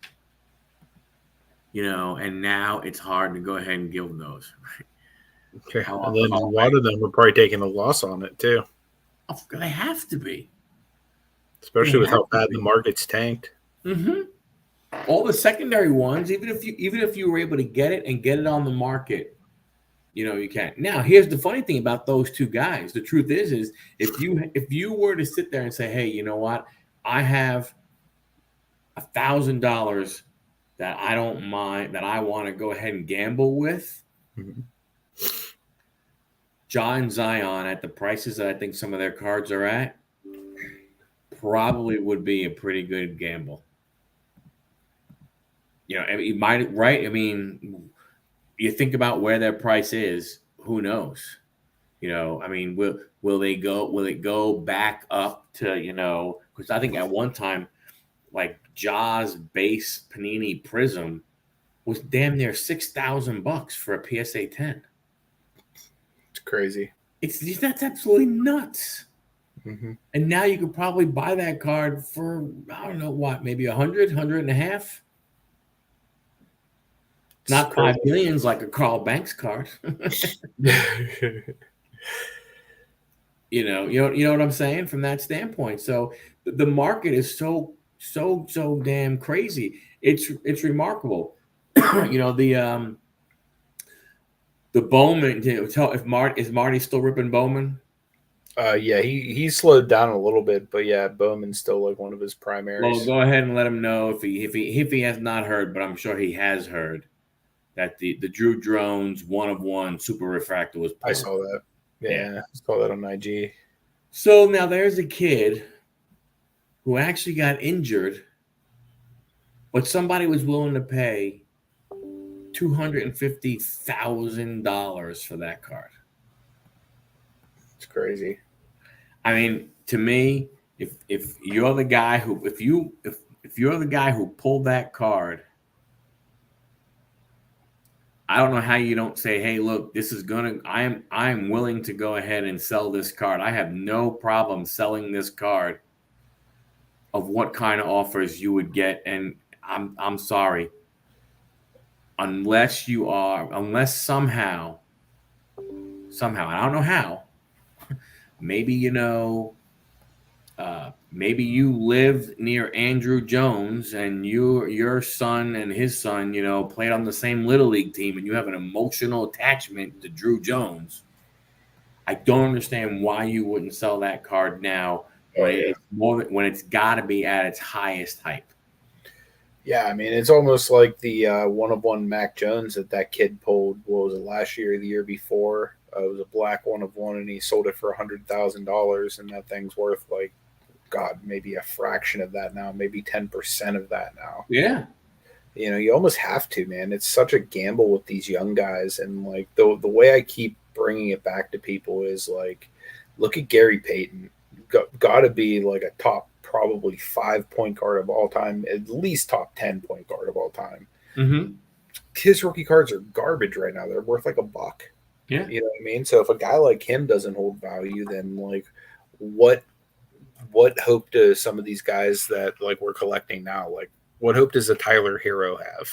and now it's hard to go ahead and give those. Okay. And then a lot of them are probably taking a loss on it too. They have to be. Especially with how bad the market's tanked. Mm-hmm. All the secondary ones, even if you were able to get it on the market, you can't. Now, here's the funny thing about those two guys. The truth is if you were to sit there and say, hey, you know what, I have $1,000 that I don't mind, that I want to go ahead and gamble with, mm-hmm. John Zion at the prices that I think some of their cards are at, probably would be a pretty good gamble. It might, right? I mean, you think about where their price is, who knows? I mean, will it go back up to, because I think at one time, Jaws base Panini Prism was damn near $6,000 for a PSA 10. It's crazy. That's absolutely nuts. Mm-hmm. And now you could probably buy that card for, I don't know what, maybe $100, $150. Not $5 million like a Carl Banks card. You know what I'm saying from that standpoint. So the market is so damn crazy. It's remarkable. The Bowman. Is Marty still ripping Bowman? Yeah, he slowed down a little bit, but yeah, Bowman's still one of his primaries. Well, go ahead and let him know if he has not heard, but I'm sure he has heard that the Drew Drones 1 of 1 super refractor was pulled. I saw that. Yeah, I saw that on IG. So now there's a kid who actually got injured, but somebody was willing to pay $2 $250,000 for that card. It's crazy. I mean, to me, if you're the guy who if you're the guy who pulled that card, I don't know how you don't say, hey, look, this is I am willing to go ahead and sell this card. I have no problem selling this card of what kind of offers you would get. And I'm sorry. Unless somehow, I don't know how, maybe, maybe you live near Andrew Jones and your son and his son, played on the same Little League team and you have an emotional attachment to Drew Jones. I don't understand why you wouldn't sell that card now when it's got to be at its highest hype. Yeah, I mean, it's almost like the one-of-one Mac Jones that kid pulled. What was it, last year or the year before? It was a black one-of-one, and he sold it for $100,000, and that thing's worth, like, God, maybe a fraction of that now, maybe 10% of that now. Yeah. You almost have to, man. It's such a gamble with these young guys. And, like, the way I keep bringing it back to people is, like, look at Gary Payton. Got to be, like, a top probably 5 point guard of all time, at least top 10 point guard of all time. Mm-hmm. His rookie cards are garbage right now. They're worth like $1. Yeah. You know what I mean? So if a guy like him doesn't hold value, then like what hope do some of these guys that like we're collecting now, like what hope does a Tyler Hero have?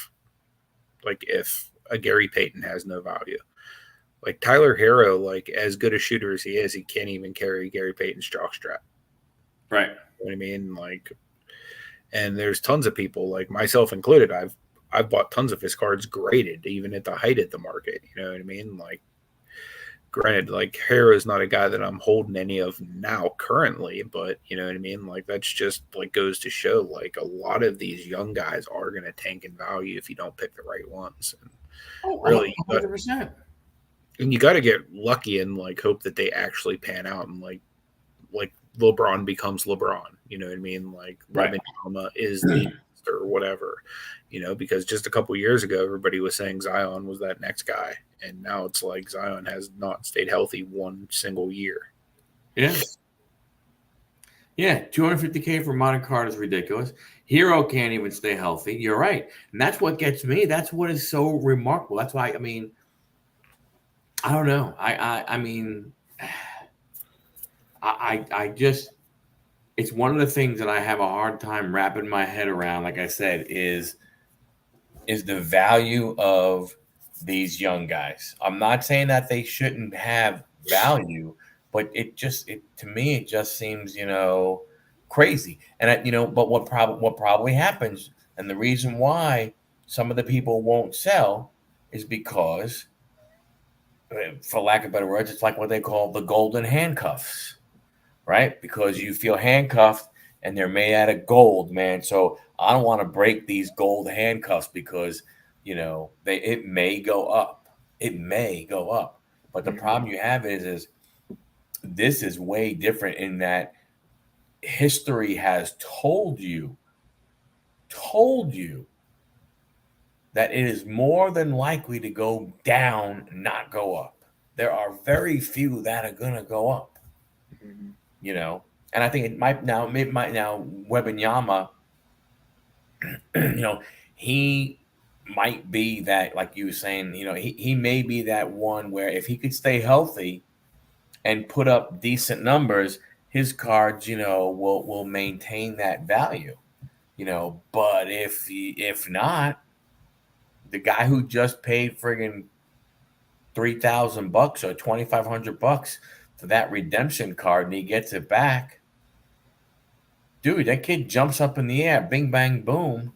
Like if a Gary Payton has no value. Like Tyler Hero, like as good a shooter as he is, he can't even carry Gary Payton's jockstrap. Right. You know what I mean? Like, and there's tons of people, like myself included. I've bought tons of his cards graded, even at the height of the market. You know what I mean? Like, granted, like Hero is not a guy that I'm holding any of now currently, but you know what I mean? Like, that's just like goes to show, like a lot of these young guys are going to tank in value if you don't pick the right ones. And really, 100%. And you got to get lucky and like hope that they actually pan out and like LeBron becomes LeBron, you know what I mean? Like Wembanyama is the or whatever, because just a couple years ago, everybody was saying Zion was that next guy. And now it's like Zion has not stayed healthy one single year. Yeah. Yeah. $250K for modern card is ridiculous. Hero can't even stay healthy. You're right. And that's what gets me. That's what is so remarkable. That's why, I mean, I don't know. I mean, I just, it's one of the things that I have a hard time wrapping my head around, like I said, is the value of these young guys. I'm not saying that they shouldn't have value, but to me, it just seems, crazy. And, but what probably happens, and the reason why some of the people won't sell is because, for lack of better words, it's like what they call the golden handcuffs. Right? Because you feel handcuffed and they're made out of gold, man. So I don't want to break these gold handcuffs because, it may go up. It may go up. But the problem you have is this is way different in that history has told you that it is more than likely to go down, not go up. There are very few that are going to go up. Mm-hmm. And I think it might now Wembanyama, he might be that, like you were saying, he may be that one where if he could stay healthy and put up decent numbers, his cards, will maintain that value, but if not, the guy who just paid friggin' $3,000 or $2,500 for that redemption card and he gets it back, dude, that kid jumps up in the air, bing, bang, boom,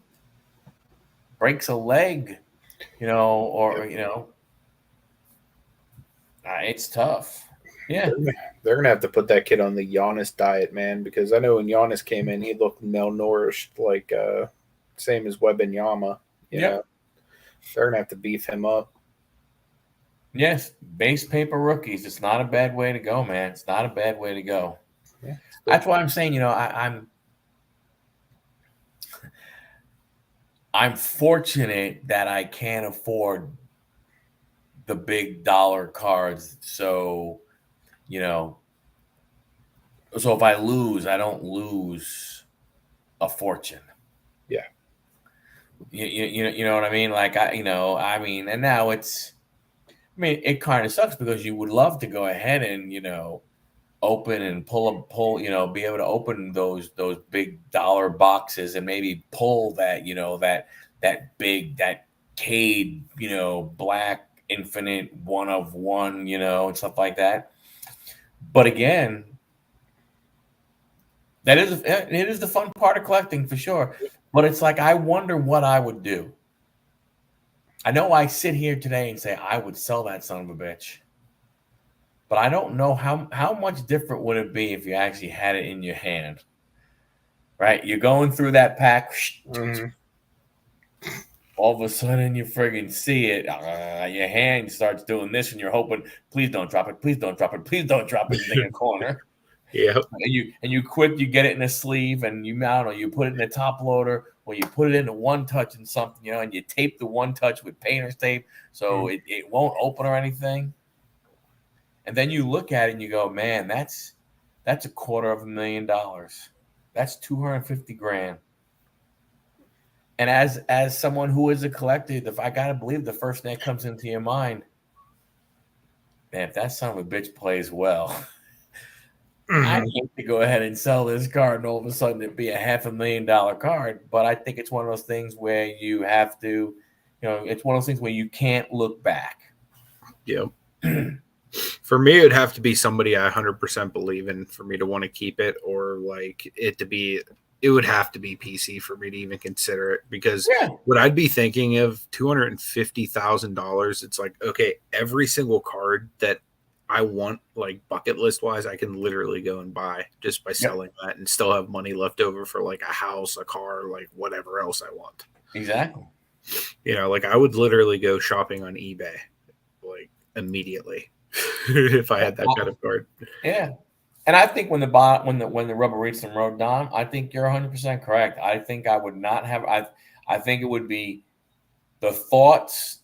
breaks a leg, it's tough. Yeah. They're going to have to put that kid on the Giannis diet, man, because I know when Giannis came in, he looked malnourished, like same as Wembanyama. Yeah. They're going to have to beef him up. Yes, base paper rookies. It's not a bad way to go, man. It's not a bad way to go. Yeah, that's why I'm saying, I'm fortunate that I can't afford the big dollar cards. So, so if I lose, I don't lose a fortune. Yeah. You know what I mean? Like, and now it kind of sucks because you would love to go ahead and, open and pull, be able to open those big dollar boxes and maybe pull that, that Cade, black infinite 1 of 1, and stuff like that. But again, it is the fun part of collecting for sure. But it's like, I wonder what I would do. I know I sit here today and say I would sell that son of a bitch. But I don't know how much different would it be if you actually had it in your hand, right? You're going through that pack. Mm-hmm. All of a sudden, you friggin' see it. Your hand starts doing this, and you're hoping, please don't drop it. Please don't drop it. Please don't drop it in the corner. Yeah. And you get it in a sleeve, and you mount, or you put it in a top loader, or you put it in a one touch and something, and you tape the one touch with painter's tape so it won't open or anything. And then you look at it and you go, man, that's $250,000. That's $250,000. And as someone who is a collector, I gotta believe the first thing that comes into your mind, man, if that son of a bitch plays well, I hate to go ahead and sell this card and all of a sudden it be a $500,000 card. But I think it's one of those things where you have to, it's one of those things where you can't look back. Yeah. For me, it'd have to be somebody I 100% believe in for me to want to keep it, or like it would have to be PC for me to even consider it, because what I'd be thinking of $250,000, it's like, okay, every single card that I want, like bucket list wise, I can literally go and buy just by selling that and still have money left over for like a house, a car, like whatever else I want. Exactly. Like I would literally go shopping on eBay like immediately if I had that kind of card. Yeah. And I think when the rubber meets the road, Don, I think you're 100% correct. I think I would not have. I think it would be the thoughts.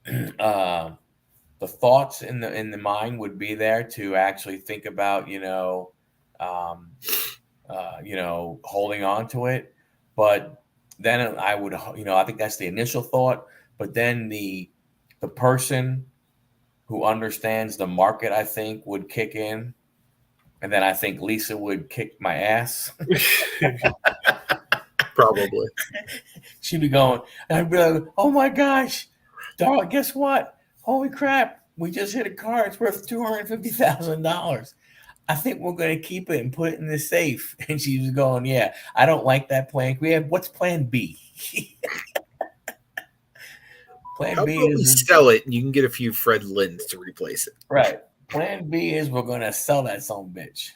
The thoughts in the mind would be there to actually think about, holding on to it. But then I would, I think that's the initial thought. But then the person who understands the market, I think, would kick in. And then I think Lisa would kick my ass. Probably. She'd be going, and I'd be like, oh my gosh, dog, guess what? Holy crap, we just hit a car. It's worth $250,000. I think we're going to keep it and put it in the safe. And she was going, yeah, I don't like that plan. What's plan B? Plan B is sell it and you can get a few Fred Linds to replace it. Right. Plan B is we're going to sell that son of a bitch.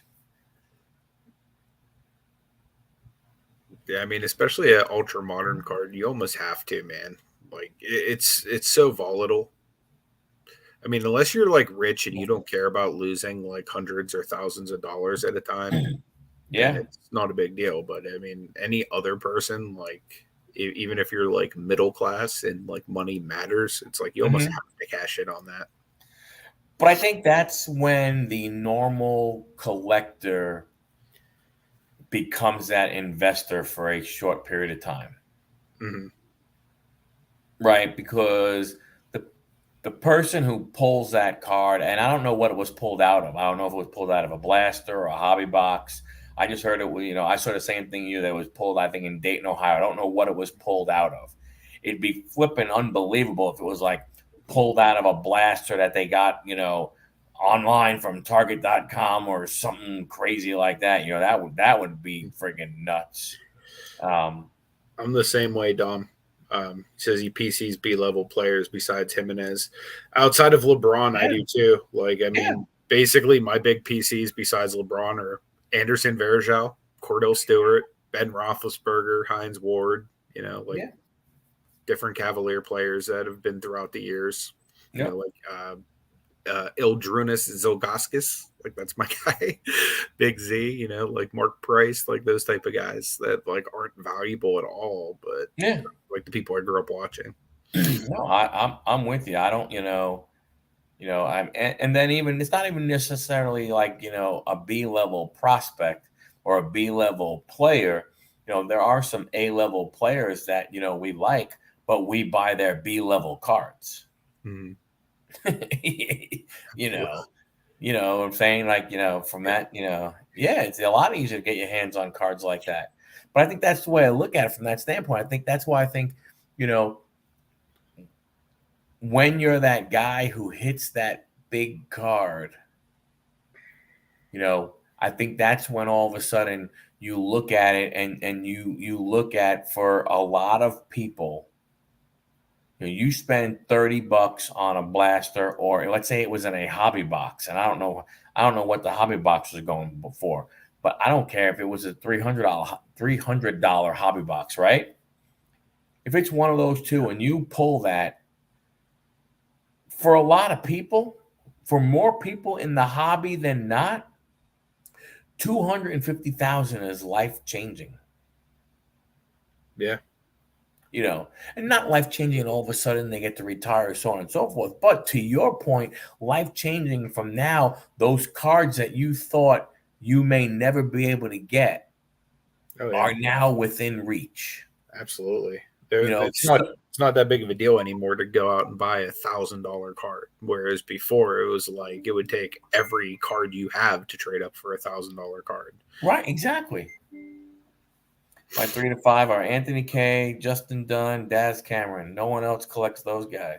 Yeah, I mean, especially an ultra modern card, you almost have to, man. Like it's so volatile. I mean, unless you're like rich and you don't care about losing like hundreds or thousands of dollars at a time, it's not a big deal. But I mean, any other person, like even if you're like middle class and like money matters, it's like you almost have to cash in on that. But I think that's when the normal collector becomes that investor for a short period of time. Mm-hmm. Right? Because the person who pulls that card, and I don't know what it was pulled out of. I don't know if it was pulled out of a blaster or a hobby box. I just heard it, I saw the same thing that was pulled, I think, in Dayton, Ohio. I don't know what it was pulled out of. It'd be flipping unbelievable if it was like pulled out of a blaster that they got, online from Target.com or something crazy like that. That would be freaking nuts. I'm the same way, Dom. Says he PCs B-level players besides Jimenez. Outside of LeBron, I do too. Like, I mean, basically my big PCs besides LeBron are Anderson Varejao, Cordell Stewart, Ben Roethlisberger, Hines Ward, different Cavalier players that have been throughout the years. Ildrunas Zilgauskas. Like that's my guy. Big Z, you know, like Mark Price, like those type of guys that like aren't valuable at all, but Yeah. like the people I grew up watching. No, I'm with you. I don't, I'm and then even it's not even necessarily like, a B level prospect or a B level player. There are some A level players that, we like, but we buy their B level cards. Mm. you know, what I'm saying? Like, from that, yeah, it's a lot easier to get your hands on cards like that. But I think that's the way I look at it from that standpoint. I think that's why I think, when you're that guy who hits that big card, I think that's when all of a sudden you look at it and you look at, for a lot of people, you spend $30 on a blaster, or let's say it was in a hobby box, and I don't know what the hobby box was going before, but I don't care if it was a $300 hobby box, right? If it's one of those two and you pull that, for a lot of people, for more people in the hobby than not, 250,000 is life changing. Yeah. And not life changing, and all of a sudden they get to retire, so on and so forth. But to your point, life changing from now, those cards that you thought you may never be able to get are now within reach. Absolutely. It's not that big of a deal anymore to go out and buy $1,000 card. Whereas before it was like it would take every card you have to trade up for $1,000 card. Right, exactly. My 3 to 5 are Anthony Kay, Justin Dunn, Daz Cameron. No one else collects those guys.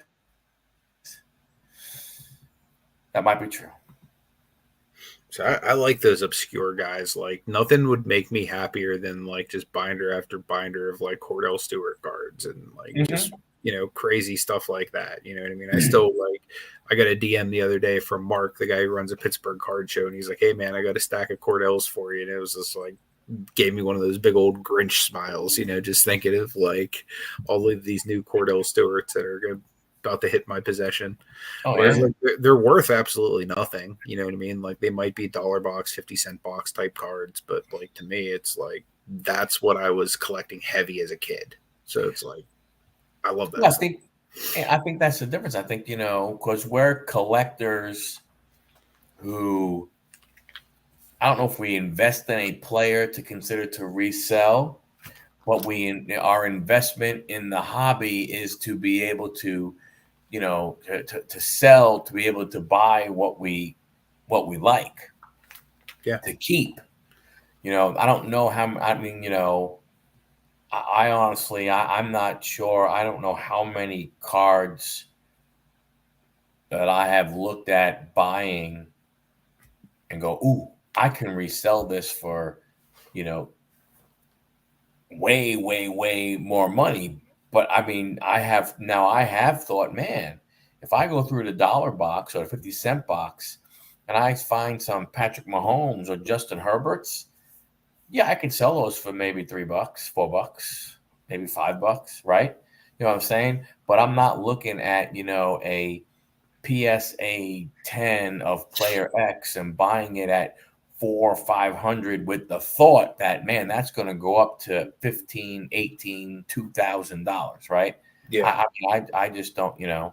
That might be true. So I like those obscure guys. Like nothing would make me happier than like just binder after binder of like Cordell Stewart cards and like just crazy stuff like that. You know what I mean? I still I got a DM the other day from Mark, the guy who runs a Pittsburgh card show, and he's like, "Hey man, I got a stack of Cordells for you," and it was just like gave me one of those big old Grinch smiles, just thinking of like all of these new Cordell Stewarts that are about to hit my possession. Whereas they're worth absolutely nothing. You know what I mean? Like they might be $1 box, 50-cent box type cards, but like to me, it's like that's what I was collecting heavy as a kid. So it's like I love that. I think that's the difference. I think because we're collectors who, I don't know if we invest in a player to consider to resell, but our investment in the hobby is to be able to, to sell, to be able to buy what we like, to keep. I don't know how. I mean, I honestly, I'm not sure. I don't know how many cards that I have looked at buying and go, "Ooh, I can resell this for, way, way, way more money." But I mean, I have thought, man, if I go through the $1 box or the 50-cent box and I find some Patrick Mahomes or Justin Herberts, yeah, I can sell those for maybe $3, $4, maybe $5, right? You know what I'm saying? But I'm not looking at, a PSA 10 of player X and buying it at $400 or $500 with the thought that, man, that's going to go up to $1,500, $1,800, $2,000, right? Yeah. I just don't, I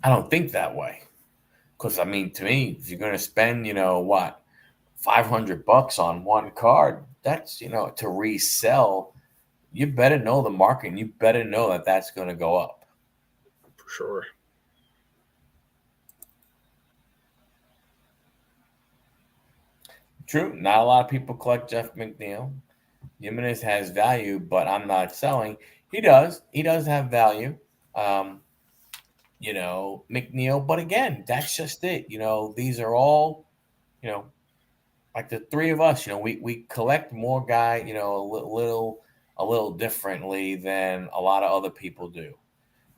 don't think that way. Because I mean, to me, if you're going to spend, $500 on one card, that's, to resell, you better know the market and you better know that that's going to go up. For sure. True. Not a lot of people collect Jeff McNeil. Jimenez has value, but I'm not selling. He does. He does have value. McNeil, but again, that's just it. These are all, like the three of us, we collect more guy, a little differently than a lot of other people do.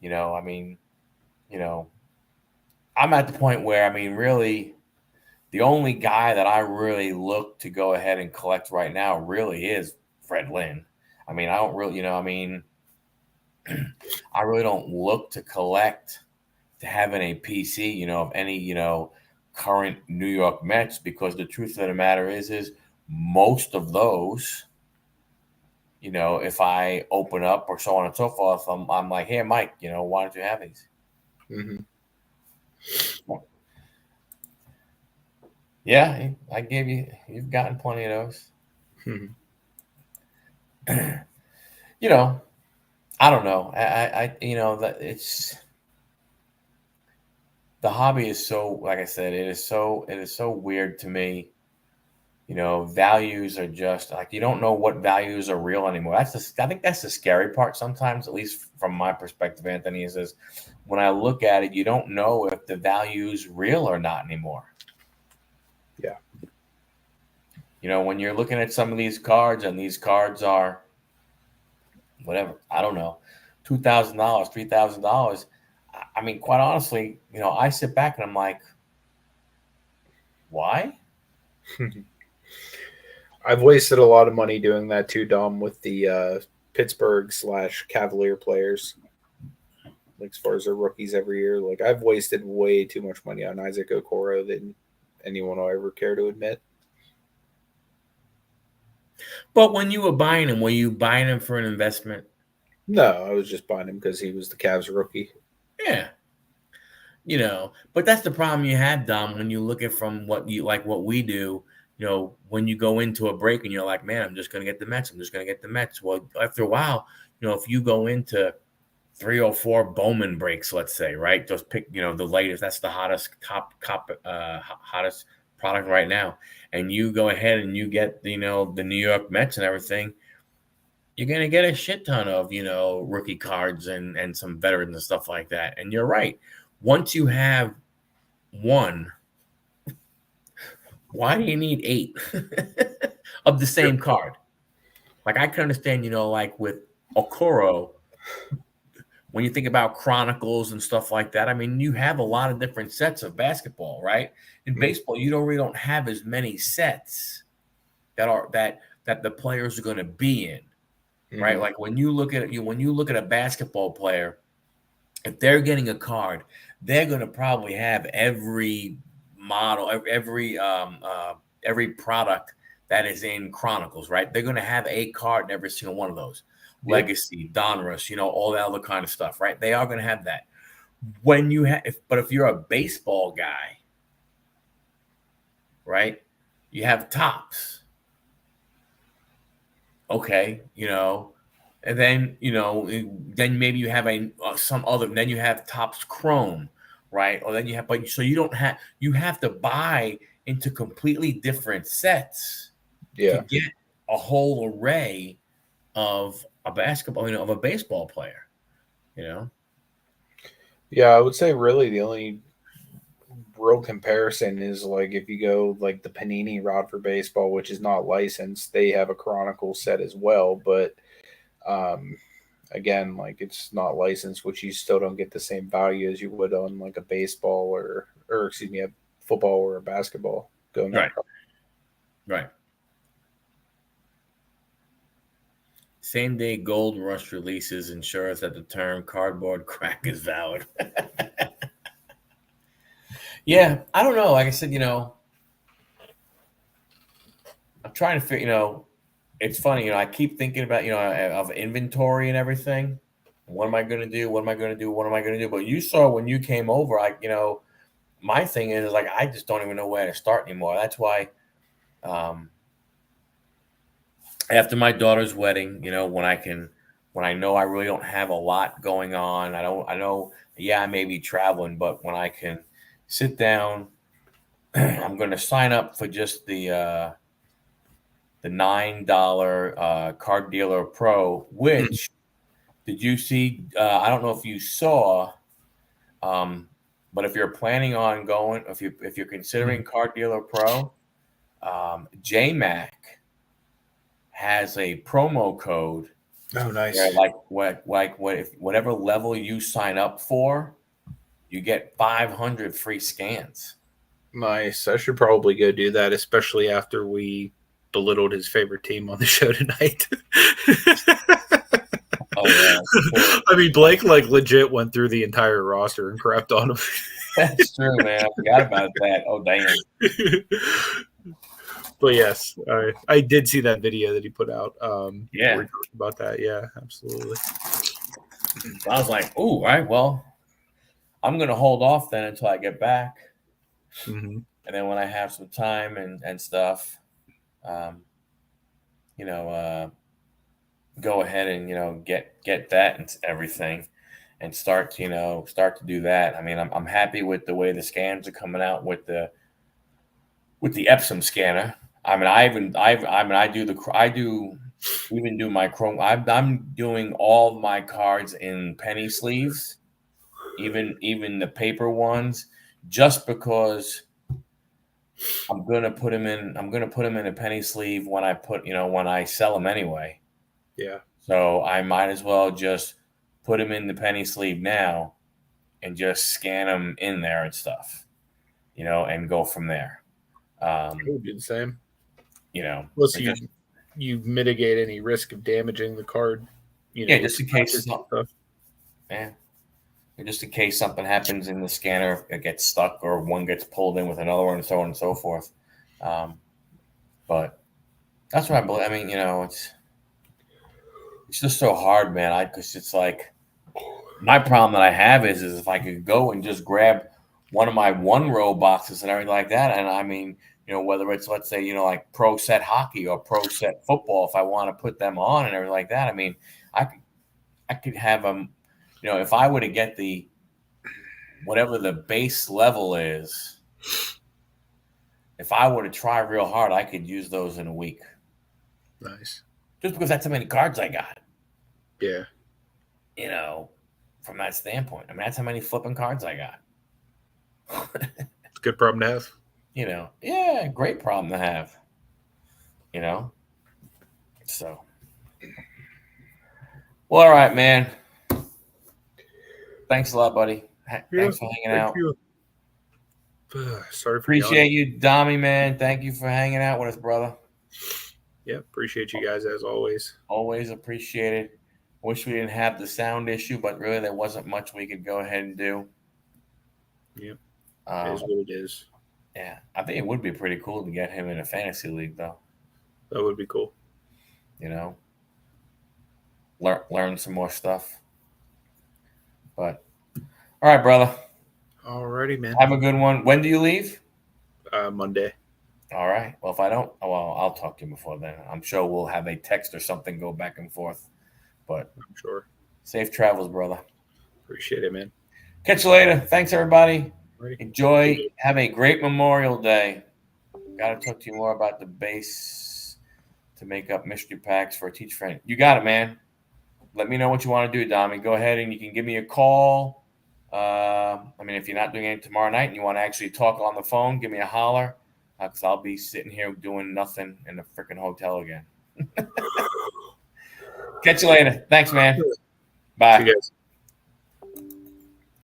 I mean, I'm at the point where, I mean, really, the only guy that I really look to go ahead and collect right now really is Fred Lynn. I mean, I don't really, I really don't look to collect to having a PC, of any, current New York Mets, because the truth of the matter is most of those, you know, if I open up or so on and so forth, I'm like, hey, Mike, you know, why don't you have these? Mm-hmm. Yeah, I gave you've gotten plenty of those. Mm-hmm. You know, I don't know. I you know, that it's the hobby is so, like I said, it is so weird to me. You know, values are just like, you don't know what values are real anymore. I think that's the scary part sometimes, at least from my perspective, Anthony, is when I look at it, you don't know if the value is real or not anymore. Yeah. You know, when you're looking at some of these cards, and these cards are whatever, I don't know, $2,000, $3,000. I mean, quite honestly, you know, I sit back and I'm like, why? I've wasted a lot of money doing that too, Dom, with the Pittsburgh / Cavalier players. Like, as far as their rookies every year, like, I've wasted way too much money on Isaac Okoro than anyone will ever care to admit. But when you were buying him, were you buying him for an investment? No, I was just buying him because he was the Cavs rookie. Yeah. You know, but that's the problem you have, Dom, when you look at from what we do. You know, when you go into a break and you're like, man, I'm just going to get the Mets. I'm just going to get the Mets. Well, after a while, you know, if you go into 3 or 4 Bowman breaks, let's say, right? Just pick, you know, the latest. That's the hottest hottest product right now. And you go ahead and you get, you know, the New York Mets and everything. You're going to get a shit ton of, you know, rookie cards and some veterans and stuff like that. And you're right. Once you have one, why do you need 8 of the same card? Like, I can understand, you know, like with Okoro, when you think about Chronicles and stuff like that, I mean, you have a lot of different sets of basketball, right? In baseball, you don't have as many sets that the players are going to be in, right? Mm-hmm. Like when you look at a basketball player, if they're getting a card, they're going to probably have every model, every product that is in Chronicles, right? They're going to have a card in every single one of those. Yep. Legacy, Donruss, you know, all that other kind of stuff, right? They are going to have that. When you have, but if you're a baseball guy, right, you have Topps. Okay, you know, and then, you know, then maybe you have then you have Topps Chrome, right? Or then you have, but so you have to buy into completely different sets to get a whole array of a baseball player, you know? Yeah, I would say really the only real comparison is like if you go like the Panini rod for baseball, which is not licensed, they have a Chronicle set as well, but again, like it's not licensed, which you still don't get the same value as you would on like a baseball or excuse me, a football or a basketball going right. Right. Same day Gold Rush releases ensures that the term cardboard crack is valid. Yeah, I don't know. Like I said, you know, I'm trying to figure, you know, it's funny, you know, I keep thinking about, you know, of inventory and everything. What am I going to do? What am I going to do? What am I going to do? But you saw when you came over, you know, my thing is like, I just don't even know where to start anymore. That's why, after my daughter's wedding, you know, when I know I really don't have a lot going on, I know, yeah, I may be traveling, but when I can sit down, I'm going to sign up for just the $9 Card Dealer Pro, which did you see? I don't know if you saw, but if you're planning on going, if you're considering Card Dealer Pro, JMac has a promo code. Oh, nice. Whatever level you sign up for, you get 500 free scans. Nice. I should probably go do that, especially after we belittled his favorite team on the show tonight. Oh yeah. I mean, Blake like legit went through the entire roster and crapped on him. That's true, man. I forgot about that. Oh, damn. But yes, I did see that video that he put out. Yeah. we talked about that. Yeah, absolutely. So I was like, "Ooh, all right, well, I'm gonna hold off then until I get back, Mm-hmm. and then when I have some time and stuff, go ahead and get that and everything, and start to do that. I mean, I'm happy with the way the scans are coming out with the Epsom scanner. I mean, I do my Chrome. I'm doing all my cards in penny sleeves, even the paper ones, just because I'm gonna put them in. I'm gonna put them in a penny sleeve when I sell them anyway. Yeah. So I might as well just put them in the penny sleeve now, and just scan them in there and stuff, and go from there. I would do the same. Plus you mitigate any risk of damaging the card. Just in case. Yeah. Just in case something happens in the scanner, it gets stuck or one gets pulled in with another one and so on and so forth. But that's what I believe. I mean, it's just so hard, man. Because it's like my problem that I have is if I could go and just grab one of my one row boxes and everything like that. And I mean, whether it's, let's say, like pro set hockey or pro set football, if I want to put them on and everything like that, I mean, I could have them. If I were to get whatever the base level is, if I were to try real hard, I could use those in a week. Nice. Just because that's how many cards I got. Yeah. From that standpoint. I mean, that's how many flipping cards I got. It's a good problem to have. Yeah, great problem to have. So. Well, all right, man. Thanks a lot, buddy. Thanks for hanging out. Sorry for appreciate you, Dommy, man. Thank you for hanging out with us, brother. Yeah, appreciate you guys as always. Always appreciate it. Wish we didn't have the sound issue, but really there wasn't much we could go ahead and do. Yep. It is what it is. Yeah. I think it would be pretty cool to get him in a fantasy league, though. That would be cool. Learn some more stuff. But all right, brother. Alrighty, man. Have a good one. When do you leave? Monday. All right. Well, if I don't, I'll talk to you before then. I'm sure we'll have a text or something go back and forth. But I'm sure. Safe travels, brother. Appreciate it, man. Catch you later. Thanks, everybody. Alrighty. Enjoy. Have a great Memorial Day. Got to talk to you more about the base to make up mystery packs for a teacher friend. You got it, man. Let me know what you want to do, Dommy. Go ahead and you can give me a call. I mean, if you're not doing it tomorrow night and you want to actually talk on the phone, give me a holler because I'll be sitting here doing nothing in the freaking hotel again. Catch you later. Thanks, man. Bye. See you guys.